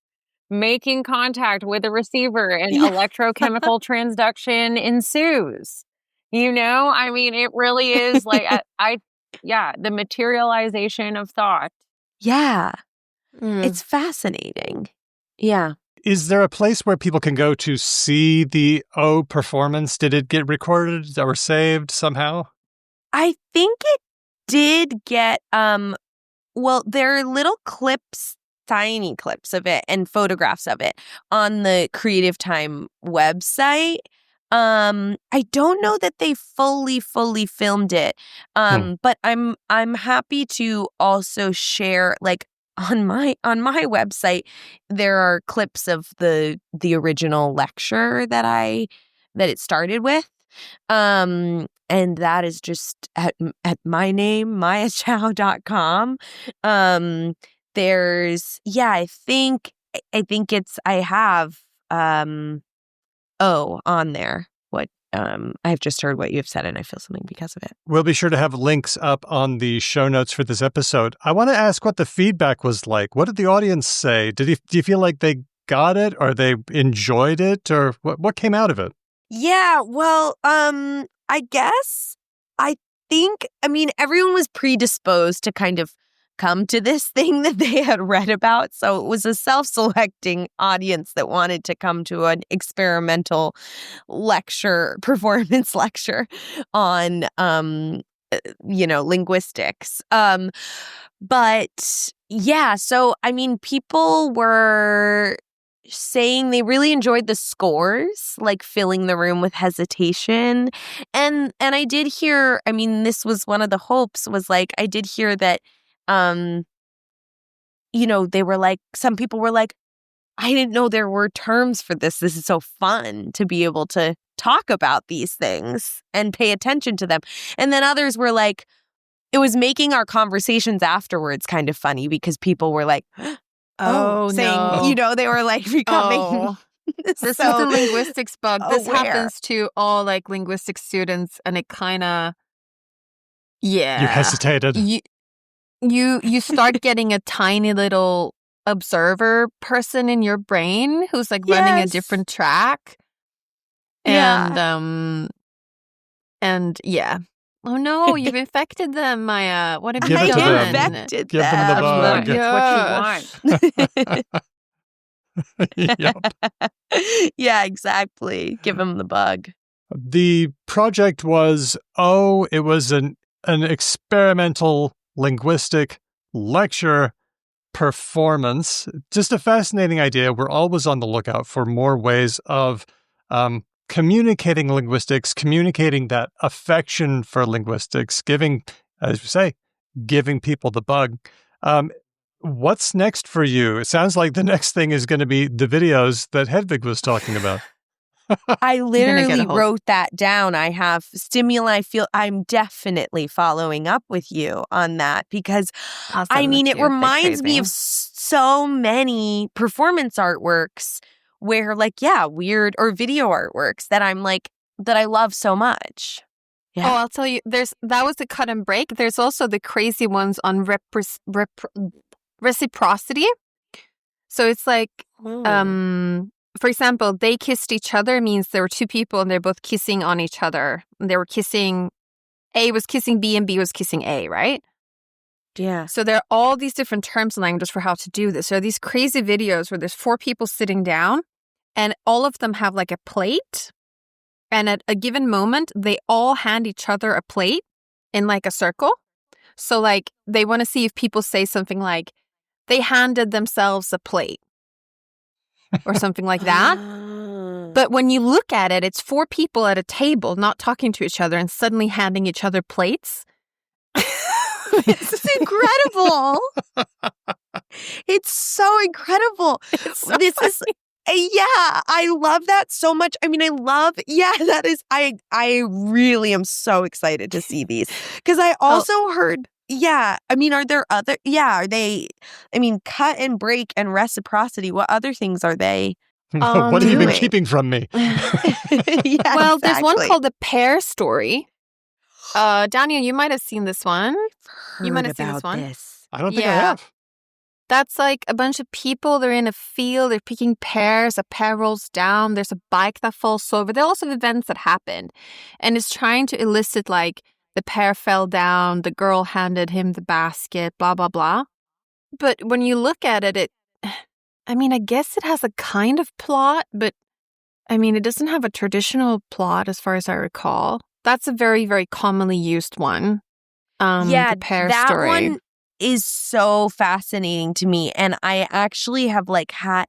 making contact with a receiver, and electrochemical transduction ensues. I mean, it really is like the materialization of thought. Yeah. It's fascinating. Yeah. Is there a place where people can go to see the O performance? Did it get recorded or saved somehow? I think it did get, well, there are little clips, tiny clips of it and photographs of it on the Creative Time website. I don't know that they fully filmed it. But I'm happy to also share, like, on my website there are clips of the original lecture that it started with. And that is just at my name, maiachao.com. There's, I think it's, I have, on there. I've just heard what you've said and I feel something because of it. We'll be sure to have links up on the show notes for this episode. I want to ask what the feedback was like. What did the audience say? Do you feel like they got it or they enjoyed it, or what came out of it? Yeah, well, I guess everyone was predisposed to kind of come to this thing that they had read about. So it was a self-selecting audience that wanted to come to an experimental performance lecture on, linguistics. But yeah, so, people were saying they really enjoyed the scores, like filling the room with hesitation. And I did hear, this was one of the hopes, was like, I did hear that, they were like, some people were like, I didn't know there were terms for this. This is so fun to be able to talk about these things and pay attention to them. And then others were like, it was making our conversations afterwards kind of funny because people were like, saying, they were like becoming. This is the linguistics bug. This happens to all like linguistics students, and it kind of, You hesitated. You start getting a tiny little observer person in your brain who's like running a different track. And yeah. Oh no, you've infected them, Maia. What have you done? Infected Give them the bug. That's what you want. Yep. Yeah, exactly. Give them the bug. The project was, it was an experimental linguistic lecture performance. Just a fascinating idea. We're always on the lookout for more ways of communicating linguistics, communicating that affection for linguistics, giving, as you say, giving people the bug. What's next for you? It sounds like the next thing is going to be the videos that Hedvig was talking about. I literally wrote that down. I have stimuli. I'm definitely following up with you on that because, it reminds me of so many performance artworks where, like, weird or video artworks that I'm like, that I love so much. Yeah. Oh, I'll tell you, that was the cut and break. There's also the crazy ones on reciprocity. So it's like, for example, they kissed each other means there were two people and they're both kissing on each other. And they were kissing, A was kissing B and B was kissing A, right? Yeah. So there are all these different terms and languages for how to do this. There are these crazy videos where there's 4 people sitting down and all of them have like a plate. And at a given moment, they all hand each other a plate in like a circle. So like they want to see if people say something like, they handed themselves a plate. Or something like that. But when you look at it, it's 4 people at a table not talking to each other and suddenly handing each other plates. It's incredible. It's so incredible. It's so this funny. is I love that so much. That is, I really am so excited to see these because I also heard. Yeah. Are there other, are they, cut and break and reciprocity. What other things are they? What have you been keeping from me? Well, there's one called the pear story. Daniel, you might have seen this one. You might have seen this one. I don't think I have. That's like a bunch of people. They're in a field. They're picking pears. A pear rolls down. There's a bike that falls over. There are lots of events that happened. And it's trying to elicit like, the pear fell down, the girl handed him the basket, blah, blah, blah. But when you look at it, I guess it has a kind of plot, but it doesn't have a traditional plot as far as I recall. That's a very, very commonly used one. The pear that story. One is so fascinating to me. And I actually have like had,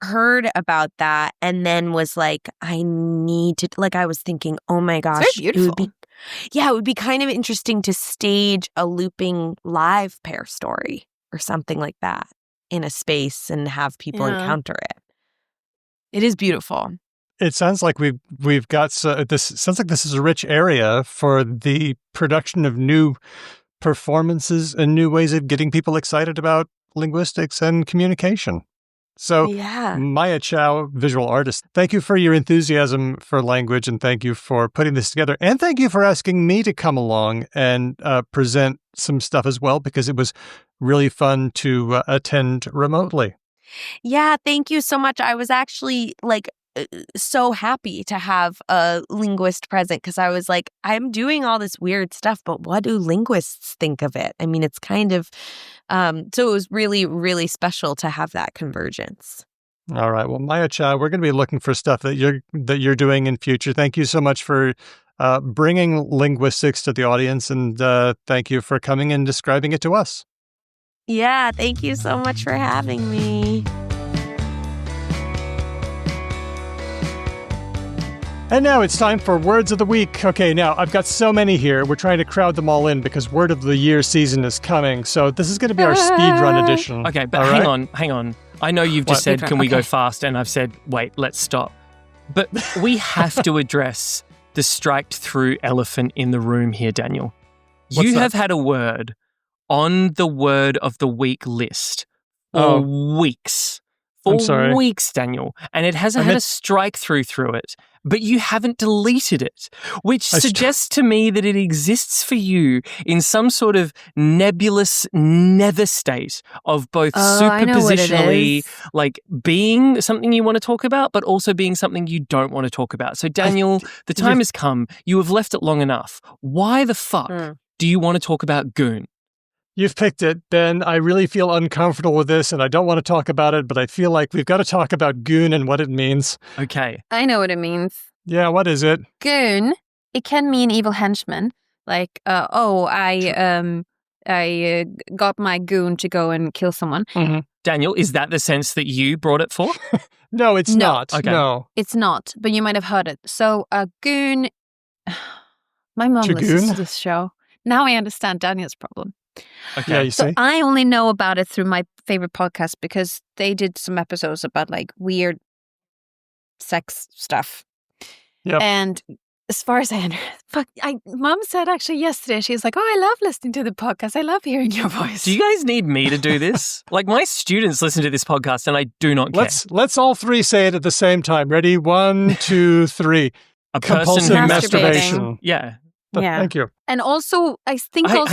heard about that and then was like, I need to, like, I was thinking, oh my gosh, It's very beautiful. it would be kind of interesting to stage a looping live pair story or something like that in a space and have people encounter it. It is beautiful. It sounds like we've got this. Sounds like this is a rich area for the production of new performances and new ways of getting people excited about linguistics and communication. So, Maia Chao, visual artist, thank you for your enthusiasm for language, and thank you for putting this together, and thank you for asking me to come along and present some stuff as well, because it was really fun to attend remotely. Yeah, thank you so much. I was actually so happy to have a linguist present because I was like, I'm doing all this weird stuff, but what do linguists think of it? I mean, it's kind of, so it was really, really special to have that convergence. All right. Well, Maia Chao, we're going to be looking for stuff that you're doing in future. Thank you so much for bringing linguistics to the audience, and thank you for coming and describing it to us. Yeah, thank you so much for having me. And now it's time for Words of the Week. Okay, now I've got so many here. We're trying to crowd them all in because Word of the Year season is coming. So this is going to be our speed run edition. Okay, but hang on. I know you've just said, can we go fast? And I've said, wait, let's stop. But we have to address the striked through elephant in the room here, Daniel. You have had a word on the Word of the Week list for weeks. I'm sorry. Weeks, Daniel. And it hasn't had a strike through it. But you haven't deleted it, which suggests to me that it exists for you in some sort of nebulous nether state of both superpositionally, like being something you want to talk about, but also being something you don't want to talk about. So, Daniel, the time has come. You have left it long enough. Why the fuck do you want to talk about goon? You've picked it, Ben. I really feel uncomfortable with this, and I don't want to talk about it, but I feel like we've got to talk about goon and what it means. Okay. I know what it means. Yeah, what is it? Goon. It can mean evil henchman. Like, I got my goon to go and kill someone. Mm-hmm. Daniel, is that the sense that you brought it for? No, it's not. Okay. No. It's not, but you might have heard it. So, goon... My mom listens to this show. Now I understand Daniel's problem. Okay. Yeah, you so see? I only know about it through my favorite podcast because they did some episodes about like weird sex stuff. Yep. And as far as I understand, Mom said actually yesterday, she was like, "Oh, I love listening to the podcast. I love hearing your voice." Do you guys need me to do this? Like, my students listen to this podcast and I do not care. Let's all three say it at the same time. Ready? 1, 2, 3. Compulsive masturbation. Yeah. Yeah. Thank you. And also, I think Hang on.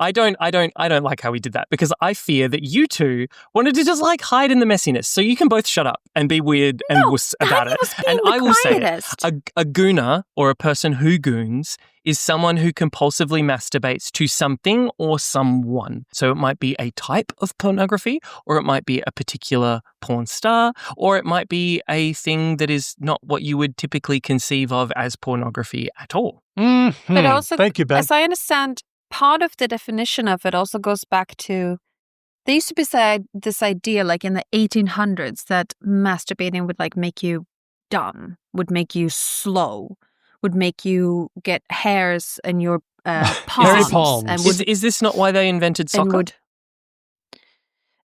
I don't like how we did that because I fear that you two wanted to just like hide in the messiness, so you can both shut up and be weird and wuss about it. And I will say, a gooner or a person who goons is someone who compulsively masturbates to something or someone. So it might be a type of pornography, or it might be a particular porn star, or it might be a thing that is not what you would typically conceive of as pornography at all. Mm-hmm. But also, thank you, Ben. As I understand, part of the definition of it also goes back to, there used to be this idea like in the 1800s that masturbating would like make you dumb, would make you slow, would make you get hairs in your palms. palms. Is this not why they invented soccer?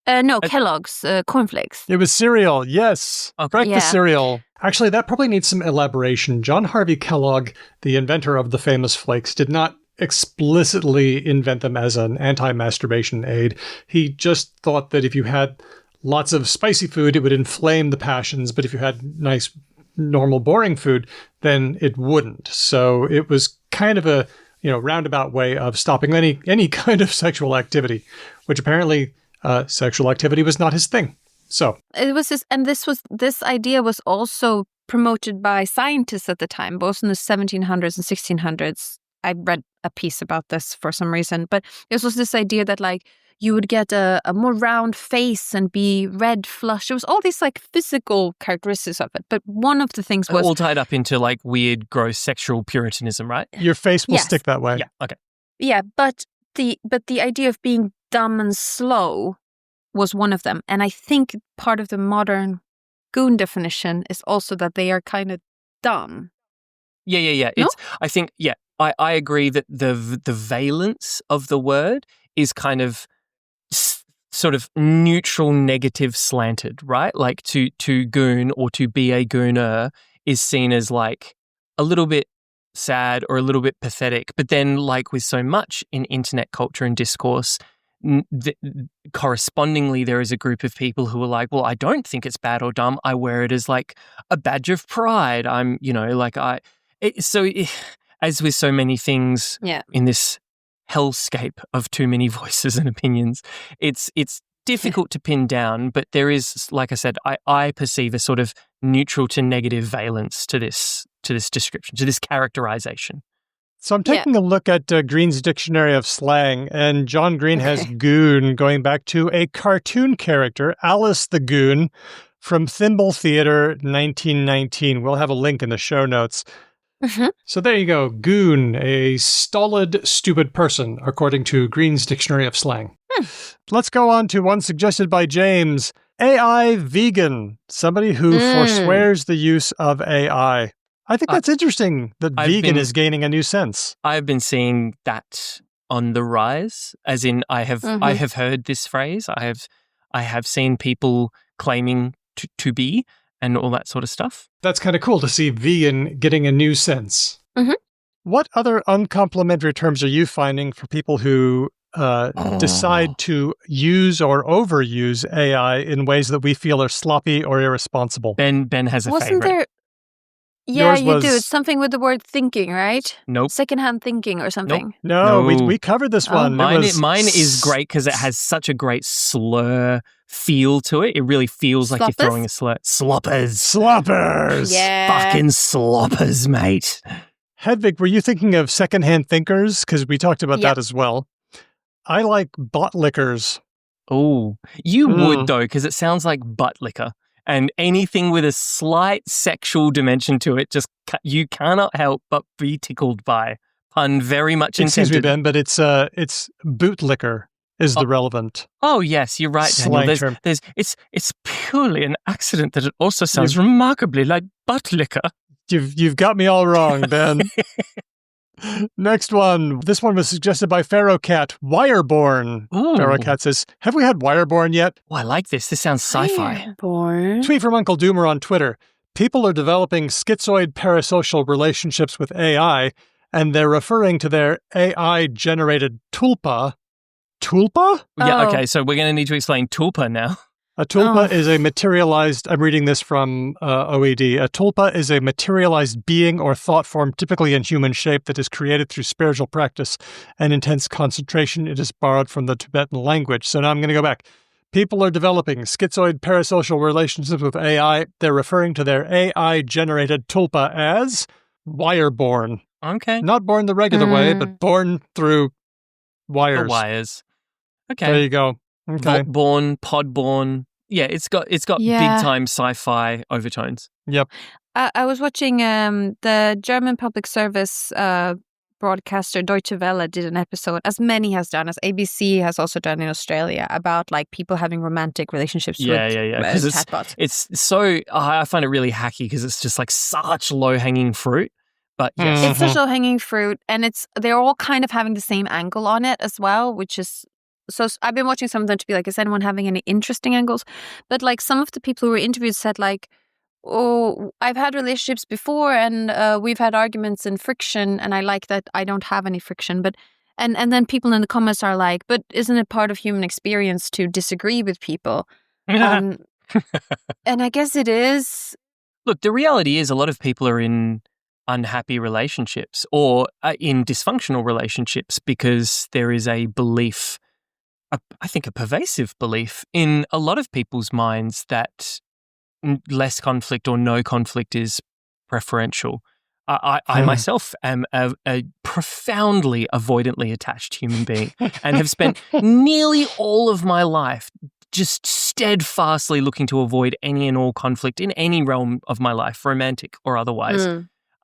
No, Kellogg's cornflakes. It was cereal, yes. Breakfast cereal. Actually, that probably needs some elaboration. John Harvey Kellogg, the inventor of the famous flakes, did not explicitly invent them as an anti-masturbation aid. He just thought that if you had lots of spicy food, it would inflame the passions, but if you had nice, normal, boring food, then it wouldn't. So it was kind of a roundabout way of stopping any kind of sexual activity, which apparently sexual activity was not his thing. So it was this idea was also promoted by scientists at the time, both in the 1700s and 1600s. I read a piece about this for some reason, but it was this idea that like you would get a more round face and be red flushed. It was all these like physical characteristics of it. But one of the things was all tied up into like weird, gross sexual puritanism, right? Your face will stick that way. Yeah. Okay. Yeah, but the idea of being dumb and slow was one of them. And I think part of the modern goon definition is also that they are kind of dumb. Yeah. No? I think, I agree that the valence of the word is kind of sort of neutral, negative, slanted, right? Like to goon or to be a gooner is seen as like a little bit sad or a little bit pathetic. But then, like with so much in internet culture and discourse, correspondingly, there is a group of people who are like, well, I don't think it's bad or dumb. I wear it as like a badge of pride. I'm, as with so many things in this hellscape of too many voices and opinions, it's difficult to pin down, but there is, like I said, I perceive a sort of neutral to negative valence to this description, to this characterization. So I'm taking a look at Green's Dictionary of Slang, and John Green has goon going back to a cartoon character, Alice the Goon, from Thimble Theater 1919. We'll have a link in the show notes. Mm-hmm. So there you go. Goon, a stolid, stupid person, according to Green's Dictionary of Slang. Let's go on to one suggested by James. AI vegan, somebody who forswears the use of AI. I think that's interesting that vegan is gaining a new sense. I've been seeing that on the rise, as in I have heard this phrase. I have seen people claiming to be and all that sort of stuff. That's kind of cool to see vegan getting a new sense. Mm-hmm. What other uncomplimentary terms are you finding for people who decide to use or overuse AI in ways that we feel are sloppy or irresponsible? Ben has a favorite. There? Yeah, you do. It's something with the word thinking, right? Nope. Secondhand thinking or something. No. We covered this one. Mine is great because it has such a great slur feel to it. It really feels like you're throwing a slur. Sloppers. Yeah. Fucking sloppers, mate. Hedvig, were you thinking of secondhand thinkers? Because we talked about that as well. I like butt lickers. Oh, you would though, because it sounds like butt liquor. And anything with a slight sexual dimension to it, just you cannot help but be tickled by. Pun very much intended. Excuse me, Ben, but it's bootlicker is the relevant. Oh yes, you're right, Daniel. Term. It's purely an accident that it also sounds remarkably like butt liquor. You've got me all wrong, Ben. Next one. This one was suggested by Pharaoh Cat. Wireborn. Pharaoh Cat says, have we had Wireborn yet? Oh, I like this. This sounds sci-fi. Wireborn. Tweet from Uncle Doomer on Twitter. People are developing schizoid parasocial relationships with AI, and they're referring to their AI-generated tulpa. Tulpa? Yeah, okay, so we're going to need to explain tulpa now. A tulpa is a materialized, I'm reading this from OED, a tulpa is a materialized being or thought form typically in human shape that is created through spiritual practice and intense concentration. It is borrowed from the Tibetan language. So now I'm going to go back. People are developing schizoid parasocial relationships with AI. They're referring to their AI-generated tulpa as wireborn. Okay. Not born the regular way, but born through wires. The wires. Okay. There you go. Okay. Vault-born, pod-born. Yeah, it's got big-time sci-fi overtones. Yep. I was watching the German public service broadcaster Deutsche Welle did an episode, as many has done, as ABC has also done in Australia, about like people having romantic relationships with chatbots. It's so, I find it really hacky because it's just like such low-hanging fruit. But yes. It's such low-hanging fruit, and they're all kind of having the same angle on it as well, which is... So I've been watching some of them to be like, is anyone having any interesting angles? But like some of the people who were interviewed said like, oh, I've had relationships before and we've had arguments and friction, and I like that I don't have any friction. But and then people in the comments are like, but isn't it part of human experience to disagree with people? And I guess it is. Look, the reality is a lot of people are in unhappy relationships or in dysfunctional relationships because there is a belief, I think a pervasive belief in a lot of people's minds that less conflict or no conflict is preferential. I myself am a profoundly avoidantly attached human being and have spent nearly all of my life just steadfastly looking to avoid any and all conflict in any realm of my life, romantic or otherwise.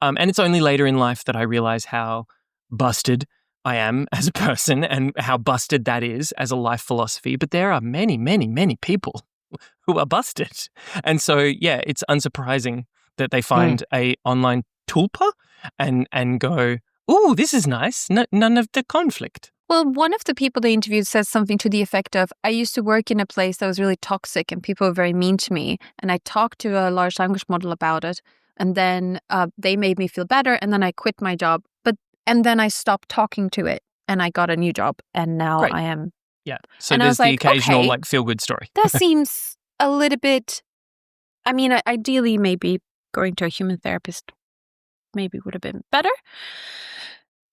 And it's only later in life that I realize how busted I am as a person and how busted that is as a life philosophy, but there are many, many, many people who are busted. And so, yeah, it's unsurprising that they find a online tulpa and go, ooh, this is nice. None of the conflict. Well, one of the people they interviewed says something to the effect of, I used to work in a place that was really toxic and people were very mean to me. And I talked to a large language model about it. And then they made me feel better. And then I quit my job. And then I stopped talking to it and I got a new job. And now I am. Yeah. So and there's the occasional okay, like feel-good story. That seems a little bit, I mean, ideally maybe going to a human therapist maybe would have been better.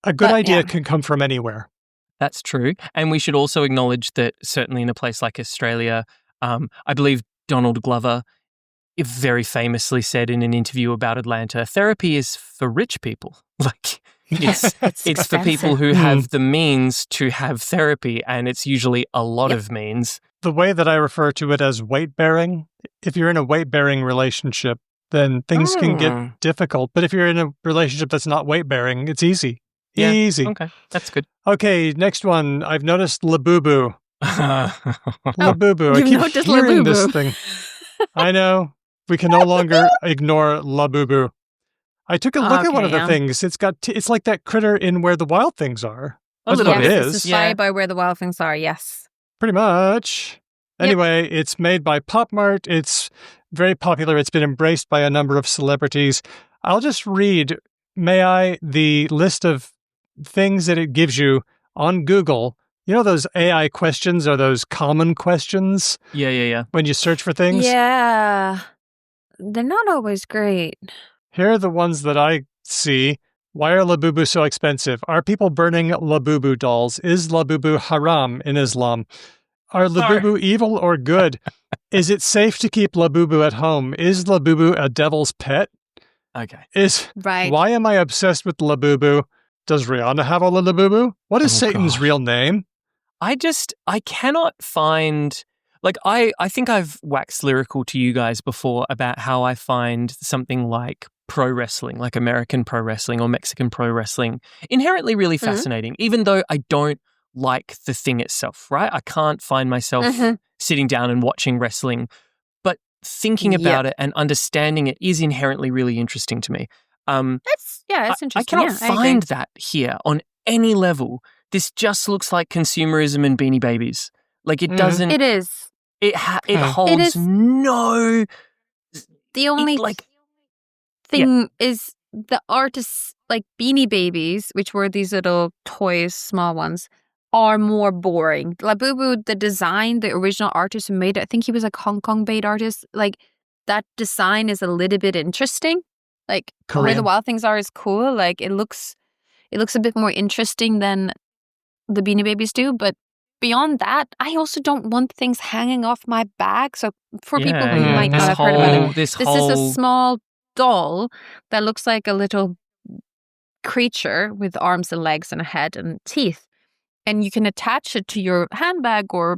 A good idea can come from anywhere. That's true. And we should also acknowledge that certainly in a place like Australia, I believe Donald Glover very famously said in an interview about Atlanta, therapy is for rich people. Like it's for people who have the means to have therapy, and it's usually a lot of means. The way that I refer to it as weight-bearing, if you're in a weight-bearing relationship, then things can get difficult. But if you're in a relationship that's not weight-bearing, it's easy. Yeah. Easy. Okay, that's good. Okay, next one. I've noticed Labubu. Labubu. You've I keep noticed hearing Labubu. this thing. I know. We can no longer ignore Labubu. I took a look at one of the things. It's got. It's like that critter in Where the Wild Things Are. That's what it is. It's inspired by Where the Wild Things Are, yes. Pretty much. Anyway, it's made by Pop Mart. It's very popular. It's been embraced by a number of celebrities. I'll just read, the list of things that it gives you on Google. You know those AI questions or those common questions? Yeah. When you search for things? Yeah. They're not always great. Here are the ones that I see. Why are Labubu so expensive? Are people burning Labubu dolls? Is Labubu haram in Islam? Are Labubu evil or good? Is it safe to keep Labubu at home? Is Labubu a devil's pet? Okay. Why am I obsessed with Labubu? Does Rihanna have a Labubu? What is Satan's real name? I cannot find, like, I think I've waxed lyrical to you guys before about how I find something like pro wrestling, like American pro wrestling or Mexican pro wrestling, inherently really fascinating, even though I don't like the thing itself, right? I can't find myself sitting down and watching wrestling, but thinking about it and understanding it is inherently really interesting to me. It's interesting. I cannot find that here on any level. This just looks like consumerism and Beanie Babies. Like it doesn't. It is. It holds no. The only thing is the artists, like Beanie Babies, which were these little toys, small ones, are more boring. Labubu, the design, the original artist who made it, I think he was like Hong Kong-based artist. Like that design is a little bit interesting. Like Where the Wild Things Are is cool. Like it looks a bit more interesting than the Beanie Babies do. But beyond that, I also don't want things hanging off my back. So for people who might not have heard about it, this is a small doll that looks like a little creature with arms and legs and a head and teeth. And you can attach it to your handbag or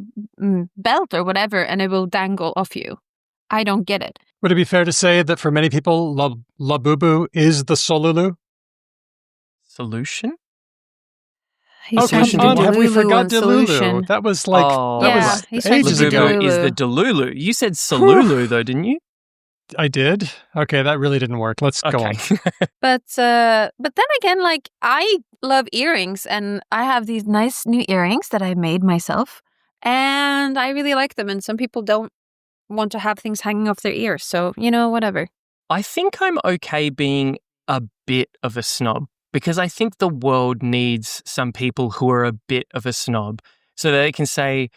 belt or whatever, and it will dangle off you. I don't get it. Would it be fair to say that for many people, Labubu is the Solulu? Solution? Oh, come on, have we forgot Delulu? That was like, was ages ago. Labubu is the Delulu. You said Solulu though, didn't you? I did? Okay, that really didn't work. Let's go on. But then again, like, I love earrings, and I have these nice new earrings that I made myself, and I really like them, and some people don't want to have things hanging off their ears, so, whatever. I think I'm okay being a bit of a snob, because I think the world needs some people who are a bit of a snob, so that they can say,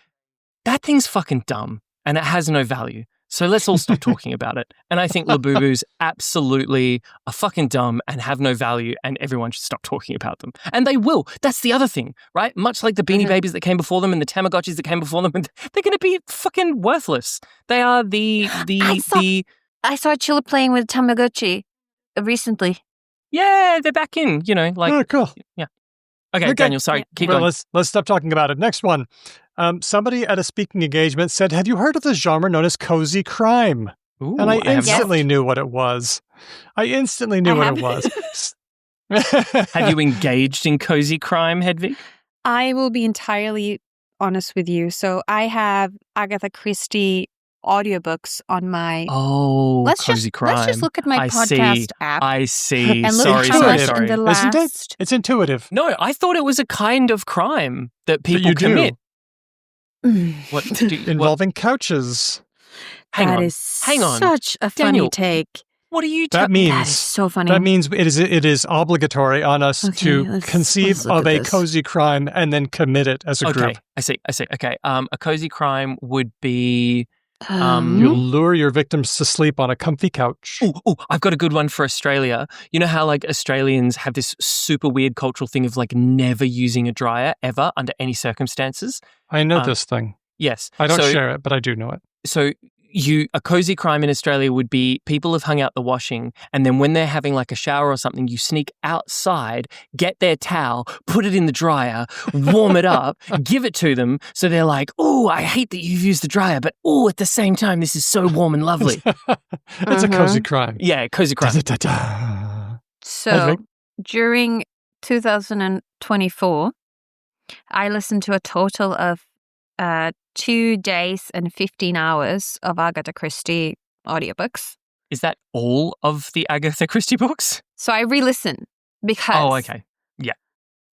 that thing's fucking dumb, and it has no value. So let's all stop talking about it. And I think Labubu's absolutely are fucking dumb and have no value, and everyone should stop talking about them. And they will. That's the other thing, right? Much like the Beanie Babies that came before them and the Tamagotchis that came before them, they're going to be fucking worthless. They are I saw Chilla playing with Tamagotchi recently. Yeah, they're back in, Oh, cool. Yeah. Okay, Daniel, sorry. Keep going. Let's stop talking about it. Next one. Somebody at a speaking engagement said, have you heard of the genre known as cozy crime? Ooh, and I instantly knew what it was. Have you engaged in cozy crime, Hedvig? I will be entirely honest with you. So I have Agatha Christie audiobooks on my. Cozy crime. Let's just look at my I podcast see. app. I see. And look Sorry. how much Sorry. in the Isn't it? last. It's intuitive. No, I thought it was a kind of crime that people you do. commit. What Involving couches. Hang That on. is Hang on. such a funny Daniel, take. What are you That means That is so funny. That means it is obligatory on us Okay, to let's conceive look of at a this. cozy crime and then commit it as a Okay, group. I see. Okay, a cozy crime would be. You lure your victims to sleep on a comfy couch. Oh, I've got a good one for Australia. You know how like Australians have this super weird cultural thing of like never using a dryer ever under any circumstances? I know this thing. Yes. I don't share it, but I do know it. So a cozy crime in Australia would be people have hung out the washing, and then when they're having like a shower or something, you sneak outside, get their towel, put it in the dryer, warm it up, give it to them. So they're like, "Oh, I hate that you've used the dryer, but at the same time, this is so warm and lovely." It's a cozy crime. Yeah, cozy crime. Da-da-da-da. So Hedvig? during 2024, I listened to a total of 2 days and 15 hours of Agatha Christie audiobooks. Is that all of the Agatha Christie books? So I re-listened because Oh, okay. Yeah.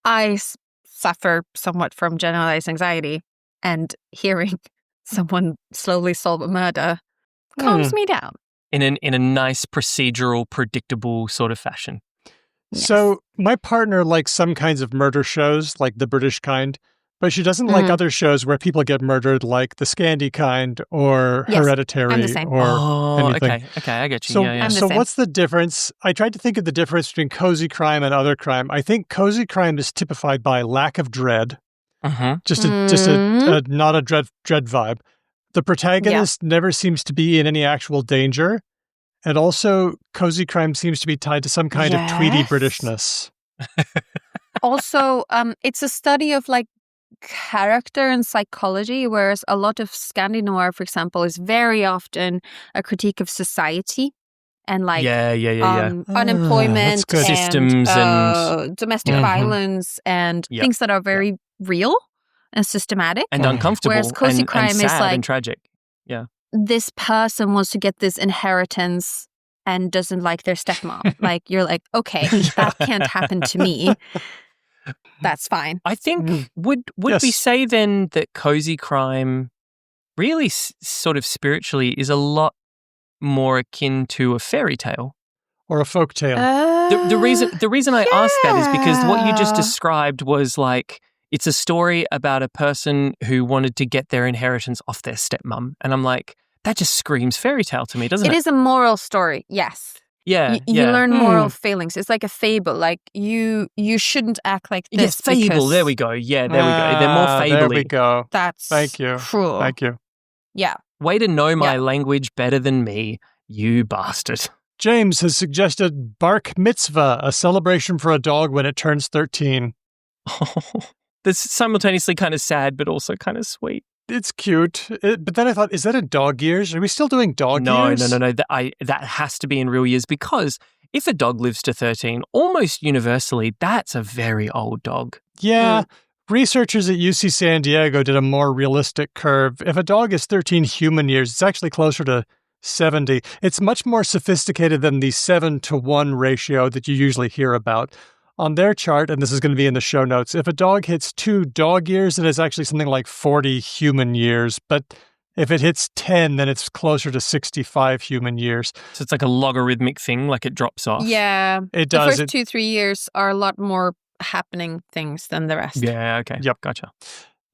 I suffer somewhat from generalized anxiety, and hearing someone slowly solve a murder calms me down. In a nice procedural, predictable sort of fashion. So my partner likes some kinds of murder shows, like the British kind, but she doesn't like other shows where people get murdered, like the Scandi kind or Yes, Hereditary I'm the same. or anything. Okay, I get you. So, yeah. I'm the so same. what's the difference? I tried to think of the difference between cozy crime and other crime. I think cozy crime is typified by lack of dread, just a not a dread vibe. The protagonist never seems to be in any actual danger, and also cozy crime seems to be tied to some kind of Tweety Britishness. Also, it's a study of like character and psychology, whereas a lot of Scandi noir, for example, is very often a critique of society and like unemployment, that's good. Systems and domestic violence and things that are very real and systematic and uncomfortable. Whereas cozy and crime sad is like and tragic. Yeah. This person wants to get this inheritance and doesn't like their stepmom. Like you're like, okay, that can't happen to me. That's fine. I think would we say then that cozy crime really sort of spiritually is a lot more akin to a fairy tale or a folk tale. The reason I asked that is because what you just described was like it's a story about a person who wanted to get their inheritance off their stepmom, and I'm like, that just screams fairy tale to me, doesn't it? It is a moral story, yes. Yeah, you learn moral failings. It's like a fable. Like you shouldn't act like this. Yes, fable. There we go. Yeah, there we go. They're more fable-y. There we go. That's Thank you. Cruel. Thank you. Yeah. Way to know my language better than me, you bastard. James has suggested Bark Mitzvah, a celebration for a dog when it turns 13. That's simultaneously kind of sad, but also kind of sweet. It's cute. But then I thought, is that in dog years? Are we still doing dog years? No. That has to be in real years, because if a dog lives to 13, almost universally, that's a very old dog. Yeah. Researchers at UC San Diego did a more realistic curve. If a dog is 13 human years, it's actually closer to 70. It's much more sophisticated than the 7-to-1 ratio that you usually hear about. On their chart, and this is going to be in the show notes, if a dog hits 2 dog years, it is actually something like 40 human years. But if it hits 10, then it's closer to 65 human years. So it's like a logarithmic thing, like it drops off. Yeah. It does. The first 2-3 years are a lot more happening things than the rest. Yeah, okay. Yep. Gotcha.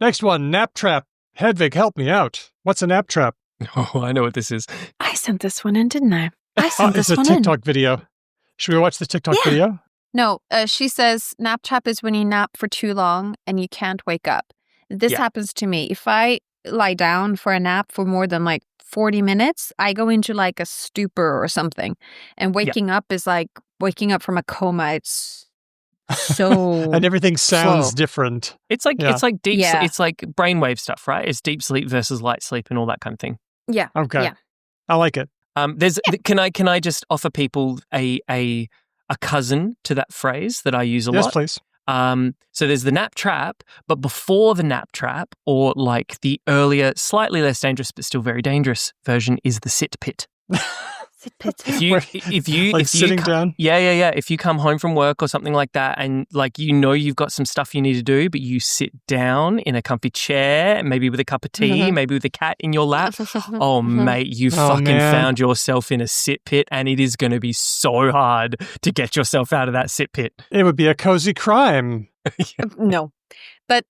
Next one, nap trap. Hedvig, help me out. What's a nap trap? Oh, I know what this is. I sent this one in, didn't I? I sent this one in. It's a TikTok video. Should we watch the TikTok video? No, she says nap trap is when you nap for too long and you can't wake up. This happens to me. If I lie down for a nap for more than like 40 minutes, I go into like a stupor or something. And waking up is like waking up from a coma. It's so and everything sounds different. It's like deep it's like brainwave stuff, right? It's deep sleep versus light sleep and all that kind of thing. Yeah. Okay. Yeah. I like it. Can I just offer people a a cousin to that phrase that I use a Yes, lot. please. So there's the nap trap, but before the nap trap, or like the earlier, slightly less dangerous but still very dangerous version, is the sit pit. If you sitting down. Yeah. If you come home from work or something like that, and like you've got some stuff you need to do, but you sit down in a comfy chair, maybe with a cup of tea, maybe with a cat in your lap. Oh, mate, you fucking found yourself in a sit pit, and it is going to be so hard to get yourself out of that sit pit. It would be a cozy crime. No, but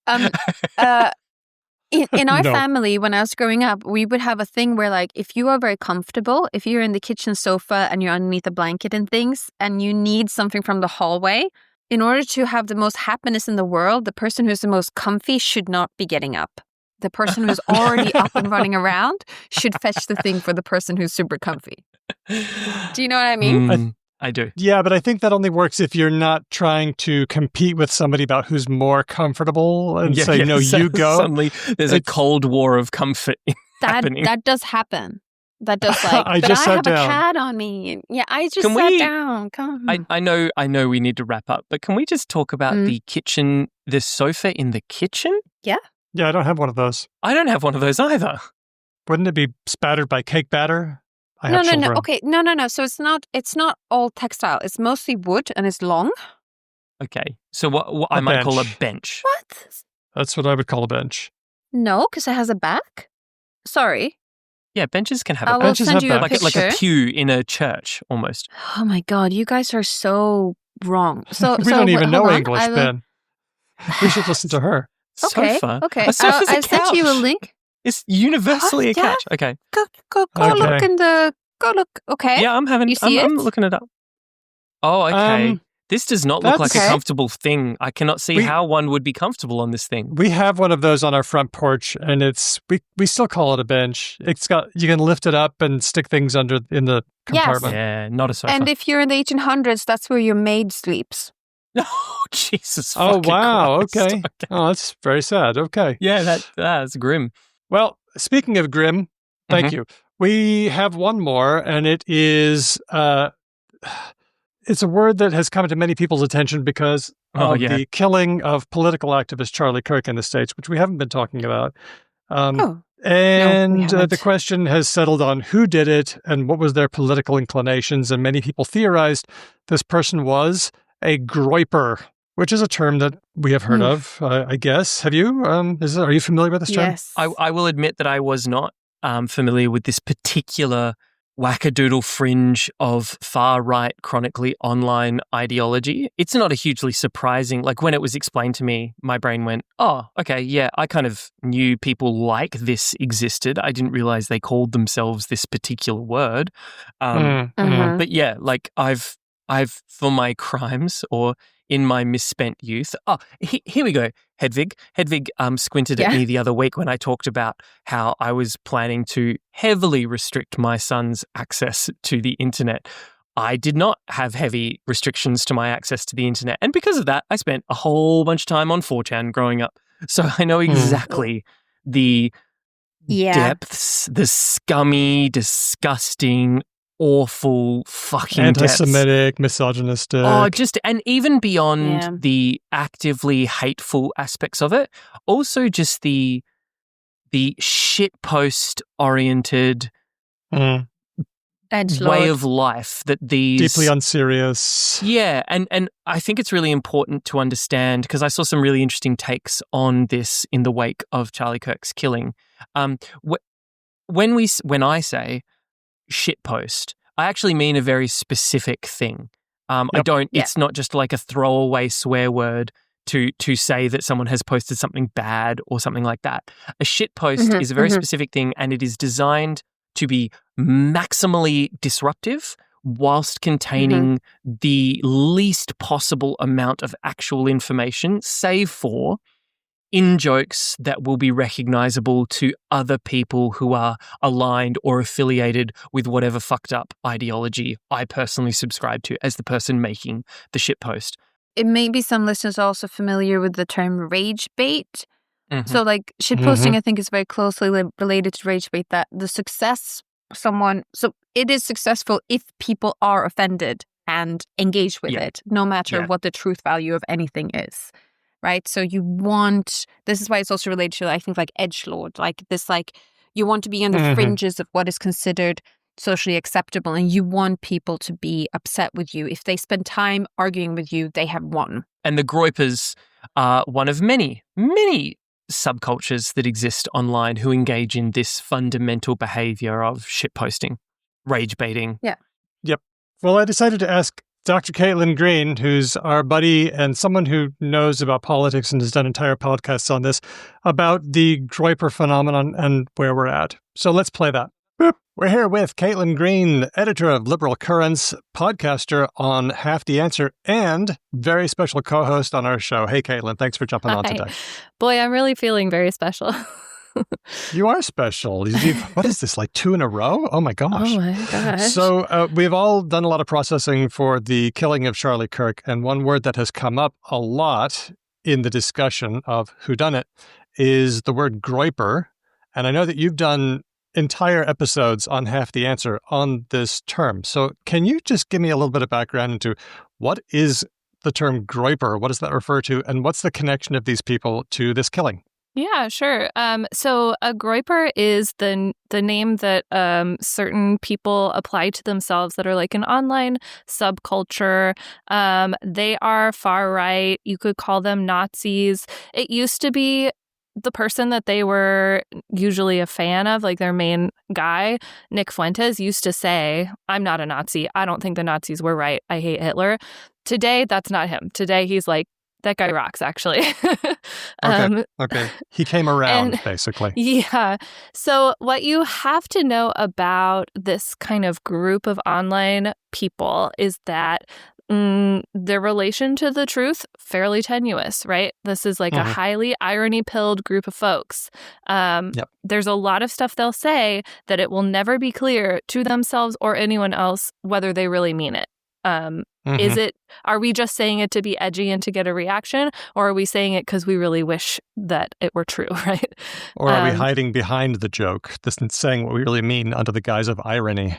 in our family, when I was growing up, we would have a thing where, like, if you are very comfortable, if you're in the kitchen sofa and you're underneath a blanket and things, and you need something from the hallway, in order to have the most happiness in the world, the person who's the most comfy should not be getting up. The person who's already up and running around should fetch the thing for the person who's super comfy. Do you know what I mean? I do. Yeah, but I think that only works if you're not trying to compete with somebody about who's more comfortable and say, no, so you go. Suddenly there's a cold war of comfort happening. That does happen. That does, like, I but just I sat have down. a cat on me. Yeah, I just sat down. Come. I know we need to wrap up, but can we just talk about the kitchen, the sofa in the kitchen? Yeah. Yeah, I don't have one of those. I don't have one of those either. Wouldn't it be spattered by cake batter? No. Okay, no. So it's not all textile. It's mostly wood and it's long. Okay, so what I might call a bench. What? That's what I would call a bench. No, because it has a back. Sorry. Yeah, benches can have a I will bench. send you a picture. Like a pew in a church, almost. Oh my God, you guys are so wrong. So we don't even know hold on. English, Ben. We should listen to her. Sofa. Okay. A sofa's a I sent you a couch. link. It's universally a couch. Okay. Go Okay. look in the. Go look. Okay. Yeah, I'm looking it up. Oh, okay. This does not look like a comfortable thing. I cannot see how one would be comfortable on this thing. We have one of those on our front porch, and we still call it a bench. You can lift it up and stick things in the compartment. Yeah, not a sofa. And if you're in the 1800s, that's where your maid sleeps. Oh, Jesus. Oh, wow. Christ. Okay. Oh, that's very sad. Okay. Yeah, that's grim. Well, speaking of grim, thank you. We have one more, and it is it's a word that has come to many people's attention because of the killing of political activist Charlie Kirk in the States, which we haven't been talking about. The question has settled on who did it and what was their political inclinations, and many people theorized this person was a groyper, which is a term that we have heard of, I guess. Have you? Are you familiar with this term? Yes. I will admit that I was not familiar with this particular wackadoodle fringe of far-right, chronically online ideology. It's not a hugely surprising, like when it was explained to me, my brain went, oh, okay, yeah, I kind of knew people like this existed. I didn't realize they called themselves this particular word. But yeah, like I've for my crimes or in my misspent youth. Oh, here we go. Hedvig squinted at me the other week when I talked about how I was planning to heavily restrict my son's access to the internet. I did not have heavy restrictions to my access to the internet. And because of that, I spent a whole bunch of time on 4chan growing up. So I know exactly the depths, the scummy, disgusting, awful fucking anti-Semitic, misogynistic. Oh, and even beyond the actively hateful aspects of it, also just the shitpost oriented way of life that these deeply unserious. Yeah, and I think it's really important to understand because I saw some really interesting takes on this in the wake of Charlie Kirk's killing. When I say shitpost, I actually mean a very specific thing. It's not just like a throwaway swear word to say that someone has posted something bad or something like that. A shitpost is a very specific thing, and it is designed to be maximally disruptive whilst containing the least possible amount of actual information, save for in-jokes that will be recognizable to other people who are aligned or affiliated with whatever fucked up ideology I personally subscribe to as the person making the shitpost. It may be some listeners are also familiar with the term rage bait. So like shitposting, I think, is very closely related to rage bait, that the success so it is successful if people are offended and engage with it, no matter what the truth value of anything is. Right. So this is why it's also related to, I think, like edgelord, like this, like you want to be on the fringes of what is considered socially acceptable, and you want people to be upset with you. If they spend time arguing with you, they have won. And the groypers are one of many, many subcultures that exist online who engage in this fundamental behavior of shitposting, rage baiting. Yeah. Yep. Well, I decided to ask Dr. Caitlin Green, who's our buddy and someone who knows about politics and has done entire podcasts on this, about the groyper phenomenon and where we're at. So let's play that. Boop. We're here with Caitlin Green, editor of Liberal Currents, podcaster on Half the Answer, and very special co-host on our show. Hey, Caitlin, thanks for jumping on today. Boy, I'm really feeling very special. You are special. What is this, like 2 in a row? Oh, my gosh. Oh, my gosh. So we've all done a lot of processing for the killing of Charlie Kirk, and one word that has come up a lot in the discussion of whodunit is the word groyper. And I know that you've done entire episodes on Half the Answer on this term. So can you just give me a little bit of background into what is the term groyper? What does that refer to? And what's the connection of these people to this killing? Yeah, sure. So a groyper is the name that certain people apply to themselves that are like an online subculture. They are far right. You could call them Nazis. It used to be the person that they were usually a fan of, like their main guy, Nick Fuentes, used to say, I'm not a Nazi. I don't think the Nazis were right. I hate Hitler. Today, that's not him. Today, he's like, that guy rocks, actually. Okay. He came around, basically. Yeah. So what you have to know about this kind of group of online people is that their relation to the truth, fairly tenuous, right? This is like a highly irony-pilled group of folks. There's a lot of stuff they'll say that it will never be clear to themselves or anyone else whether they really mean it. Are we just saying it to be edgy and to get a reaction, or are we saying it because we really wish that it were true, right? Or are we hiding behind the joke, saying what we really mean under the guise of irony?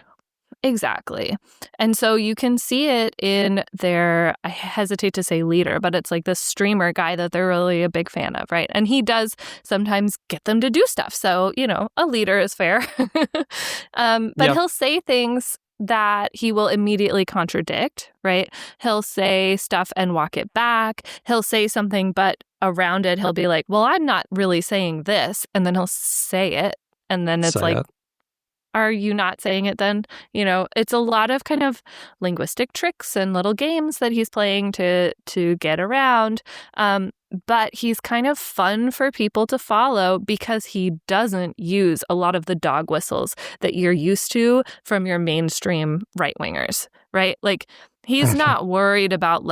Exactly. And so you can see it in their, I hesitate to say leader, but it's like this streamer guy that they're really a big fan of, right? And he does sometimes get them to do stuff. So, a leader is fair. But he'll say things that he will immediately contradict, right? He'll say stuff and walk it back. He'll say something, but around it, he'll be like, well, I'm not really saying this. And then he'll say it. And then it's are you not saying it then? It's a lot of kind of linguistic tricks and little games that he's playing to get around. But he's kind of fun for people to follow because he doesn't use a lot of the dog whistles that you're used to from your mainstream right-wingers, right? Like, he's not worried about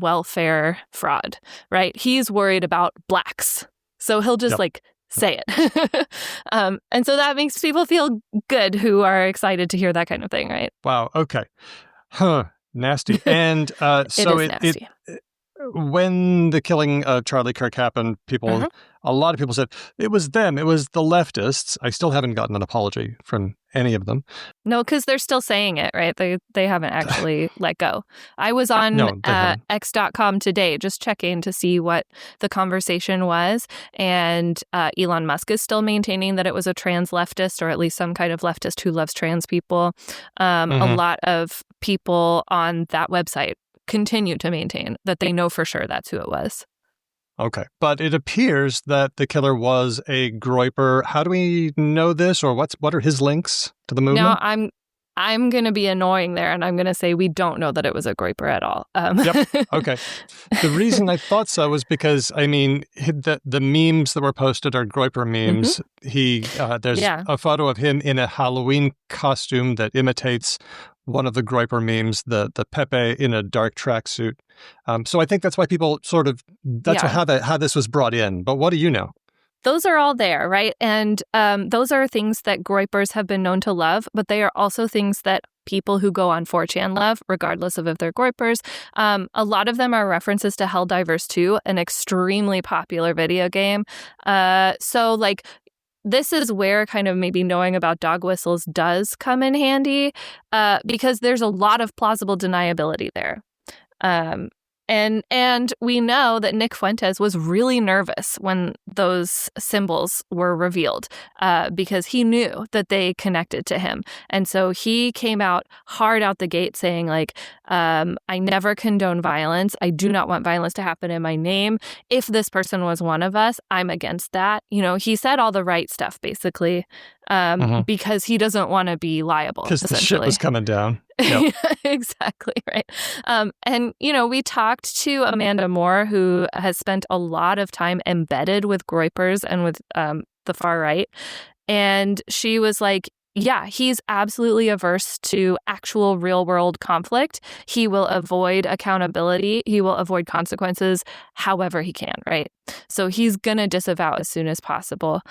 welfare fraud, right? He's worried about blacks. So he'll just say it. And so that makes people feel good who are excited to hear that kind of thing, right? Wow. Okay. Nasty. And nasty. When the killing of Charlie Kirk happened, a lot of people said it was them. It was the leftists. I still haven't gotten an apology from any of them. No, because they're still saying it, right? They haven't actually let go. I was on X.com today just checking to see what the conversation was. And Elon Musk is still maintaining that it was a trans leftist, or at least some kind of leftist who loves trans people. A lot of people on that website continue to maintain that they know for sure that's who it was. Okay. But it appears that the killer was a groyper. How do we know this, or what are his links to the movement? No, I'm going to be annoying there, and I'm going to say we don't know that it was a groyper at all. Yep. Okay. The reason I thought so was because, the memes that were posted are groyper memes. There's a photo of him in a Halloween costume that imitates one of the groyper memes, the Pepe in a dark tracksuit. So I think that's why people how this was brought in. But what do you know? Those are all there, right? And those are things that groypers have been known to love, but they are also things that people who go on 4chan love, regardless of if they're groypers. A lot of them are references to Helldivers 2, an extremely popular video game. this is where kind of maybe knowing about dog whistles does come in handy, because there's a lot of plausible deniability there. And we know that Nick Fuentes was really nervous when those symbols were revealed, because he knew that they connected to him. And so he came out hard out the gate saying, like, I never condone violence. I do not want violence to happen in my name. If this person was one of us, I'm against that. You know, he said all the right stuff, basically, because he doesn't want to be liable. Because the shit was coming down. Yep. Exactly, right. And, you know, we talked to Amanda Moore, who has spent a lot of time embedded with groypers and with the far right. And she was like, yeah, he's absolutely averse to actual real world conflict. He will avoid accountability. He will avoid consequences however he can, right? So he's going to disavow as soon as possible,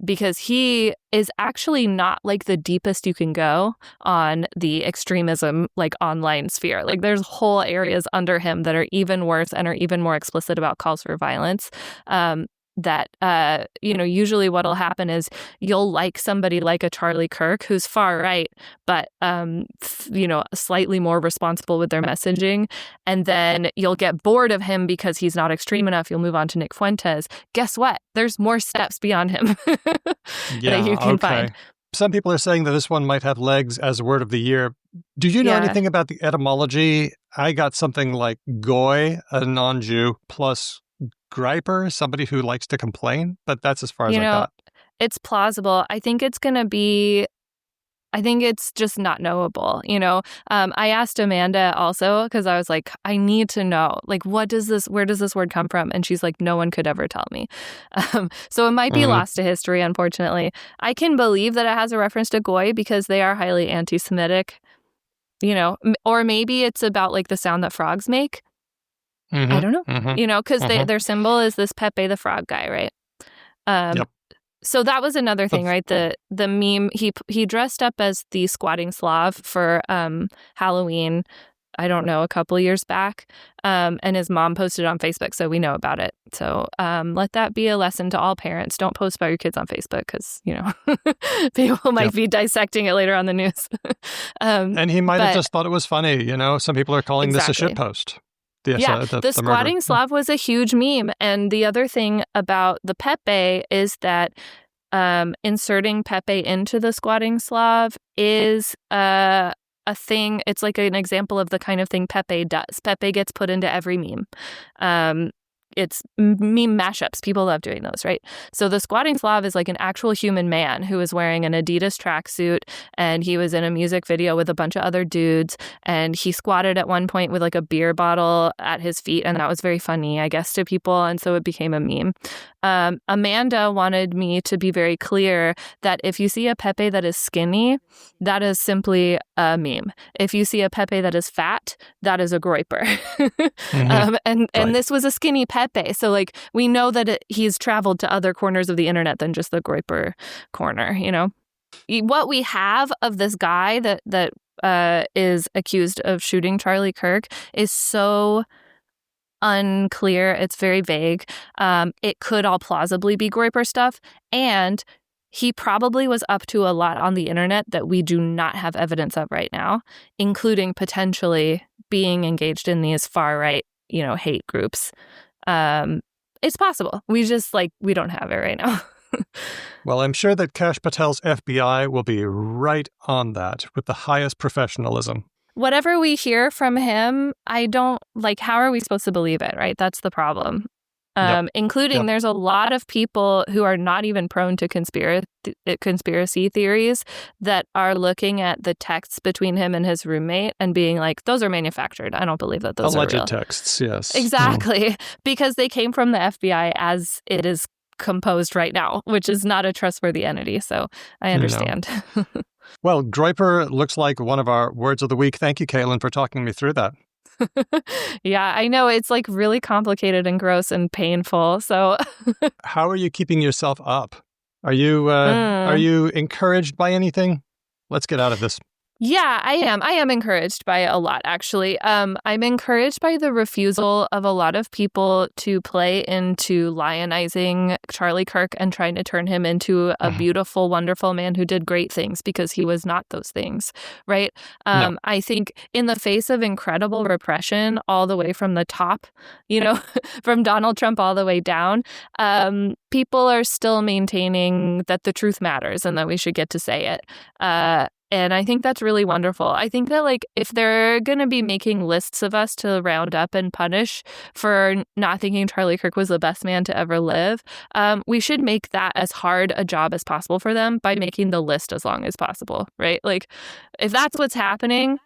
because he is actually not like the deepest you can go on the extremism, like online sphere. Like there's whole areas under him that are even worse and are even more explicit about calls for violence. That, you know, usually what'll happen is you'll like somebody like a Charlie Kirk who's far right, but, you know, slightly more responsible with their messaging. And then you'll get bored of him because he's not extreme enough. You'll move on to Nick Fuentes. Guess what? There's more steps beyond him that you can find. Some people are saying that this one might have legs as word of the year. Do you know anything about the etymology? I got something like goy, a non-Jew, plus groyper, somebody who likes to complain, but that's as far as I got. It's plausible. I think it's just not knowable. You know, I asked Amanda also, because I was like, I need to know, like, where does this word come from? And she's like, no one could ever tell me. So it might be lost to history, unfortunately. I can believe that it has a reference to goy because they are highly anti-Semitic, you know, or maybe it's about like the sound that frogs make. I don't know, you know, because their symbol is this Pepe the Frog guy, right? Yep. So that was another thing, right? The meme, he dressed up as the squatting Slav for Halloween, I don't know, a couple years back, and his mom posted it on Facebook, so we know about it. So let that be a lesson to all parents. Don't post about your kids on Facebook because, you know, people might be dissecting it later on the news. And he might have just thought it was funny, you know? Some people are calling this a shitpost. The squatting Slav was a huge meme. And the other thing about the Pepe is that inserting Pepe into the squatting Slav is a thing. It's like an example of the kind of thing Pepe does. Pepe gets put into every meme. It's meme mashups. People love doing those, right? So the squatting Slav is like an actual human man who is wearing an Adidas tracksuit, and he was in a music video with a bunch of other dudes, and he squatted at one point with like a beer bottle at his feet, and that was very funny, I guess, to people, and so it became a meme. Amanda wanted me to be very clear that if you see a Pepe that is skinny, that is simply a meme. If you see a Pepe that is fat, that is a groyper. And this was a skinny Pepe. So like we know that he's traveled to other corners of the internet than just the groyper corner, you know? What we have of this guy that is accused of shooting Charlie Kirk is so unclear. It's very vague. It could all plausibly be groyper stuff. And he probably was up to a lot on the internet that we do not have evidence of right now, including potentially being engaged in these far right, you know, hate groups. It's possible. We just we don't have it right now. Well, I'm sure that Kash Patel's FBI will be right on that with the highest professionalism. Whatever we hear from him, I don't how are we supposed to believe it, right? That's the problem. Including there's a lot of people who are not even prone to conspiracy theories that are looking at the texts between him and his roommate and being like, those are manufactured. I don't believe that those are real. Alleged texts, yes. Exactly. Because they came from the FBI as it is composed right now, which is not a trustworthy entity. So I understand. No. Well, groyper looks like one of our words of the week. Thank you, Caitlin, for talking me through that. Yeah, I know. It's really complicated and gross and painful. So how are you keeping yourself up? Are you encouraged by anything? Let's get out of this. Yeah, I am. I am encouraged by a lot, actually. I'm encouraged by the refusal of a lot of people to play into lionizing Charlie Kirk and trying to turn him into a beautiful, wonderful man who did great things, because he was not those things, right? No. I think in the face of incredible repression, all the way from the top, from Donald Trump all the way down, people are still maintaining that the truth matters and that we should get to say it. And I think that's really wonderful. I think that, like, if they're going to be making lists of us to round up and punish for not thinking Charlie Kirk was the best man to ever live, we should make that as hard a job as possible for them by making the list as long as possible, right? Like, if that's what's happening,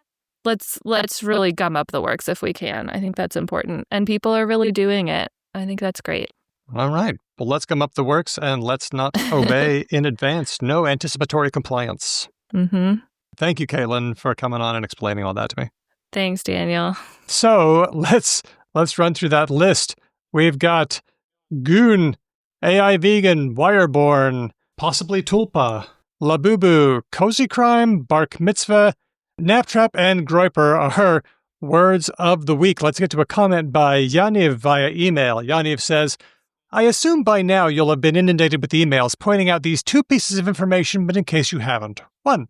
let's really gum up the works if we can. I think that's important. And people are really doing it. I think that's great. All right. Well, let's gum up the works and let's not obey in advance. No anticipatory compliance. Mm-hmm. Thank you, Caitlin, for coming on and explaining all that to me. Thanks, Daniel. So let's run through that list. We've got Goon, AI Vegan, Wireborn, possibly Tulpa, Labubu, Cozy Crime, Bark Mitzvah, Naptrap, and Groyper are words of the week. Let's get to a comment by Yaniv via email. Yaniv says, I assume by now you'll have been inundated with emails pointing out these two pieces of information, but in case you haven't. 1.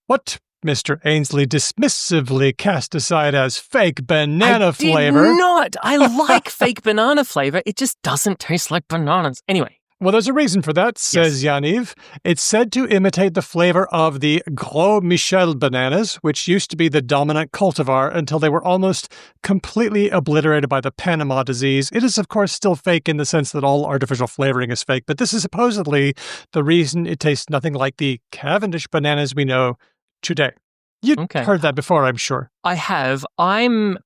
What Mr. Ainsley dismissively cast aside as fake banana flavor. I did not. I like fake banana flavor. It just doesn't taste like bananas. Anyway. Well, there's a reason for that, says Yaniv. It's said to imitate the flavor of the Gros Michel bananas, which used to be the dominant cultivar until they were almost completely obliterated by the Panama disease. It is, of course, still fake in the sense that all artificial flavoring is fake, but this is supposedly the reason it tastes nothing like the Cavendish bananas we know today. You've heard that before, I'm sure. I have. I'm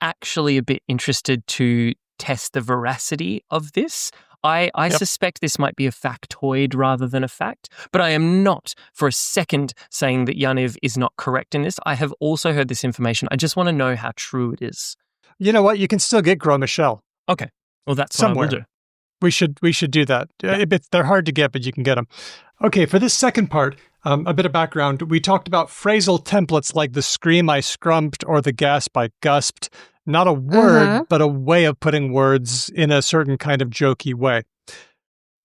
actually a bit interested to test the veracity of this. I suspect this might be a factoid rather than a fact, but I am not for a second saying that Yaniv is not correct in this. I have also heard this information. I just want to know how true it is. You know what? You can still get Gros Michel. Okay. Well, that's somewhere. What I will do. We should do that. Yeah. They're hard to get, but you can get them. Okay, for this second part, a bit of background. We talked about phrasal templates like the scream I scrumped or the gasp I gusped. Not a word, but a way of putting words in a certain kind of jokey way.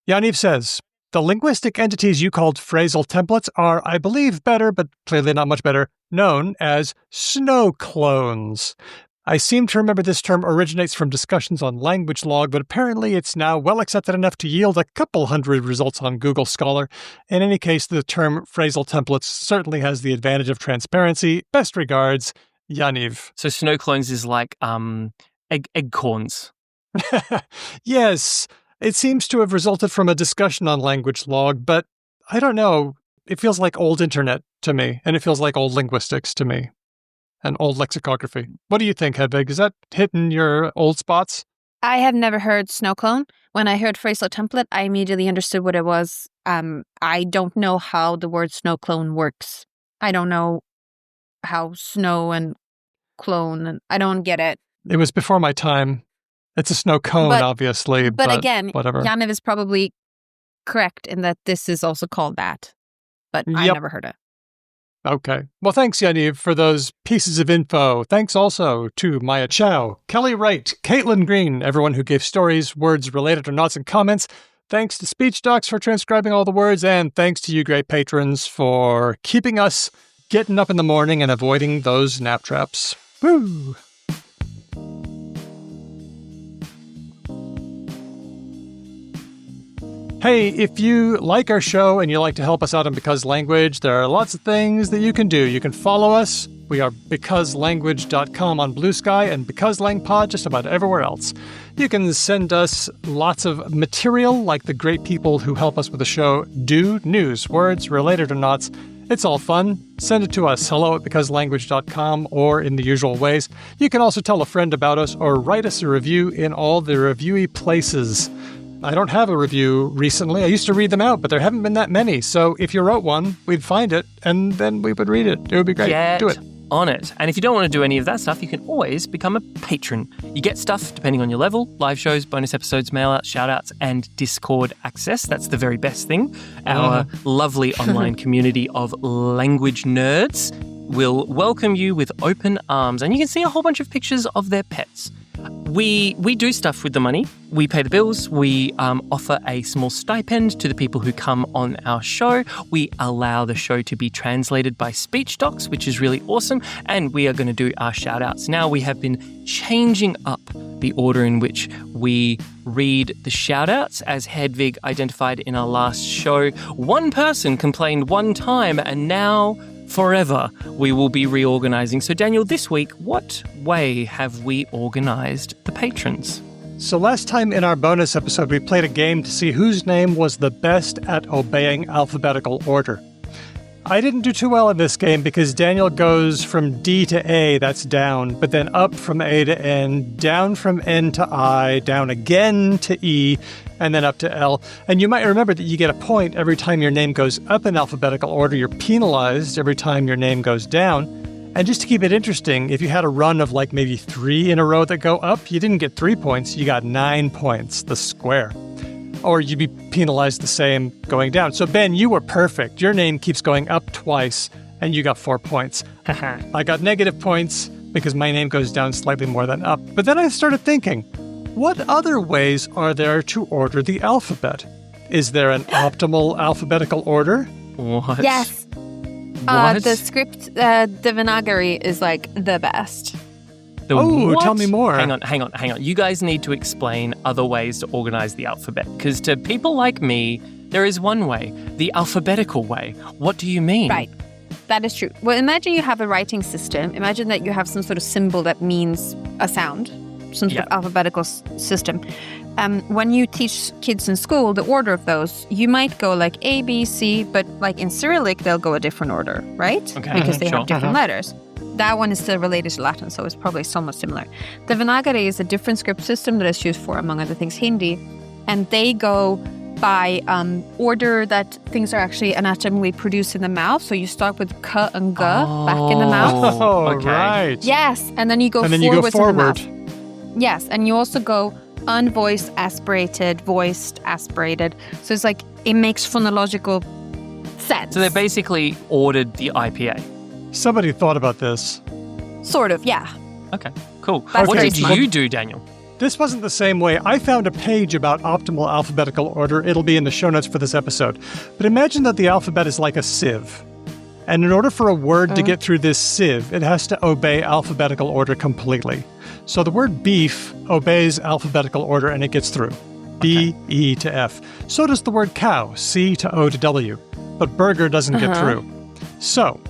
Yaniv says, the linguistic entities you called phrasal templates are, I believe, better, but clearly not much better, known as snow clones. I seem to remember this term originates from discussions on LanguageLog, but apparently it's now well accepted enough to yield a couple hundred results on Google Scholar. In any case, the term phrasal templates certainly has the advantage of transparency. Best regards, Yaniv. So snow clones is like eggcorns. Yes, it seems to have resulted from a discussion on LanguageLog, but I don't know. It feels like old internet to me, and it feels like old linguistics to me, and old lexicography. What do you think, Hedvig? Is that hitting your old spots? I have never heard snow clone. When I heard phrasal template, I immediately understood what it was. I don't know how the word snow clone works. I don't know how snow and clone, and I don't get it. It was before my time. It's a snow cone, obviously. But again, whatever. Yaniv is probably correct in that this is also called that. But I never heard it. Okay. Well, thanks, Yaniv, for those pieces of info. Thanks also to Maia Chao, Kelly Wright, Caitlin Green, everyone who gave stories, words related or nods and comments. Thanks to Speech Docs for transcribing all the words, and thanks to you great patrons for keeping us getting up in the morning and avoiding those nap traps. Woo! Hey, if you like our show and you like to help us out on Because Language, there are lots of things that you can do. You can follow us. We are becauselanguage.com on Blue Sky and BecauseLangPod just about everywhere else. You can send us lots of material like the great people who help us with the show do, news, words, related or nots. It's all fun. Send it to us, hello@becauselanguage.com, or in the usual ways. You can also tell a friend about us or write us a review in all the reviewy places. I don't have a review recently. I used to read them out, but there haven't been that many. So if you wrote one, we'd find it, and then we would read it. It would be great. Do it. on it. And if you don't want to do any of that stuff, you can always become a patron. You get stuff depending on your level, live shows, bonus episodes, mail-outs, shout-outs, and Discord access. That's the very best thing. Our lovely online community of language nerds will welcome you with open arms, and you can see a whole bunch of pictures of their pets. We do stuff with the money. We pay the bills. We offer a small stipend to the people who come on our show. We allow the show to be translated by speech docs, which is really awesome. And we are going to do our shout-outs. Now we have been changing up the order in which we read the shout-outs. As Hedvig identified in our last show, one person complained one time, and now forever we will be reorganizing. So Daniel, this week, what way have we organized the patrons? So last time in our bonus episode, we played a game to see whose name was the best at obeying alphabetical order. I didn't do too well in this game because Daniel goes from D to A, that's down, but then up from A to N, down from N to I, down again to E, and then up to L. And you might remember that you get a point every time your name goes up in alphabetical order. You're penalized every time your name goes down. And just to keep it interesting, if you had a run of like maybe 3 in a row that go up, you didn't get 3 points, you got 9 points, the square. Or you'd be penalized the same going down. So Ben, you were perfect. Your name keeps going up twice, and you got 4 points. I got negative points because my name goes down slightly more than up. But then I started thinking, what other ways are there to order the alphabet? Is there an optimal alphabetical order? What? Yes. What? The script, Devanagari is like the best. Tell me more. Hang on. You guys need to explain other ways to organize the alphabet. Because to people like me, there is one way, the alphabetical way. What do you mean? Right. That is true. Well, imagine you have a writing system. Imagine that you have some sort of symbol that means a sound, some sort of alphabetical system. When you teach kids in school the order of those, you might go like A, B, C, but like in Cyrillic, they'll go a different order, right? Okay. Because they have different letters. That one is still related to Latin, so it's probably somewhat similar. Devanagari is a different script system that is used for, among other things, Hindi, and they go by order that things are actually anatomically produced in the mouth. So you start with K and G back in the mouth. Oh, okay. right. Yes, and then you go forwards in the mouth. Yes, and you also go unvoiced, aspirated, voiced, aspirated. So it's like it makes phonological sense. So they basically ordered the IPA. Somebody thought about this. Sort of, yeah. Okay, cool. That's What very did smart. you do, Daniel? This wasn't the same way. I found a page about optimal alphabetical order. It'll be in the show notes for this episode. But imagine that the alphabet is like a sieve. And in order for a word to get through this sieve, it has to obey alphabetical order completely. So the word beef obeys alphabetical order and it gets through. B, E to F. So does the word cow, C to O to W. But burger doesn't get through. So,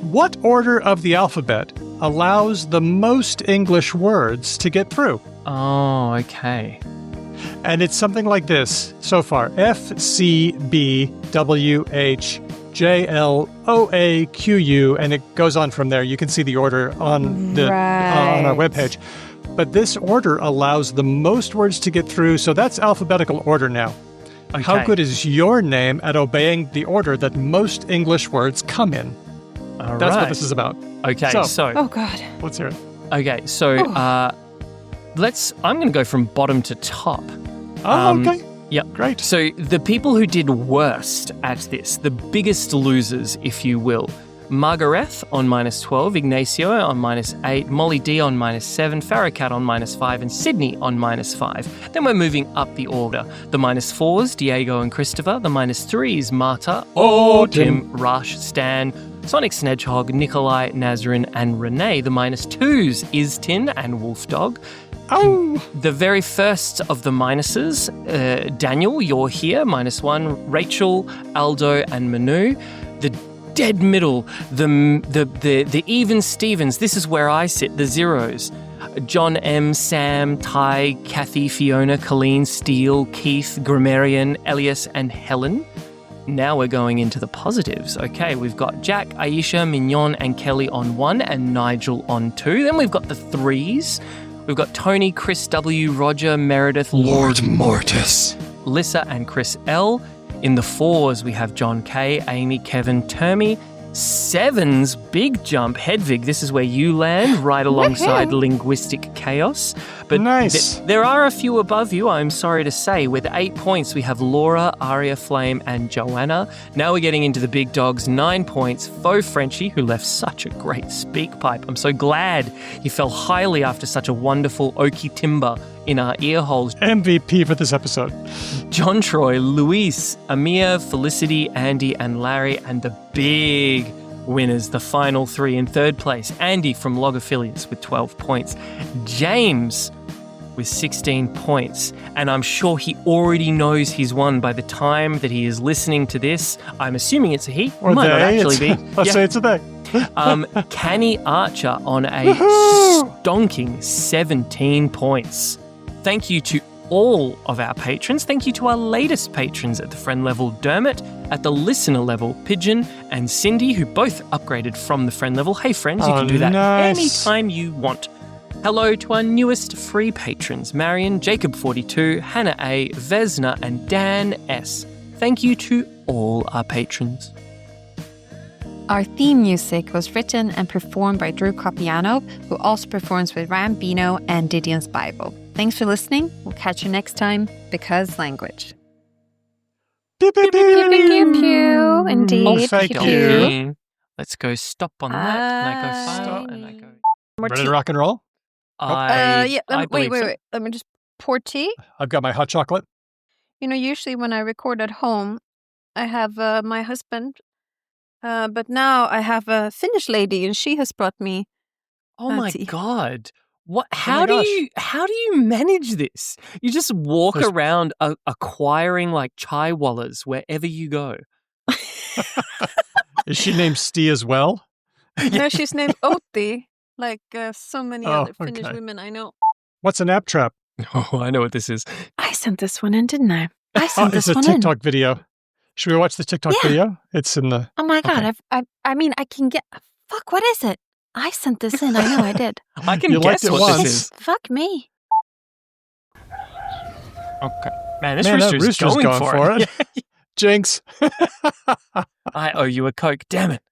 what order of the alphabet allows the most English words to get through? Oh, okay. And it's something like this so far. F, C, B, W, H, J, L, O, A, Q, U, and it goes on from there. You can see the order on on our webpage. But this order allows the most words to get through, so that's alphabetical order now. Okay. How good is your name at obeying the order that most English words come in? All That's right. what this is about. Okay, so Oh, God. Let's hear it. okay, so I'm going to go from bottom to top. Okay. Yep. Great. So the people who did worst at this, the biggest losers, if you will, Margareth on -12, Ignacio on -8, Molly D on -7, Farracat on -5, and Sydney on -5. Then we're moving up the order. The -4s, Diego and Christopher. The -3s, Marta, Tim, Rush, Stan, Sonic Snedgehog, Nikolai, Nazrin, and Renee. The -2s, Istin and Wolfdog. Oh! The very first of the minuses, Daniel, you're here, -1, Rachel, Aldo, and Manu. The dead middle, the even Stevens, this is where I sit, the zeros. John M, Sam, Ty, Kathy, Fiona, Colleen, Steele, Keith, Grammarian, Elias, and Helen. Now we're going into the positives. Okay, we've got Jack, Aisha, Mignon, and Kelly on 1, and Nigel on 2. Then we've got the 3s. We've got Tony, Chris W, Roger, Meredith, Lord Mortis, Lissa, and Chris L. In the 4s, we have John K, Amy, Kevin, Termy, 7's big jump. Hedvig, this is where you land, right alongside linguistic chaos. But nice. There are a few above you, I'm sorry to say. With 8 points, we have Laura, Aria Flame, and Joanna. Now we're getting into the big dogs. 9 points, Faux Frenchie, who left such a great speak pipe. I'm so glad he fell highly after such a wonderful oaky timber in our ear holes. MVP for this episode. John Troy, Luis, Amir, Felicity, Andy, and Larry, and the big winners, the final 3 in 3rd place. Andy from Log Affiliates with 12 points. James with 16 points. And I'm sure he already knows he's won by the time that he is listening to this. I'm assuming it's a he. Or might not they. actually be. Let's say it's a they. Canny Archer on a stonking 17 points. Thank you to all of our patrons. Thank you to our latest patrons at the friend level, Dermot, at the listener level, Pigeon, and Cindy, who both upgraded from the friend level. Hey friends, you can do that anytime you want. Hello to our newest free patrons, Marion, Jacob42, Hannah A, Vesna, and Dan S. Thank you to all our patrons. Our theme music was written and performed by Drew Copiano, who also performs with Rambino and Didion's Bible. Thanks for listening. We'll catch you next time, because language. Pew, pew, pew. Pew, pew, pew, pew. Indeed. Oh, thank Pew, you. pew. Let's go stop on that. And I go file and I go. Ready to rock and roll? I Wait. believe so. Let me just pour tea. I've got my hot chocolate. Usually when I record at home, I have my husband. But now I have a Finnish lady, and she has brought me. Oh my tea. God! What? my How do gosh. you manage this? You just walk around acquiring like chai wallas wherever you go. Is she named Stee as well? No, she's named Outti, like so many other Finnish okay. women I know. What's an app trap? Oh, I know what this is. I sent this one in, didn't I? I sent this it's a one TikTok video. Should we watch the TikTok video? It's in the... Oh my God! Okay. I mean, I can get. Fuck! What is it? I sent this in. I know I did. I can You liked guess it what once. this is. Fuck me. Okay, man, this Man, that rooster's rooster's going gone for it. Jinx. I owe you a Coke. Damn it.